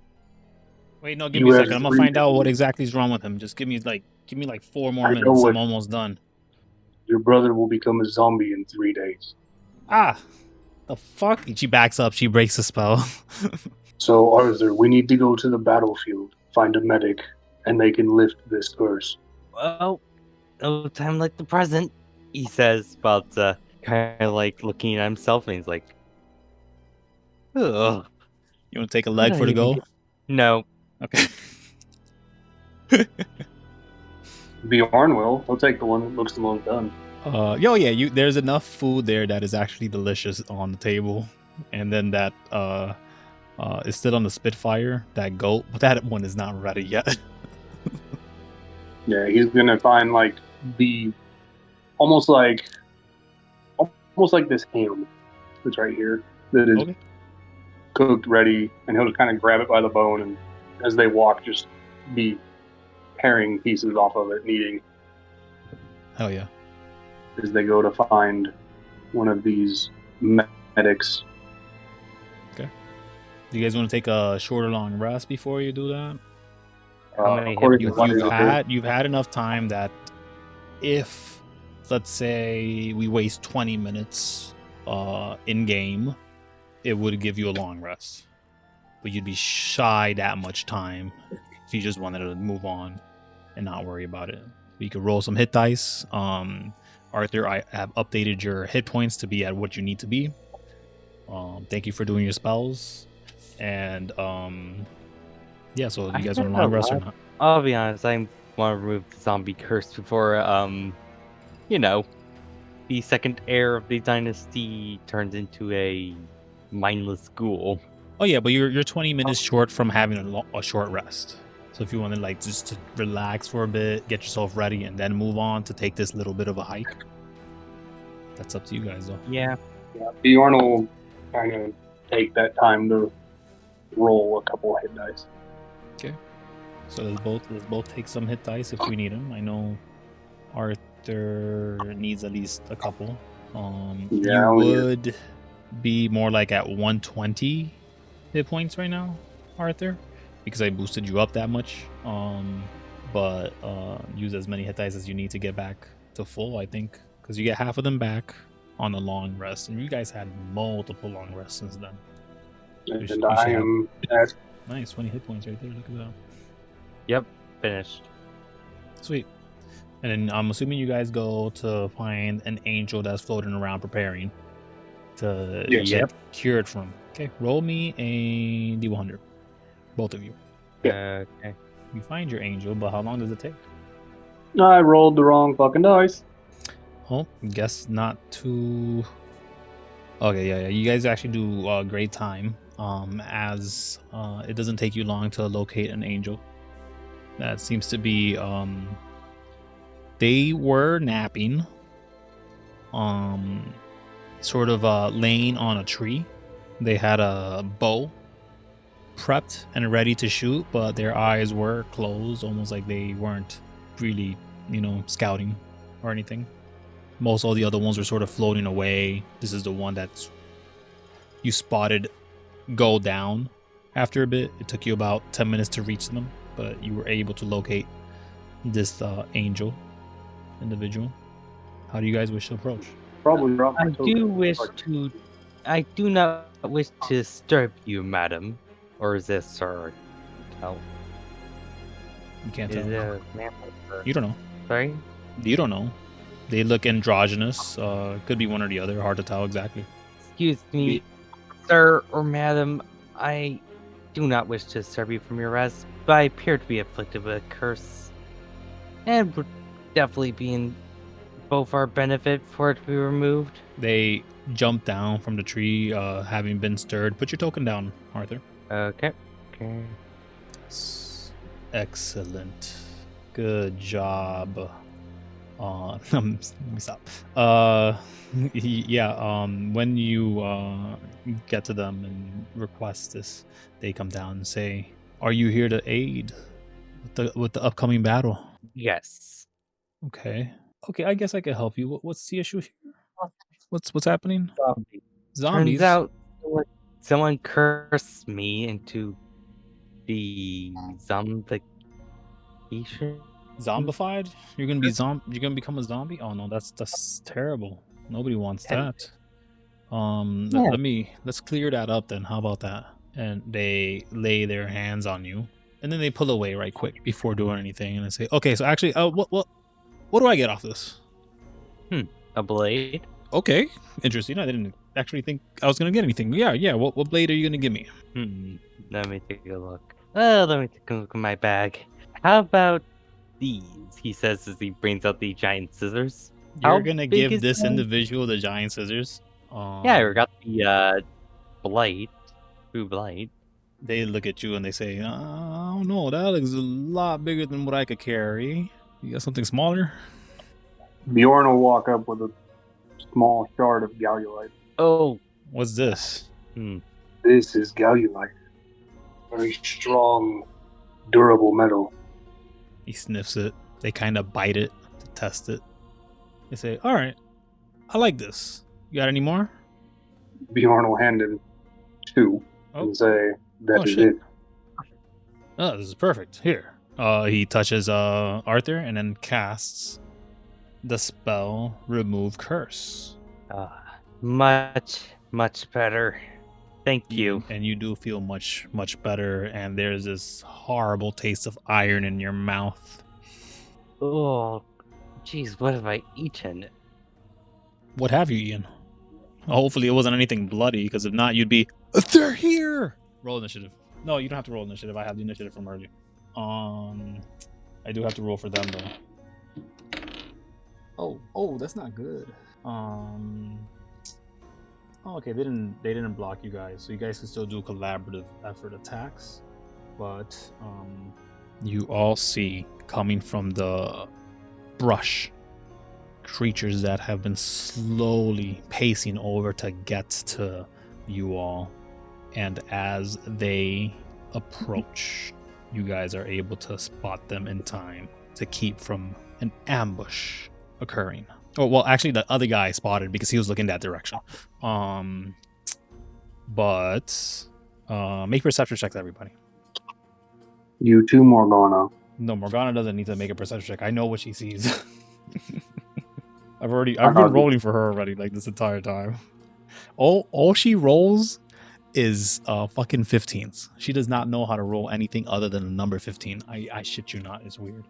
Wait, no, give You me a have second. I'm gonna 3 find out what days. exactly is wrong with him. Just give me like 4 more I know minutes. what- I'm almost done. Your brother will become a zombie in 3 days. Ah, the fuck? She backs up. She breaks the spell. So, Arthur, we need to go to the battlefield, find a medic, and they can lift this curse." Well, no time like the present, he says, about kind of like looking at himself, and he's like, ugh. You want to take a What leg did for I the even go? get- No. Okay. Bjorn will. He'll take the one that looks the most done. Yeah. There's enough food there that is actually delicious on the table, and then that is still on the Spitfire. That goat, but that one is not ready yet. Yeah, he's gonna find like the almost like this ham that's right here that is Okay. cooked, ready, and he'll just kind of grab it by the bone, and as they walk, just be paring pieces off of it and eating Hell yeah. as they go to find one of these medics. Do you guys want to take a short or long rest before you do that? How many According to hit what points is You've had enough time that if, let's say, we waste 20 minutes in game, it would give you a long rest. But you'd be shy that much time if you just wanted to move on and not worry about it. You could roll some hit dice. Arthur, I have updated your hit points to be at what you need to be. Thank you for doing your spells. And yeah, so you guys want a long rest or not? I'll be honest, I want to remove the zombie curse before, the second heir of the dynasty turns into a mindless ghoul. Oh yeah, but you're 20 minutes short from having a short rest. So if you want to like just to relax for a bit, get yourself ready, and then move on to take this little bit of a hike, that's up to you guys though. Yeah. Bjorn will kind of take that time to roll a couple of hit dice. So let's both take some hit dice if we need them. I know Arthur needs at least a couple. Yeah, You would be more like at 120 hit points right now, Arthur, because I boosted you up that much. But use as many hit dice as you need to get back to full, I think, because you get half of them back on a long rest, and you guys had multiple long rests since then. And should I am at Nice, 20 hit points right there. Look at that. Yep. Finished. Sweet. And then I'm assuming you guys go to find an angel that's floating around preparing to Yes. get cured from. Okay, roll me a D100. Both of you. Yeah. Okay. You find your angel, but how long does it take? I rolled the wrong fucking dice. Oh, guess not too... Okay, yeah. You guys actually do great time. As it doesn't take you long to locate an angel. That seems to be they were napping, sort of laying on a tree. They had a bow prepped and ready to shoot, but their eyes were closed, almost like they weren't really, scouting or anything. Most all the other ones were sort of floating away. This is the one that's you spotted go down after a bit. It took you about 10 minutes to reach them, but you were able to locate this angel individual. How do you guys wish to approach? Probably dropped my I token. do not wish to disturb you, madam. Or is this sir? Tell. You can't Is tell. it a man or... You don't know. Sorry? You don't know. They look androgynous. Could be one or the other. Hard to tell exactly. Excuse me, sir or madam. I do not wish to disturb you from your rest, but I appear to be afflicted with a curse. And would definitely be in both our benefit for it to be removed. They jump down from the tree, having been stirred. Put your token down, Arthur. Okay. Okay. Excellent. Good job. Let me stop. Yeah. When you get to them and request this. They come down and say, "Are you here to aid with the upcoming battle?" Yes. Okay. Okay, I guess I could help you. What's the issue here? What's happening? Zombie. Zombies. Turns out someone cursed me into the zombification. Zombified? You're gonna be You're gonna become a zombie? Oh no, that's terrible. Nobody wants that. Yeah. Let's clear that up then. How about that? And they lay their hands on you, and then they pull away right quick before doing anything, and they say, "Okay, so actually, what do I get off this?" A blade. Okay, interesting. I didn't actually think I was gonna get anything. Yeah. What blade are you gonna give me? Let me take a look. Oh, let me take a look at my bag. How about these? He says as he brings out the giant scissors. You're How gonna big give is this that? individual the giant scissors? Yeah, I got the blight. True blight. They look at you and they say, I don't know, that looks a lot bigger than what I could carry. You got something smaller? Bjorn will walk up with a small shard of gallulite. Oh, What's this? This is gallulite. Very strong, durable metal. He sniffs it. They kind of bite it to test it. They say, all right, I like this. You got any more? Bjorn will hand him 2 and say, "That is shit. it." Oh, this is perfect. Here. He touches Arthur and then casts the spell Remove Curse. much better. Thank you. And you do feel much better, and there's this horrible taste of iron in your mouth. Oh, jeez, what have I eaten? What have you eaten? Hopefully it wasn't anything bloody, because if not, you'd be, they're here! Roll initiative. No, you don't have to roll initiative. I have the initiative from earlier. I do have to roll for them, though. Oh, that's not good. Oh, okay, they didn't block you guys, so you guys can still do collaborative effort attacks. But you all see coming from the brush creatures that have been slowly pacing over to get to you all, and as they approach, you guys are able to spot them in time to keep from an ambush occurring. Oh, well, actually, the other guy spotted because he was looking that direction. But make perception checks, everybody. You too, Morgana. No, Morgana doesn't need to make a perception check. I know what she sees. I've been rolling for her already, like, this entire time. All she rolls is fucking 15s. She does not know how to roll anything other than the number 15. I shit you not. It's weird.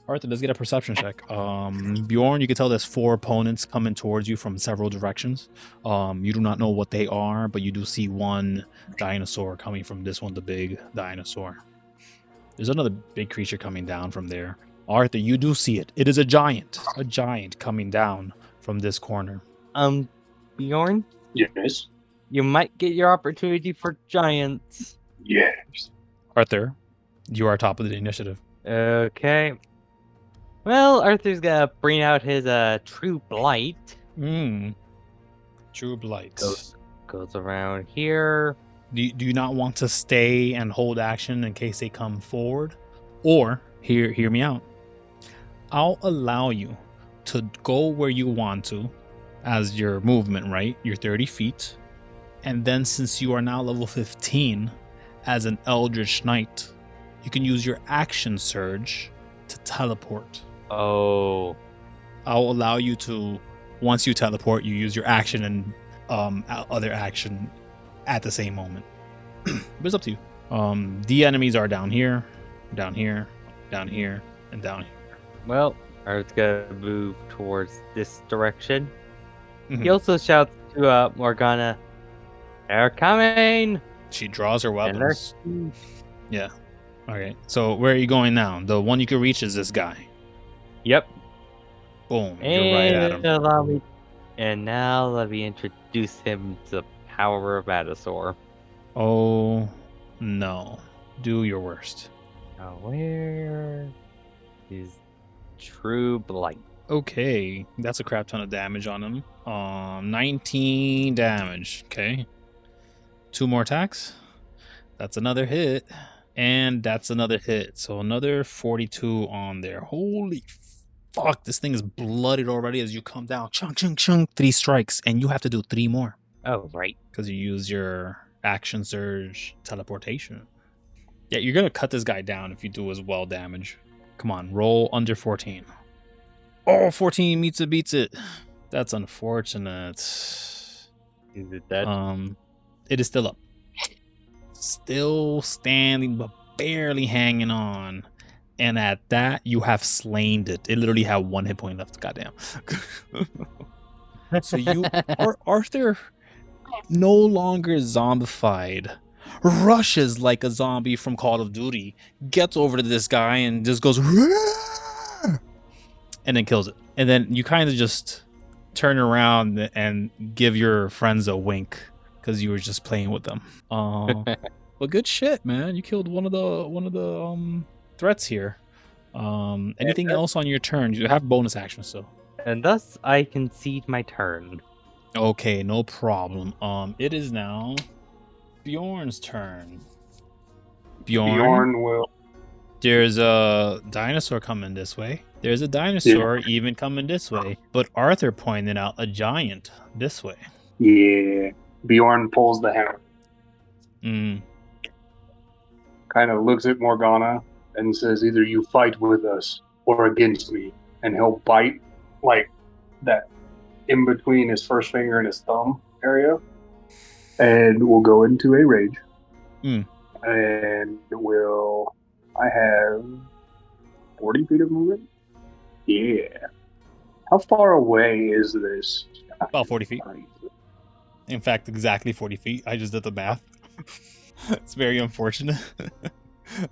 Arthur, let's get a perception check. Bjorn, you can tell there's 4 opponents coming towards you from several directions. You do not know what they are, but you do see one dinosaur coming from this one, the big dinosaur. There's another big creature coming down from there. Arthur, you do see it. It is a giant coming down from this corner. Bjorn? Yes. You might get your opportunity for giants. Yes. Arthur, you are top of the initiative. Okay. Well, Arthur's gonna bring out his True Blight. True Blight. Goes around here. Do you not want to stay and hold action in case they come forward? Or, hear me out. I'll allow you to go where you want to as your movement, right? You're 30 feet. And then since you are now level 15 as an Eldritch Knight, you can use your action surge to teleport. Oh. I'll allow you to, once you teleport, you use your action and other action at the same moment. But it's up to you. The enemies are down here, down here, down here, and down here. Well, Arthur's gonna move towards this direction. Mhm. He also shouts to Morgana, "They're coming!" She draws her And weapons. Yeah. Okay. So where are you going now? The one you can reach is this guy. Yep. Boom. You're right at him. Now let me introduce him to the power of Madasaur. Oh no. Do your worst. Now where is True Blight? Okay, that's a crap ton of damage on him. 19 damage. Okay. 2 more attacks. That's another hit. And that's another hit. So another 42 on there. Holy fuck, this thing is blooded already as you come down. Chunk, chunk, chunk. 3 strikes. And you have to do 3 more. Oh, right. Because you use your action surge teleportation. Yeah, you're going to cut this guy down if you do as well damage. Come on, roll under 14. Oh, 14 meets it, beats it. That's unfortunate. Is it dead? It is still up. Still standing, but barely hanging on. And at that, you have slain it. It literally had 1 hit point left. Goddamn. So you, Arthur, no longer zombified, rushes like a zombie from Call of Duty, gets over to this guy and just goes, and then kills it. And then you kind of just turn around and give your friends a wink because you were just playing with them. But good shit, man. You killed one of the threats here. Anything else on your turn? You have bonus actions, so. And thus I concede my turn. Okay, no problem. It is now Bjorn's turn. Bjorn will. There's a dinosaur coming this way. There's a dinosaur even coming this way. But Arthur pointed out a giant this way. Yeah. Bjorn pulls the hammer. Kind of looks at Morgana and says, either you fight with us or against me. And he'll bite like that in between his first finger and his thumb area. And we'll go into a rage. And I have 40 feet of movement? Yeah. How far away is this? About 40 feet. In fact, exactly 40 feet. I just did the math. It's very unfortunate.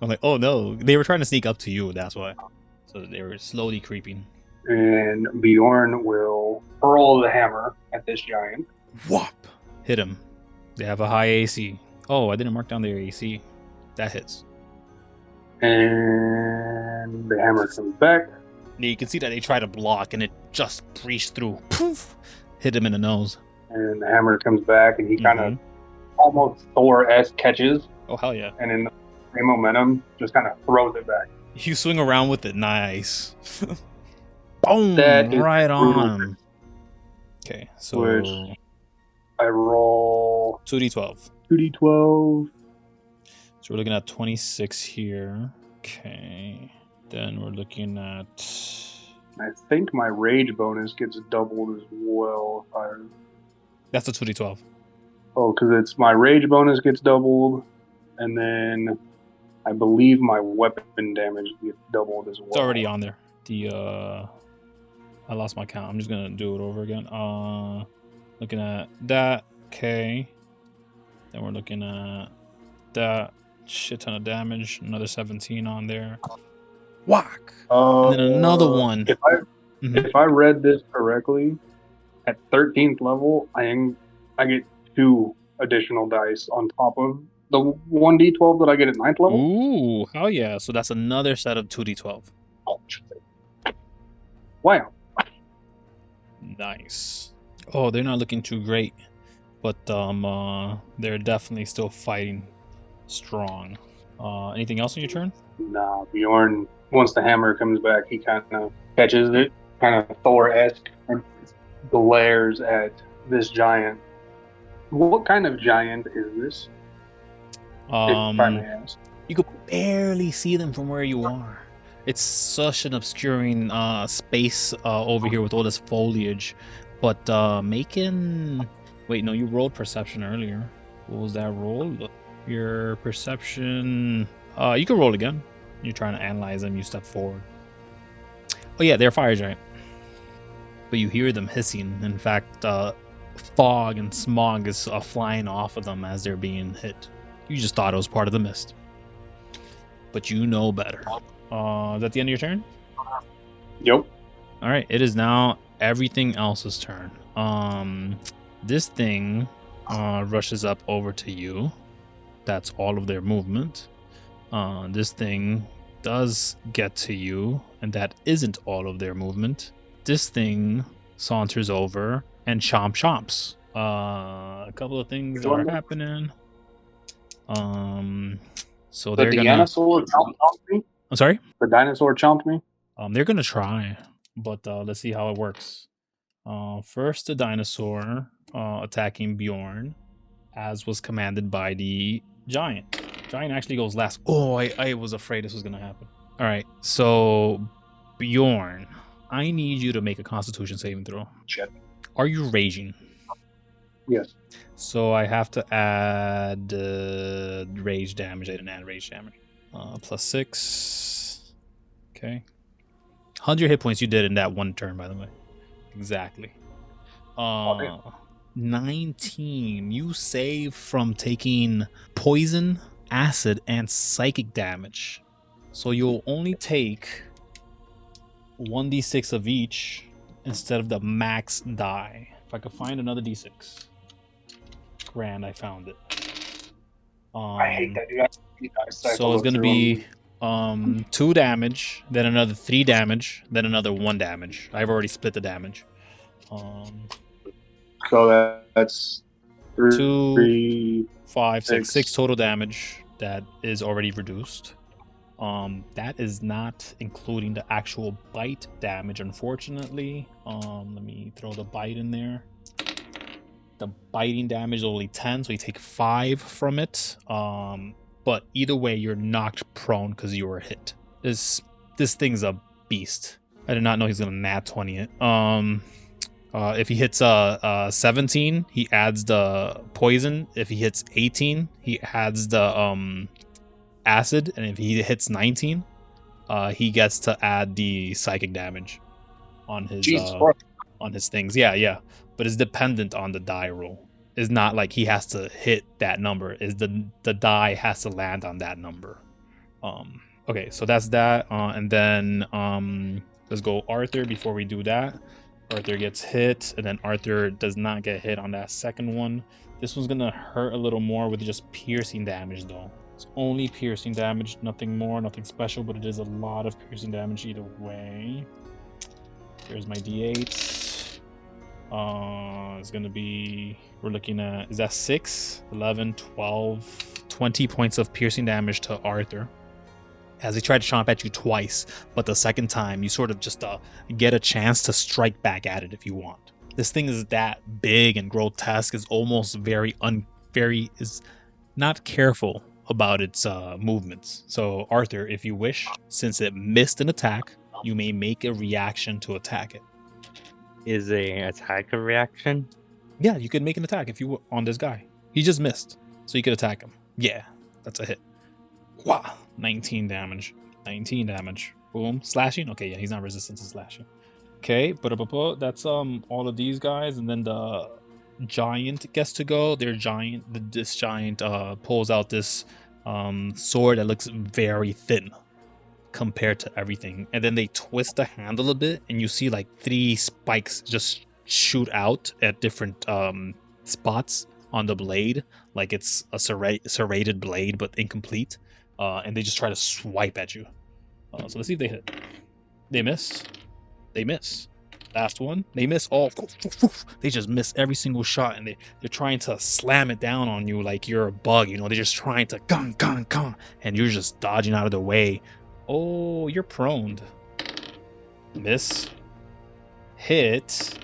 I'm like, oh no. They were trying to sneak up to you, that's why. So they were slowly creeping. And Bjorn will hurl the hammer at this giant. Whop! Hit him. They have a high AC. Oh, I didn't mark down their AC. That hits. And the hammer comes back. Yeah, you can see that they try to block and it just breached through. Poof! Hit him in the nose. And the hammer comes back and he kind of almost Thor-esque catches. Oh, hell yeah. And in the same momentum, just kind of throws it back. You swing around with it. Nice. Boom! That Right on him. Okay, so Which I roll 2d12. 2d12. So we're looking at 26 here. Okay. Then we're looking at... I think my rage bonus gets doubled as well. That's a 2d12. Oh, because it's my rage bonus gets doubled, and then I believe my weapon damage gets doubled as well. It's already on there. I lost my count. I'm just gonna do it over again. Looking at that. Okay. Then we're looking at that. Shit ton of damage. Another 17 on there. Whack. And then another one. If I read this correctly, at 13th level, I get 2 additional dice on top of the 1d12 that I get at 9th level. Ooh, hell yeah. So that's another set of 2d12. Oh, wow. Nice. Oh, they're not looking too great. But they're definitely still fighting strong. Anything else on your turn? Nah, Bjorn, once the hammer comes back, he kind of catches it, kind of Thor-esque, and glares at this giant. What kind of giant is this? If I may ask. You could barely see them from where you are. It's such an obscuring space over here with all this foliage. But wait, no, you rolled perception earlier. What was that roll? Your perception... you can roll again. You're trying to analyze them, you step forward. Oh yeah, they're a fire giant. But you hear them hissing. In fact, fog and smog is flying off of them as they're being hit. You just thought it was part of the mist. But you know better. Is that the end of your turn? Yep. Alright, it is now everything else's turn. This thing rushes up over to you. That's all of their movement. This thing does get to you, and that isn't all of their movement. this thing saunters over and chomps. A couple of things are happening. So The they're gonna. dinosaur chomped me. I'm sorry. The dinosaur chomped me. They're gonna try, but let's see how it works. First, the dinosaur attacking Bjorn, as was commanded by the giant. Giant actually goes last. Oh, I was afraid this was gonna happen. All right, so Bjorn, I need you to make a Constitution saving throw. Shit. Are you raging? Yes. So I have to add rage damage. I didn't add rage damage. +6. Okay. 100 hit points you did in that one turn, by the way. Exactly. 19. You save from taking poison, acid, and psychic damage. So you'll only take 1d6 of each instead of the max die. If I could find another d6. Grand, I found it. I hate that, dude. So it's going to be 2 damage, then another 3 damage, then another 1 damage. I've already split the damage. So that's 2, 5, 6 total damage that is already reduced. That is not including the actual bite damage, unfortunately. Let me throw the bite in there. The biting damage is only 10, so you take 5 from it. But either way, you're knocked prone because you were hit. This thing's a beast. I did not know he's gonna nat 20 it. If he hits 17, he adds the poison. If he hits 18, he adds the acid, and if he hits 19, he gets to add the psychic damage on his things. Yeah. But it's dependent on the die roll. It's not like he has to hit that number. Is the die has to land on that number. Okay, so that's that. And then let's go Arthur before we do that. Arthur gets hit, and then Arthur does not get hit on that second one. This one's gonna hurt a little more with just piercing damage though. It's only piercing damage, nothing more, nothing special, but it is a lot of piercing damage either way. Here's my d8s. It's gonna be, we're looking at, is that 6, 11, 12, 20 points of piercing damage to Arthur as he tried to chomp at you twice, but the second time you sort of just get a chance to strike back at it if you want. This thing is that big and grotesque, is almost is not careful about its movements. So Arthur, if you wish, since it missed an attack, you may make a reaction to attack it. Is a attack a reaction? Yeah, you could make an attack if you on this guy. He just missed, so you could attack him. Yeah, that's a hit. Wow, 19 damage. 19 damage. Boom. Slashing? Okay, yeah, he's not resistant to slashing. Okay, but that's all of these guys, and then the giant gets to go. This giant pulls out this sword that looks very thin compared to everything, and then they twist the handle a bit, and you see like 3 spikes just shoot out at different spots on the blade, like it's a serrated blade but incomplete, and they just try to swipe at you. So let's see if they hit. They miss. Last one, they miss all. They just miss every single shot, and they're trying to slam it down on you like you're a bug. They're just trying to gong, and you're just dodging out of the way. Oh, you're prone. Miss. Hit.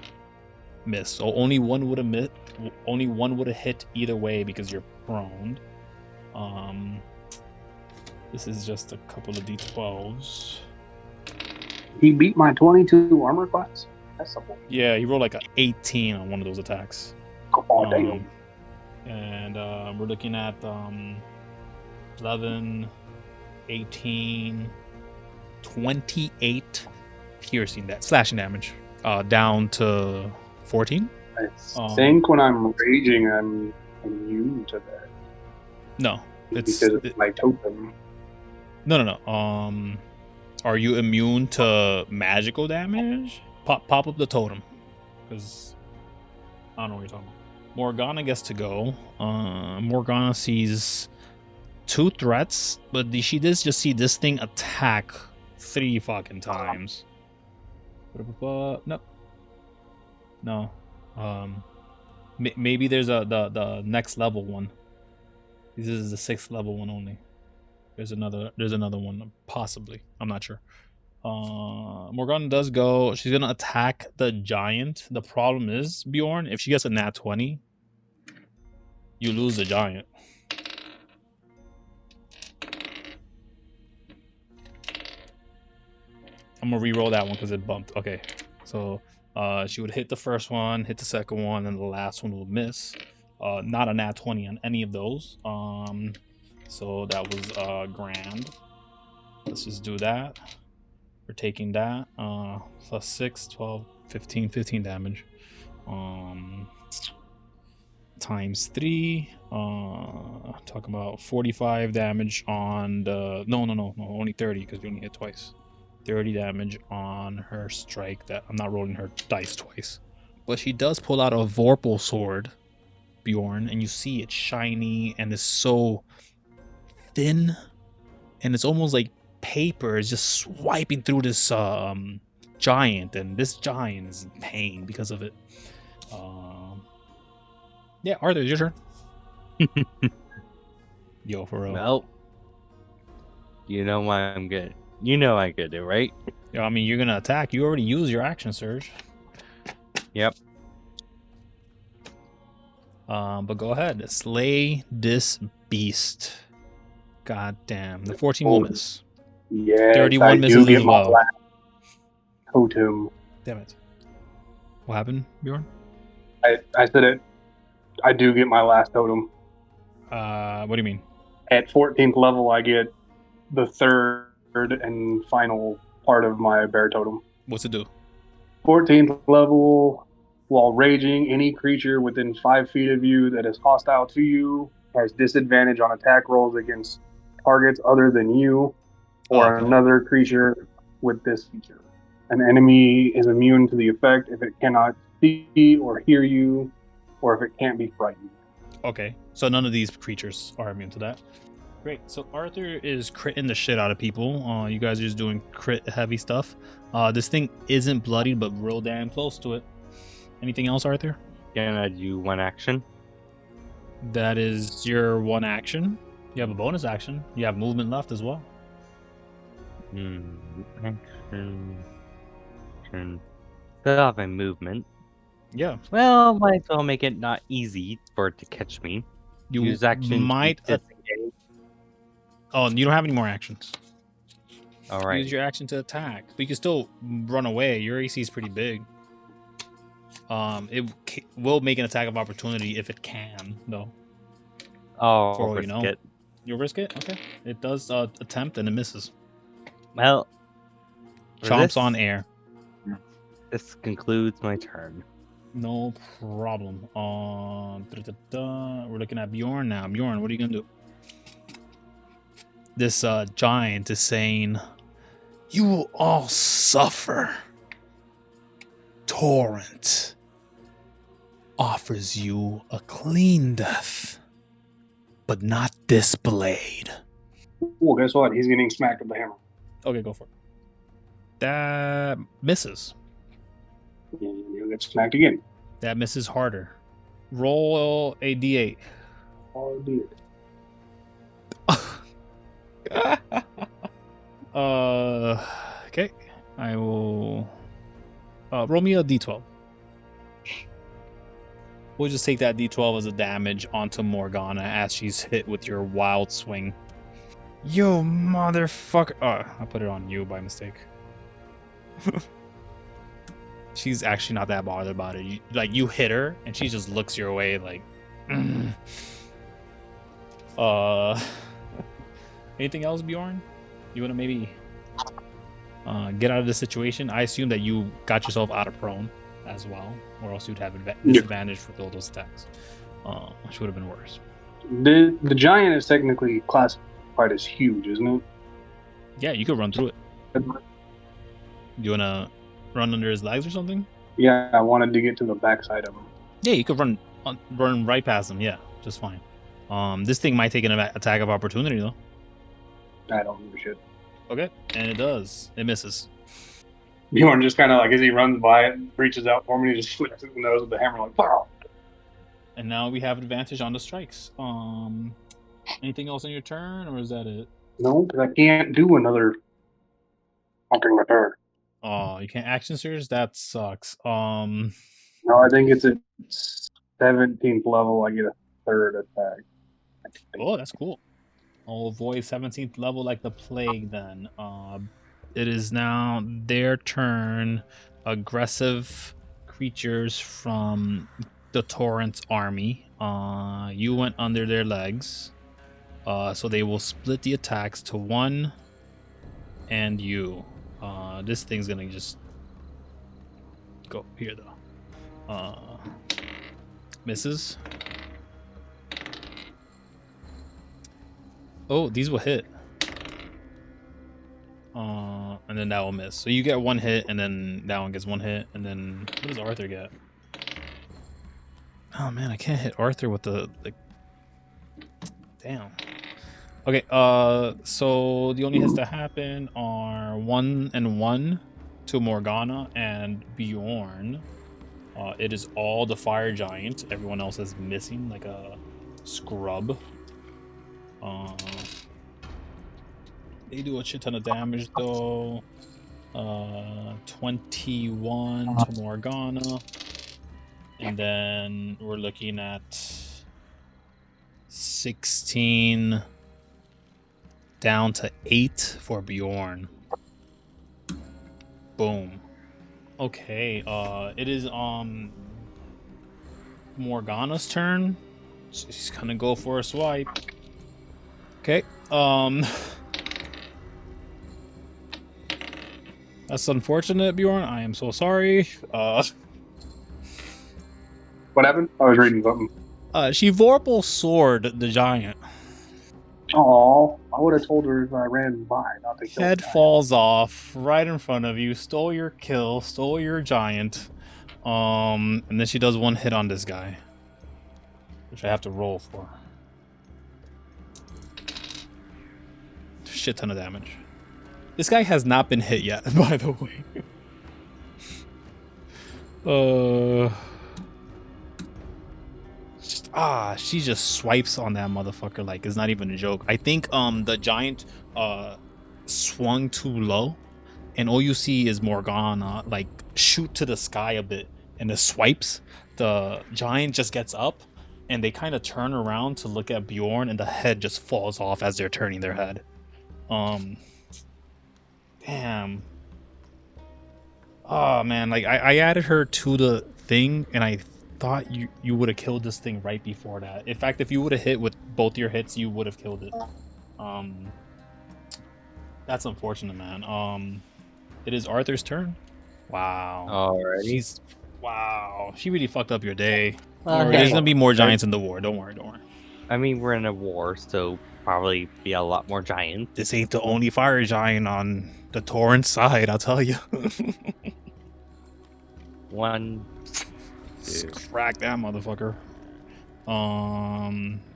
Miss. So only one would have hit either way because you're prone. This is just a couple of d12s. He beat my 22 armor class. That's something. Yeah, he rolled like an 18 on one of those attacks. Oh, damn. And we're looking at 11, 18, 28 slashing damage, down to 14. I think when I'm raging, I'm immune to that. No, because of my totem. No. Are you immune to magical damage? Pop up the totem, because I don't know what you're talking about. Morgana gets to go. Morgana sees 2 threats, but she does just see this thing attack 3 fucking times. No. No. Maybe there's the next level one. This is the 6th level one only. There's another one possibly. I'm not sure. Morgana does go. She's gonna attack the giant. The problem is, Bjorn, if she gets a nat 20, you lose the giant. I'm gonna re-roll that one because it bumped. Okay, so she would hit the first one, hit the second one, and the last one will miss. Not a nat 20 on any of those. So that was grand. Let's just do that. We're taking that. Plus 6, 12, 15 damage. Times 3. Talking about 45 damage on the. No, only 30 because you only hit twice. 30 damage on her strike. That I'm not rolling her dice twice. But she does pull out a Vorpal sword, Bjorn, and you see it's shiny and it's so thin, and it's almost like paper is just swiping through this giant, and this giant is in pain because of it. Yeah, Arthur, it's your turn. Yo, for real. Well, you know why I'm good. You know I could do, right? Yeah, I mean, you're gonna attack. You already used your action surge. Yep. But go ahead, slay this beast. God damn, the 14 will miss. Yes, 31 I misses do get as my well. last totem. Damn it. What happened, Bjorn? I said it. I do get my last totem. What do you mean? At 14th level, I get the third and final part of my bear totem. What's it do? 14th level, while raging, any creature within 5 feet of you that is hostile to you has disadvantage on attack rolls against targets other than you or another creature with this feature. An enemy is immune to the effect if it cannot see or hear you, or if it can't be frightened. Okay, so none of these creatures are immune to that. Great. So Arthur is critting the shit out of people. You guys are just doing crit heavy stuff. This thing isn't bloodied, but real damn close to it. Anything else, Arthur? Gonna do one action. That is your one action. You have a bonus action. You have movement left as well. Action. Still have my movement. Yeah. Well, might as well make it not easy for it to catch me. You Use action. might. Oh, you don't have any more actions. All right. Use your action to attack, but you can still run away. Your AC is pretty big. It will make an attack of opportunity if it can, though. Oh, For all risk you know. it. You'll risk it? Okay. It does attempt and it misses. Well, for Chomps this- on air. This concludes my turn. No problem. We're looking at Bjorn now. Bjorn, what are you gonna do? This giant is saying, "You will all suffer." Torrent offers you a clean death, but not this blade. Well, guess what? He's getting smacked with the hammer. Okay, go for it. That misses. He'll get smacked again. That misses harder. Roll a d8. Oh, dear. Okay. I will roll me a d12. We'll just take that d12 as a damage onto Morgana as she's hit with your wild swing. You motherfucker. Oh, I put it on you by mistake. She's actually not that bothered about it. You hit her and she just looks your way like anything else, Bjorn? You want to maybe get out of this situation? I assume that you got yourself out of prone as well, or else you'd have disadvantage for all those attacks. Which would have been worse. The giant is technically classified as huge, isn't it? Yeah, you could run through it. You want to run under his legs or something? Yeah, I wanted to get to the backside of him. Yeah, you could run right past him. Yeah, just fine. This thing might take an attack of opportunity though. I don't give a shit. Okay, and it does. It misses. Bjorn just kind of like, as he runs by it and reaches out for me, he just flicks it in the nose with the hammer, like, pow! And now we have advantage on the strikes. Anything else on your turn, or is that it? No, because I can't do another fucking return. Oh, you can't action surge? That sucks. No, I think it's at 17th level. I get a third attack. Oh, that's cool. I'll avoid 17th level like the plague then. It is now their turn. Aggressive creatures from the Torrent's army. You went under their legs. So they will split the attacks to 1 and you. This thing's gonna just go here though. Misses. Oh, these will hit. And then that will miss. So you get 1 hit, and then that one gets 1 hit, and then what does Arthur get? Oh man, I can't hit Arthur with the damn. Okay, so the only hits that happen are 1 and 1 to Morgana and Bjorn. It is all the fire giant. Everyone else is missing like a scrub. They do a shit ton of damage though. 21 to Morgana. And then we're looking at 16 down to 8 for Bjorn. Boom. Okay, it is Morgana's turn. She's gonna go for a swipe. Okay, that's unfortunate, Bjorn. I am so sorry. What happened? I was reading something. She Vorpal sword the giant. Oh, I would have told her as I ran by not to kill Head the giant. falls off right in front of you. Stole your kill. Stole your giant. And then she does 1 hit on this guy, which I have to roll for. Shit ton of damage. This guy has not been hit yet, by the way. She just swipes on that motherfucker like it's not even a joke. I think the giant swung too low, and all you see is Morgana like shoot to the sky a bit, and the swipes. The giant just gets up, and they kind of turn around to look at Bjorn, and the head just falls off as they're turning their head. Damn. Oh man, like I added her to the thing, and I thought you would have killed this thing right before that. In fact, if you would have hit with both your hits, you would have killed it. That's unfortunate, man. It is Arthur's turn. Wow. Alrighty. Wow. She really fucked up your day. Well, There's hey, gonna be more giants in the war. Don't worry. I mean, we're in a war, so probably be a lot more giants. This ain't the only fire giant on the Torrent side, I'll tell you. 1, 2. Crack that motherfucker.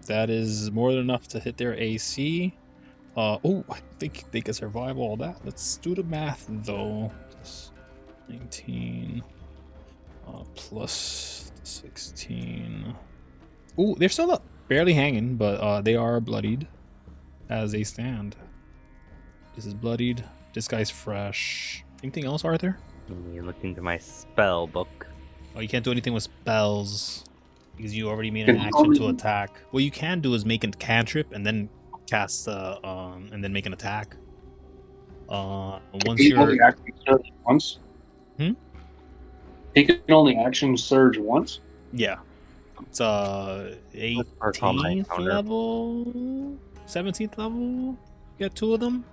That is more than enough to hit their AC. Oh, I think they can survive all that. Let's do the math though. Just 19 plus 16. Oh, they're still up, barely hanging, but they are bloodied as they stand. This is bloodied. This guy's fresh. Anything else, Arthur? Let me look into my spell book. Oh, you can't do anything with spells because you already made an action to attack. What you can do is make a cantrip and then cast and then make an attack. Once He can you're only action surge once. Hmm? He can only action surge once. yeah, it's Work on my 18th counter. level, 17th level. Get 2 of them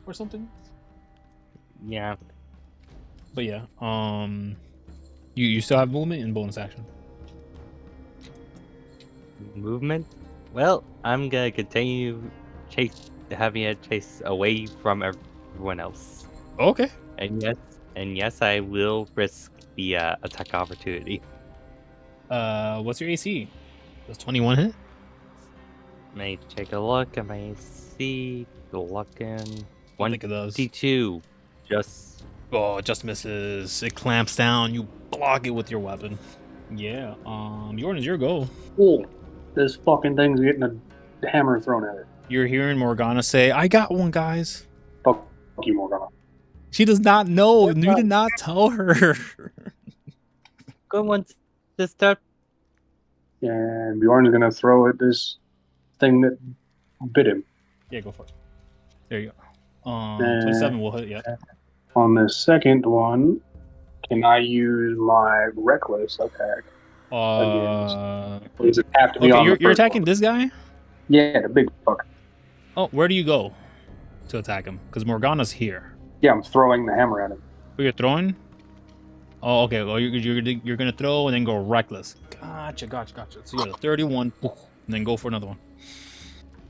or something. Yeah. But yeah, you still have movement and bonus action. Movement? Well, I'm gonna continue having a chase away from everyone else. Okay. And yes, I will risk the attack opportunity. What's your AC? Does 21 hit? Let me take a look at my AC. Looking. I think it does. 1d2. Just Oh, it just misses. It clamps down. You block it with your weapon. Yeah. Bjorn, is your go. Cool. This fucking thing's getting a hammer thrown at it. You're hearing Morgana say, "I got one, guys." Fuck you, Morgana. She does not know. You did not tell her. Good one, sister. And Bjorn is gonna throw at this thing that bit him. Yeah, go for it. There you go. 27 will hit. Yeah. On the second one, can I use my reckless attack? Does it have to be Okay, on you're attacking this guy. Yeah, the big fuck. Oh, where do you go to attack him? Because Morgana's here. Yeah, I'm throwing the hammer at him. Oh, you're throwing? Oh, okay. Well, you're gonna throw and then go reckless. Gotcha. So you got a 31, and then go for another one.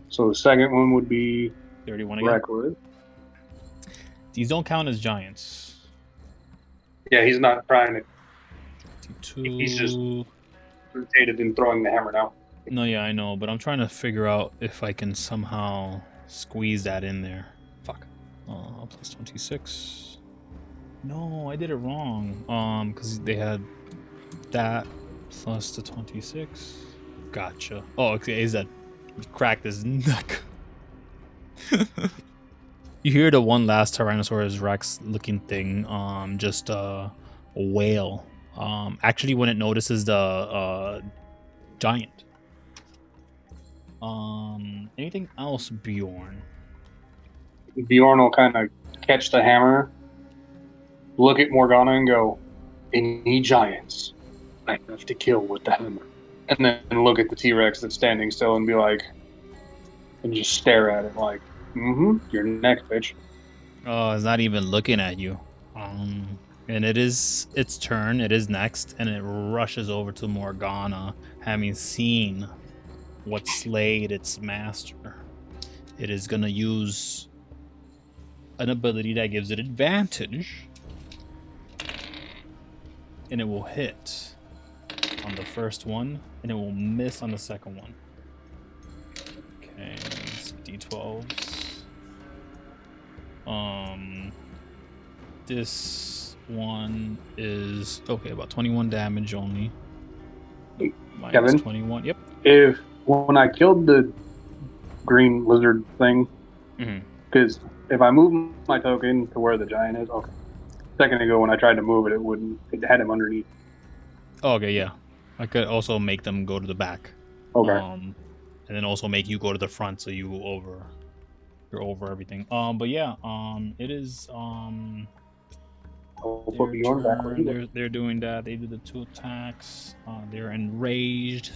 So the second one would be 31 again. reckless. These don't count as giants. Yeah, he's not trying to. 52. He's just irritated in throwing the hammer now. No, yeah, I know, but I'm trying to figure out if I can somehow squeeze that in there. Fuck. Plus 26. No, I did it wrong. Because they had that plus the 26. Gotcha. Oh, okay, is that cracked his neck? You hear the one last Tyrannosaurus Rex looking thing, just wail. Actually, when it notices the giant. Anything else, Bjorn? Bjorn will kind of catch the hammer, look at Morgana and go, "Any giants I have to kill with the hammer." And then look at the T-Rex that's standing still and be like, and just stare at it like, "You're next, bitch." Oh, it's not even looking at you. And it is its turn. It is next, and it rushes over to Morgana, having seen what slayed its master. It is gonna use an ability that gives it advantage, and it will hit on the first one, and it will miss on the second one. Okay, let's see, D12s. This one is okay, about 21 damage only. Minus Kevin? 21. Yep. When I killed the green lizard thing, because if I move my token to where the giant is, okay. A second ago when I tried to move it, it wouldn't. It had him underneath. Oh, okay, yeah. I could also make them go to the back. Okay. And then also make you go to the front, so you're over everything. But yeah, it is I'll put Bjorn back where he was. they're doing that. They did the 2 attacks. They're enraged,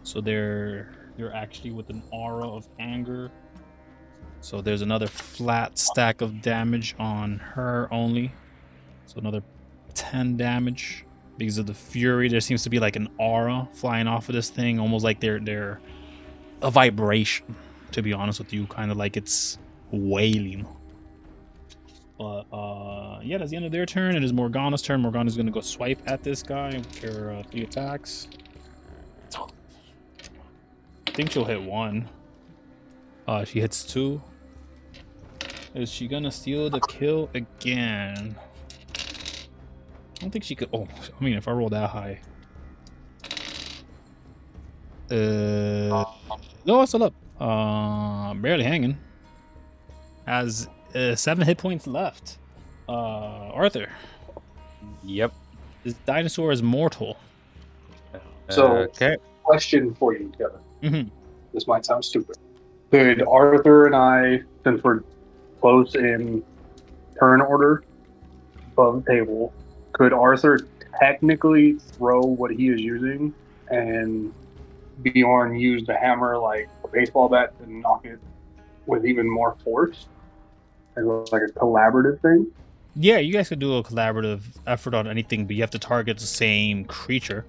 so they're actually with an aura of anger. So there's another flat stack of damage on her only. So another 10 damage because of the fury. There seems to be like an aura flying off of this thing, almost like they're a vibration. To be honest with you, kind of like it's wailing. But yeah, that's the end of their turn. It is Morgana's turn. Morgana's gonna go swipe at this guy with her 3 attacks. I think she'll hit 1. She hits 2. Is she gonna steal the kill again? I don't think she could. Oh, I mean, if I roll that high. No, it's still up. Barely hanging. Has 7 hit points left. Arthur. Yep. This dinosaur is mortal. So, Okay. question for you, Kevin. Mm-hmm. This might sound stupid. Could Arthur and I, since we're close in turn order above the table, could Arthur technically throw what he is using and Bjorn use the hammer like a baseball bat to knock it with even more force? As like a collaborative thing? Yeah, you guys could do a collaborative effort on anything, but you have to target the same creature,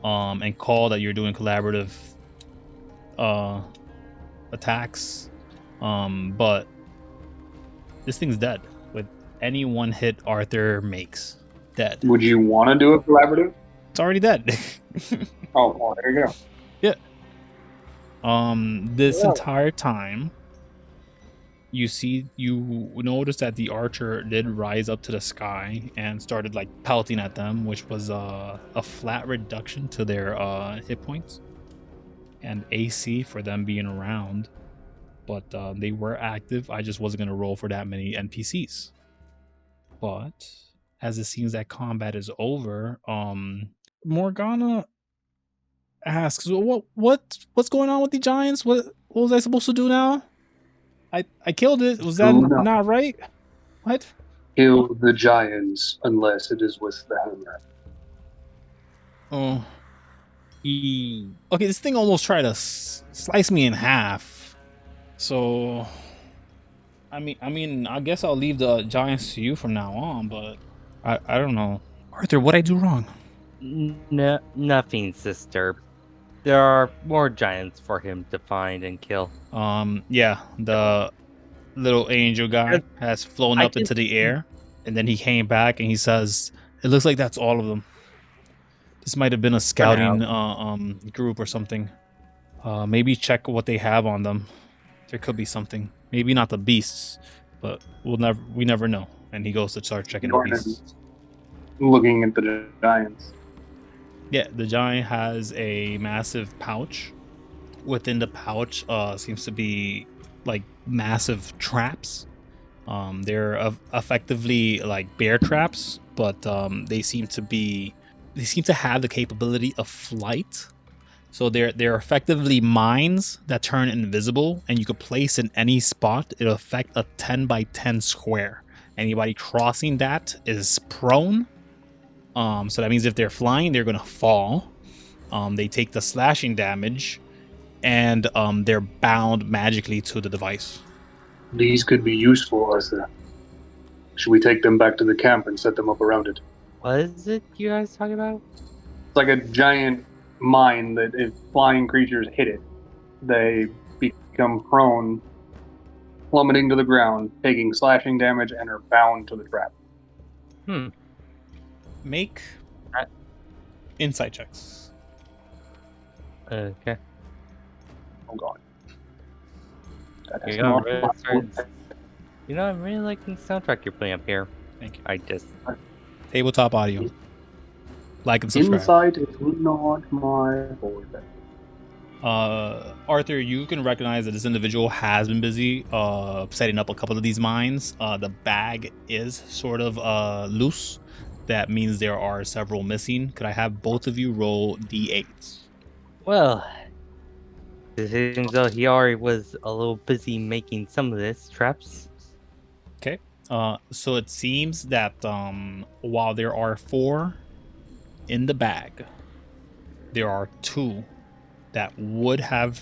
and call that you're doing collaborative attacks. But this thing's dead with any one hit Arthur makes. Dead. Would you want to do a collaborative? It's already dead. Oh, well, there you go. Yeah. This entire time, you notice that the archer did rise up to the sky and started like pelting at them, which was a flat reduction to their hit points and AC for them being around. But they were active. I just wasn't gonna roll for that many NPCs. But as it seems that combat is over, Morgana asks, what's going on with the giants? What was I supposed to do now? I killed it. Was that not right? What? Kill the giants unless it is with the hammer. Oh. Okay, this thing almost tried to slice me in half. So, I mean, I guess I'll leave the giants to you from now on. But I don't know, Arthur. What'd I do wrong? No, nothing, sister. There are more giants for him to find and kill. Yeah, the little angel guy has flown up into the air, and then he came back and he says, "It looks like that's all of them. This might have been a scouting group or something. Maybe check what they have on them. There could be something. Maybe not the beasts, but we never know." And he goes to start checking the beasts. Looking at the giants. Yeah, the giant has a massive pouch. Within the pouch seems to be like massive traps. They're effectively like bear traps, but they seem to have the capability of flight. So they're effectively mines that turn invisible, and you could place in any spot. It'll affect a 10 by 10 square. Anybody crossing that is prone. So that means if they're flying, they're gonna fall. They take the slashing damage, and they're bound magically to the device. These could be useful, Arthur. Should we take them back to the camp and set them up around it? What is it you guys talking about? It's like a giant mine that if flying creatures hit it, they become prone, plummeting to the ground, taking slashing damage, and are bound to the trap. Make insight checks. Okay. Oh god. You know, I'm really liking the soundtrack you're playing up here. Thank you. I just Tabletop audio. Like and subscribe. Insight is not my forte. Arthur, you can recognize that this individual has been busy setting up a couple of these mines. The bag is sort of loose. That means there are several missing. Could I have both of you roll d8s? Well, it seems though he already was a little busy making some of this traps. Okay. So it seems that while there are 4 in the bag, there are 2 that would have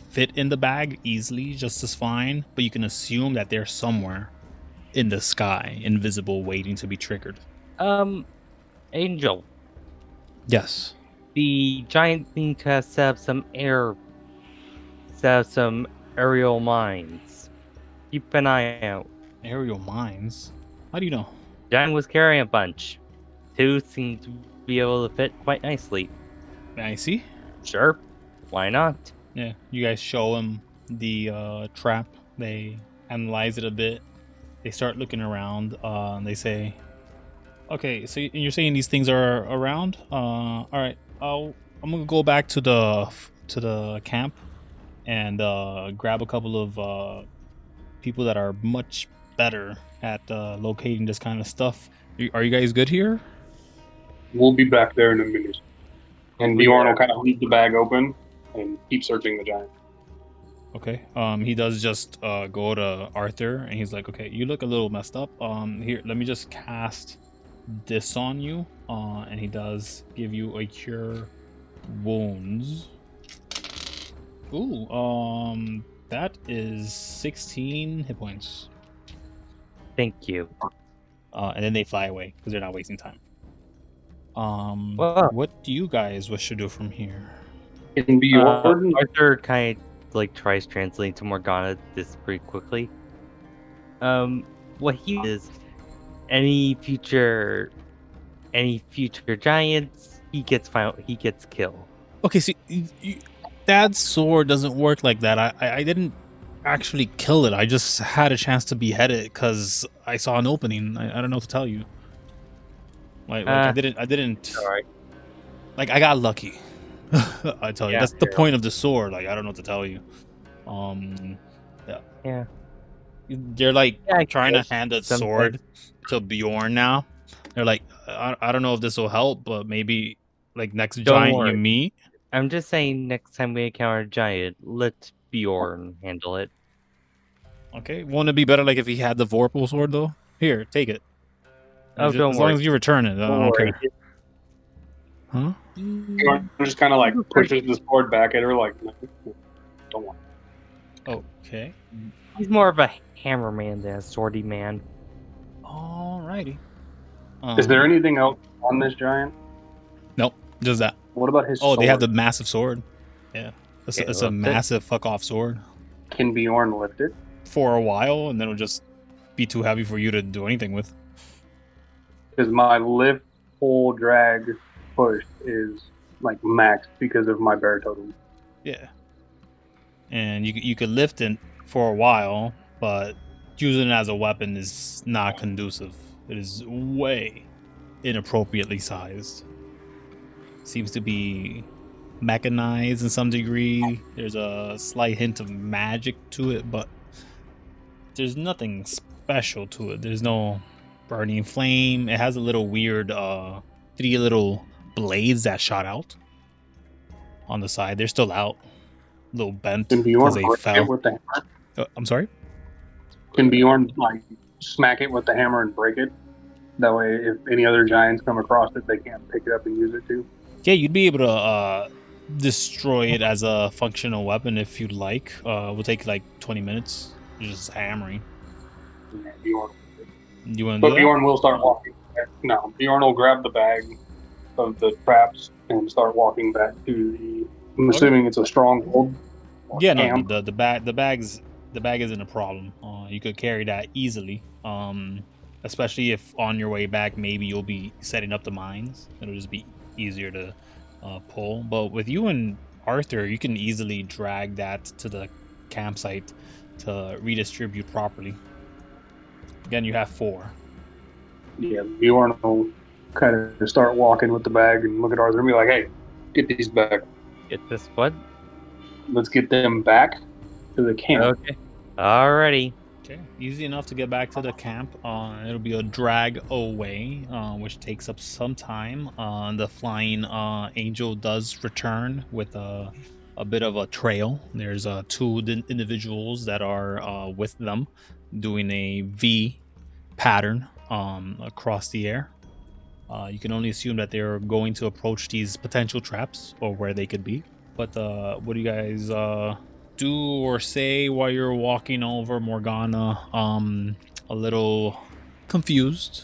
fit in the bag easily, just as fine. But you can assume that they're somewhere in the sky, invisible, waiting to be triggered. Angel. Yes. The giant thing to set up some aerial mines. Keep an eye out. Aerial mines? How do you know? Giant was carrying a bunch. 2 seem to be able to fit quite nicely. I see. Sure. Why not? Yeah. You guys show him the trap. They analyze it a bit. They start looking around. And they say, "Okay, so you're saying these things are around? All right. I'm gonna go back to the camp and grab a couple of people that are much better at locating this kind of stuff. Are you guys good here?" We'll be back there in a minute. And Bjorn will kind of leave the bag open and keep searching the giant. Okay. He does just go to Arthur and he's like, "Okay, you look a little messed up. Here, let me just cast this on you." And he does give you a cure wounds. Ooh, that is 16 hit points. Thank you. And then they fly away because they're not wasting time. Well, what do you guys wish to do from here? Can Bjorn Arthur kind of like tries translating to Morgana this pretty quickly. What he is any future giants, he gets killed. Okay, so Dad's sword doesn't work like that. I didn't actually kill it. I just had a chance to behead it because I saw an opening. I don't know what to tell you. Like I didn't. Alright. Like I got lucky. I tell you, Yeah, that's the fair. point of the sword. Like I don't know what to tell you. Yeah. They're like Yeah, I trying to guess hand a sometimes- sword to Bjorn now. They're like, I don't know if this will help, but maybe like next giant you worry. meet. I'm just saying, next time we encounter a giant, let Bjorn handle it. Okay, won't it be better like if he had the Vorpal sword though? Here, take it. Oh, don't as long worry. as you return it, I Don't don't worry. care. Huh? Bjorn just kind of like pushes the sword back at her, like, no, don't want. Okay. He's more of a hammer man than a swordy man. Alrighty. Is there anything else on this giant? Nope, just that. What about his Oh, sword? they have the massive sword. Yeah, it's Okay, a lift it. massive fuck off sword Can Bjorn lift it? for a while, and then it'll just be too heavy for you to do anything with. Because my lift, pull, drag, push is like max because of my bear totem. Yeah. And you could lift it for a while, but using it as a weapon is not conducive. It is way inappropriately sized. Seems to be mechanized in some degree. There's a slight hint of magic to it, but there's nothing special to it. There's no burning flame. It has a little weird 3 little blades that shot out on the side. They're still out. A little bent Can because Bjorn they break it fell. with the hammer? I'm sorry? Can Bjorn like smack it with the hammer and break it? That way, if any other giants come across it, they can't pick it up and use it too. Yeah, you'd be able to destroy it as a functional weapon if you'd like. Will take like 20 minutes. Just hammering. Yeah, Bjorn. You want to But do that? Bjorn will start walking. No, Bjorn will grab the bag of the traps and start walking back to the. I'm assuming it's a stronghold. or Yeah, no, camp. the bag isn't a problem. You could carry that easily. Especially if on your way back, maybe you'll be setting up the mines. It'll just be easier to pull. But with you and Arthur, you can easily drag that to the campsite to redistribute properly. Again, you have 4. Yeah, Bjorn will kind of start walking with the bag and look at Arthur and be like, "Hey, get these back. Get this what? Let's get them back to the camp." Okay. Alrighty. Okay, easy enough to get back to the camp. It'll be a drag away, which takes up some time. The flying angel does return with a bit of a trail. There's 2 individuals that are with them doing a V pattern across the air. You can only assume that they're going to approach these potential traps or where they could be. But what do you guys do or say while you're walking over Morgana? A little confused.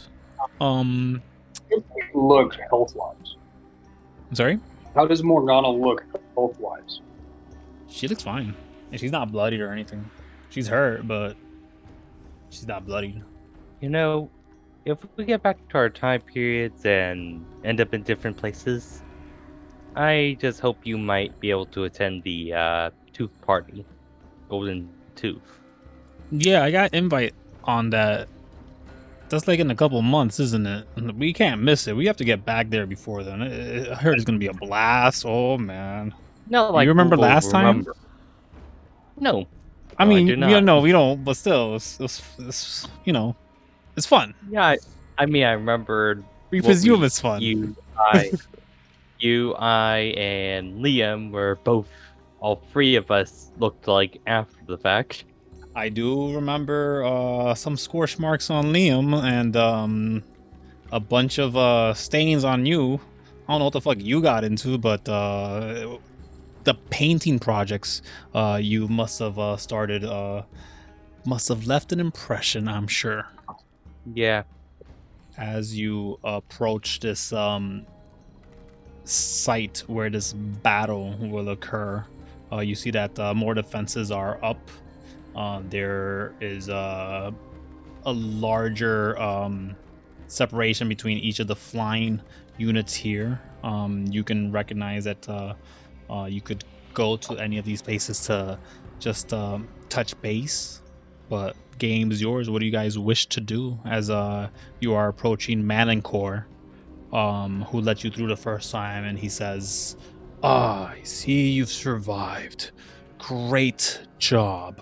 Look health-wise. I'm sorry? How does Morgana look health-wise? She looks fine. And she's not bloodied or anything. She's hurt, but she's not bloodied. You know, if we get back to our time periods and end up in different places, I just hope you might be able to attend the Tooth Party. Golden Tooth. Yeah, I got invite on that. That's like in a couple months, isn't it? We can't miss it. We have to get back there before then. I heard it's gonna be a blast. Oh man. Not like You remember we'll last time? remember. No. I No, I mean, do you not. know, we don't, but still, it's you know, it's fun. Yeah, I mean, I remembered We what presume we- it's fun. you, I, and Liam were both. All 3 of us looked like after the fact. I do remember some scorch marks on Liam and a bunch of stains on you. I don't know what the fuck you got into, but the painting projects you must have started must have left an impression, I'm sure. Yeah. As you approach this site where this battle will occur, you see that more defenses are up. There is a larger separation between each of the flying units here. You can recognize that you could go to any of these places to just touch base, but game's yours. What do you guys wish to do as you are approaching Manancor, who let you through the first time, and he says, I see you've survived. Great job.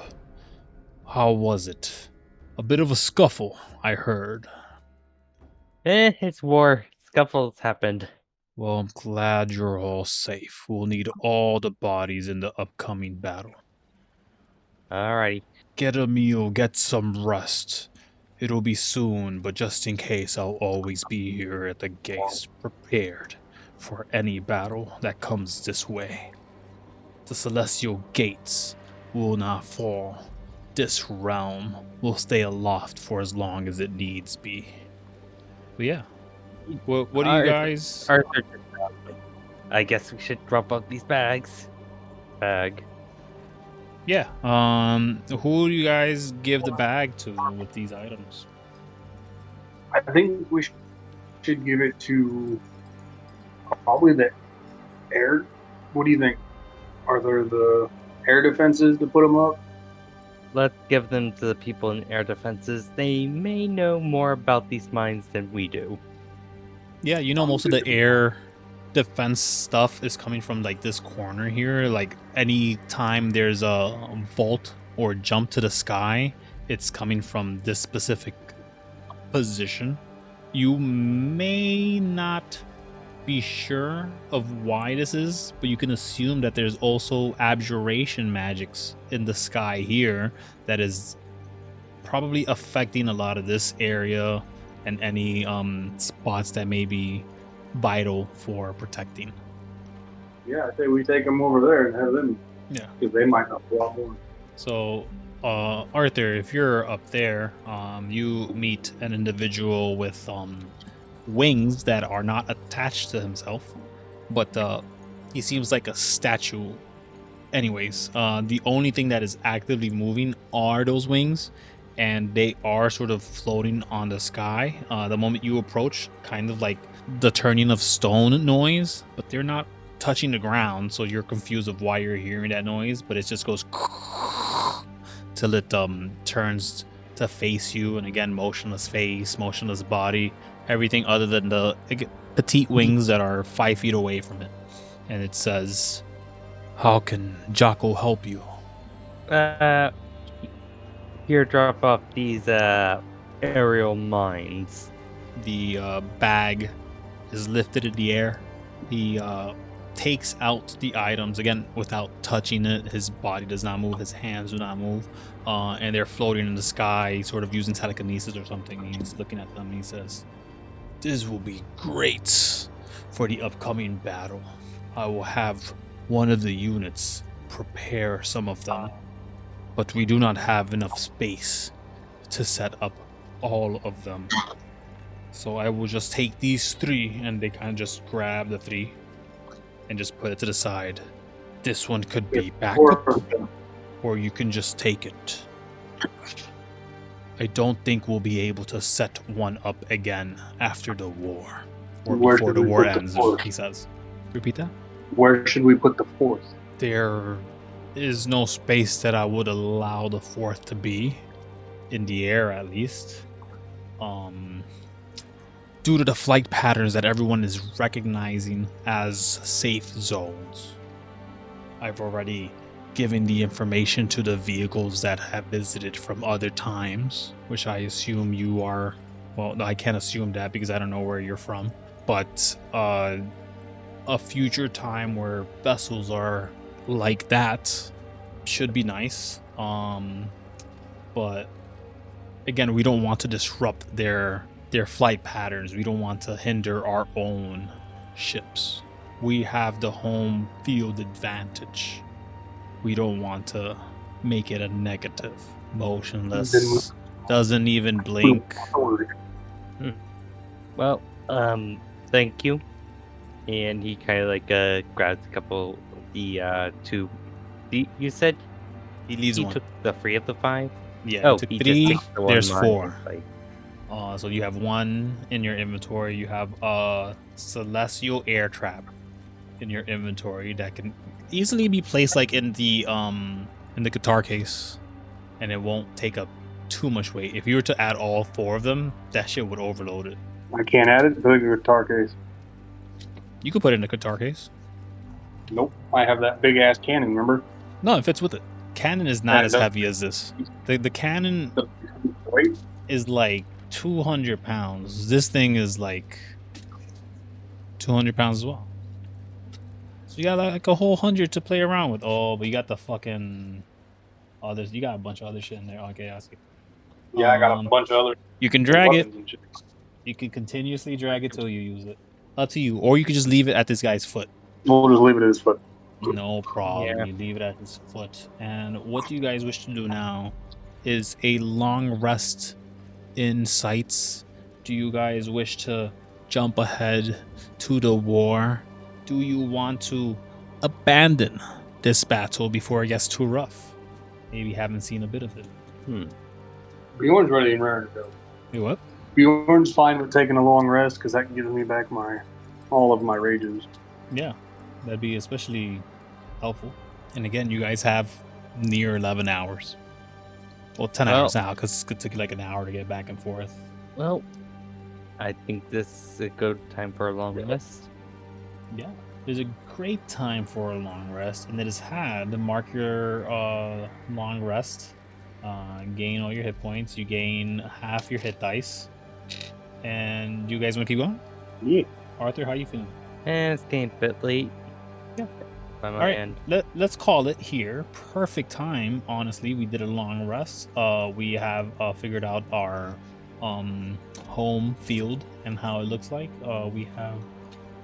How was it? A bit of a scuffle, I heard. It's war. Scuffles happened. Well, I'm glad you're all safe. We'll need all the bodies in the upcoming battle. Alrighty. Get a meal, get some rest. It'll be soon, but just in case, I'll always be here at the gates, prepared for any battle that comes this way. The celestial gates will not fall. This realm will stay aloft for as long as it needs be. But yeah. What do you guys... Arthur, I guess we should drop off these bags. Yeah. Who do you guys give the bag to with these items? I think we should give it to probably the air. What do you think? Are there the air defenses to put them up? Let's give them to the people in air defenses. They may know more about these mines than we do. Yeah, you know, most of the air defense stuff is coming from like this corner here. Like any time there's a vault or jump to the sky, it's coming from this specific position. You may not be sure of why this is, but you can assume that there's also abjuration magics in the sky here that is probably affecting a lot of this area and any spots that may be vital for protecting. Yeah, I say we take them over there and have them. Yeah, because they might know a lot more. So, Arthur, if you're up there, you meet an individual with wings that are not attached to himself, but he seems like a statue. Anyways, the only thing that is actively moving are those wings, and they are sort of floating on the sky. The moment you approach, kind of like the turning of stone noise, but they're not touching the ground, so you're confused of why you're hearing that noise, but it just goes till it turns to face you, and again, motionless face, motionless body, everything other than the petite wings that are 5 feet away from it. And it says, how can Jocko help you? Here, drop off these aerial mines. The bag is lifted in the air. He takes out the items, again, without touching it. His body does not move, his hands do not move, and they're floating in the sky, sort of using telekinesis or something. He's looking at them and he says, this will be great for the upcoming battle. I will have one of the units prepare some of them, but we do not have enough space to set up all of them. So I will just take these 3, and they kind of just grab the 3 and just put it to the side. This one could be backup, or you can just take it. I don't think we'll be able to set one up again after the war, or before the war ends, he says. Repeat that? Where should we put the 4th? There is no space that I would allow the 4th to be, in the air at least. Due to the flight patterns that everyone is recognizing as safe zones. I've already given the information to the vehicles that have visited from other times, which I assume you are. Well, I can't assume that because I don't know where you're from, but a future time where vessels are like that should be nice. But again, we don't want to disrupt their flight patterns. We don't want to hinder our own ships. We have the home field advantage. We don't want to make it a negative. Motionless, doesn't even blink. Well, thank you. And he kind of like grabs a couple of the 2. You said He leaves he one. took the 3 of the 5? Yeah, Oh, took he 3. just takes the one There's mine 4. and, like, So you have 1 in your inventory. You have a celestial air trap in your inventory that can easily be placed like in the guitar case, and it won't take up too much weight. If you were to add all 4 of them, that shit would overload it. I can't add it to the guitar case. You could put it in a guitar case. Nope. I have that big ass cannon, remember? No, it fits with it. Cannon is not as heavy as this. The cannon Wait. is like 200 pounds. This thing is like 200 pounds as well. So you got like a whole 100 to play around with. Oh, but you got the fucking others. You got a bunch of other shit in there. Okay, I see. Yeah, I got a bunch of other. You can drag it. weapons and shit. You can continuously drag it till you use it. Up to you. Or you could just leave it at this guy's foot. We'll just leave it at his foot. No problem. Yeah. You leave it at his foot. And what you guys wish to do now is a long rest in sights. Do you guys wish to jump ahead to the war? Do you want to abandon this battle before it gets too rough? Maybe haven't seen a bit of it. Bjorn's ready and raring to go. You what? Bjorn's fine with taking a long rest because that gives me back all of my rages. Yeah, that'd be especially helpful. And again, you guys have near 11 hours. Well, 10 hours now, because it took you like an hour to get back and forth. Well, I think this is a good time for a long rest. Yeah, there's a great time for a long rest, and it is had. Mark your long rest. Gain all your hit points. You gain half your hit dice. And you guys want to keep going? Yeah. Arthur, how you feeling? It's getting a bit late. Yeah. By my All right, end. let's call it here. Perfect time, honestly. We did a long rest. We have figured out our home field and how it looks like. We have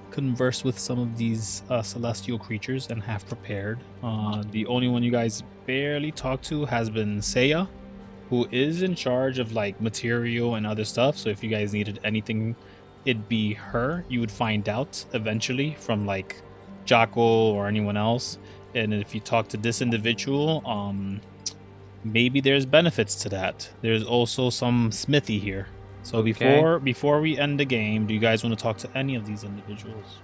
conversed with some of these celestial creatures and have prepared. The only one you guys barely talked to has been Seiya, who is in charge of like material and other stuff. So if you guys needed anything, it'd be her. You would find out eventually from like Jocko or anyone else. And if you talk to this individual, maybe there's benefits to that. There's also some smithy here. So Okay. before we end the game, do you guys want to talk to any of these individuals?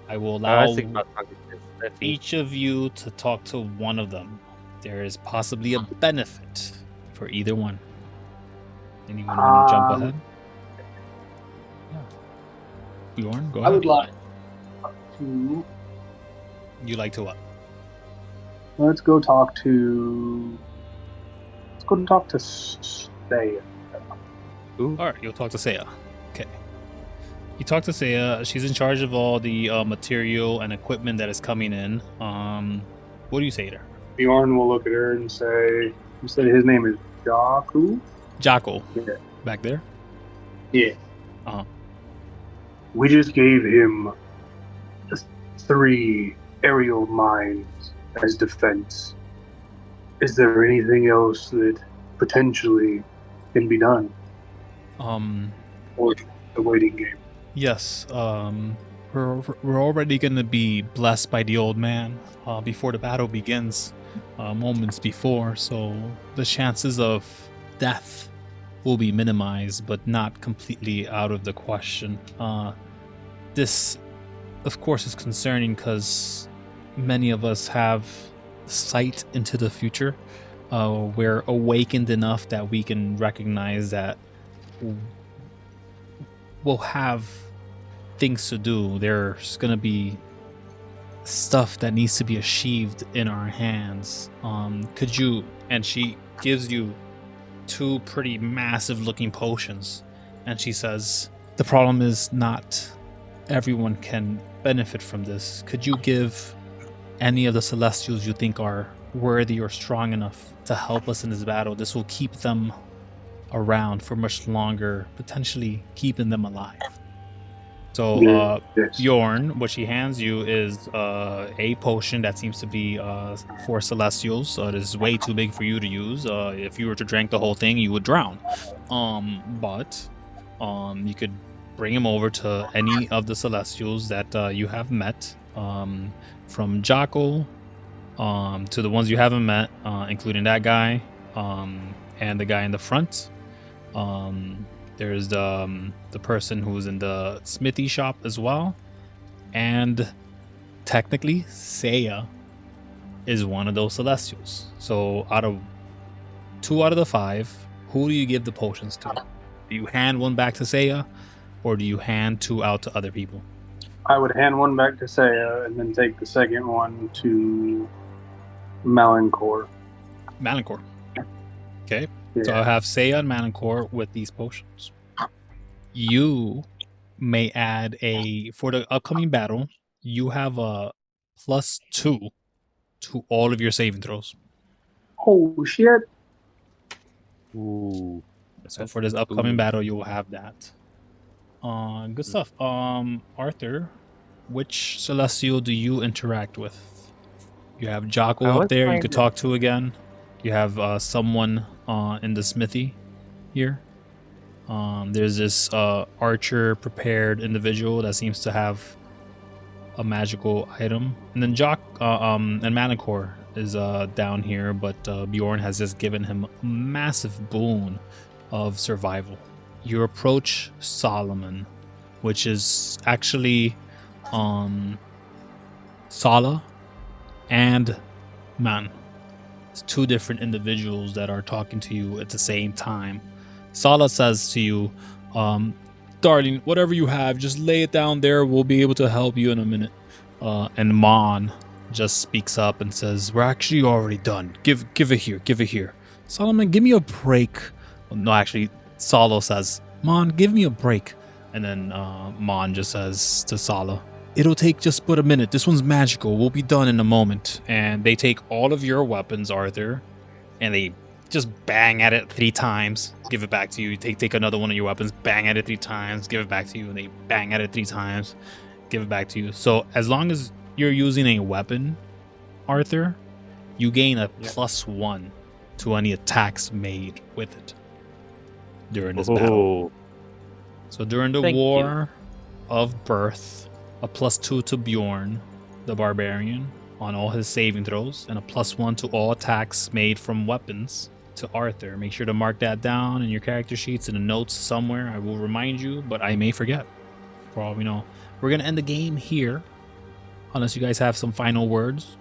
I will I allow was thinking about talking to Symphony. each of you to talk to one of them. There is possibly a benefit for either one. Anyone want to jump ahead? Yeah. Bjorn, go I ahead. would like to. You like to what? Let's go talk to. Seiya. All right, you'll talk to Seiya. Okay. You talk to Seiya. She's in charge of all the material and equipment that is coming in. What do you say to her? Bjorn will look at her and say, "You said his name is Jaku." Jocko, Yeah. back there. Yeah. Uh-huh. We just gave him 3 aerial mines as defense. Is there anything else that potentially can be done? Or the waiting game? Yes. We're already gonna be blessed by the old man before the battle begins, moments before. So the chances of death will be minimized, but not completely out of the question. This, of course, is concerning because many of us have sight into the future. We're awakened enough that we can recognize that we'll have things to do. There's gonna be stuff that needs to be achieved in our hands. Could you? And she gives you 2 pretty massive looking potions, and she says, the problem is not everyone can benefit from this. Could you give any of the celestials you think are worthy or strong enough to help us in this battle? This will keep them around for much longer, potentially keeping them alive. So Yes. Bjorn, what she hands you is a potion that seems to be for celestials. It is way too big for you to use. If you were to drink the whole thing, you would drown. But you could bring him over to any of the celestials that you have met, from Jocko to the ones you haven't met, including that guy and the guy in the front. There's the person who's in the smithy shop as well, and technically, Seiya is one of those Celestials. So out of 2 out of the 5, who do you give the potions to? Do you hand one back to Seiya, or do you hand 2 out to other people? I would hand one back to Seiya and then take the second one to Malincor. Malincor. Okay. Yeah. So I have Seiya and Malincor with these potions. You may add for the upcoming battle, you have a +2 to all of your saving throws. Oh shit! Ooh. So for this upcoming battle, you will have that. Good stuff. Arthur, which Celestial do you interact with? You have Jocko up there you could talk to again. You have someone in the smithy here. There's this archer prepared individual that seems to have a magical item. And then and Malincor is down here, but Bjorn has just given him a massive boon of survival. You approach Solomon, which is actually Sala and Man. It's 2 different individuals that are talking to you at the same time. Sala says to you, darling, whatever you have, just lay it down there. We'll be able to help you in a minute. And Mon just speaks up and says, we're actually already done. Give it here. Give it here. Solomon, give me a break. Well, no, actually, Sala says, Mon, give me a break. And then Mon just says to Sala, it'll take just but a minute. This one's magical. We'll be done in a moment. And they take all of your weapons, Arthur, and they just bang at it 3 times, give it back to you. Take another one of your weapons, bang at it 3 times, give it back to you, and they bang at it 3 times, give it back to you. So as long as you're using a weapon, Arthur, you gain a +1 to any attacks made with it during this battle. So during the War of Birth, a +2 to Bjorn, the barbarian, on all his saving throws, and a +1 to all attacks made from weapons to Arthur. Make sure to mark that down in your character sheets in the notes somewhere. I will remind you, but I may forget. For all we know, we're gonna end the game here, unless you guys have some final words.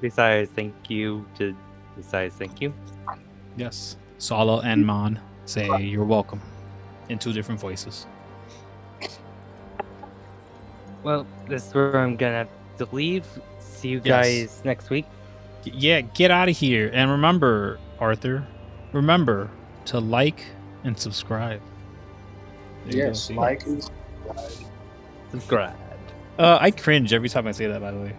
Besides thank you. Yes, Sala and Mon say you're welcome in 2 different voices. Well, this is where I'm gonna have to leave. See you guys next week. Yeah, get out of here. And remember, Arthur, remember to like and subscribe. Yes, like and Subscribe. I cringe every time I say that, by the way.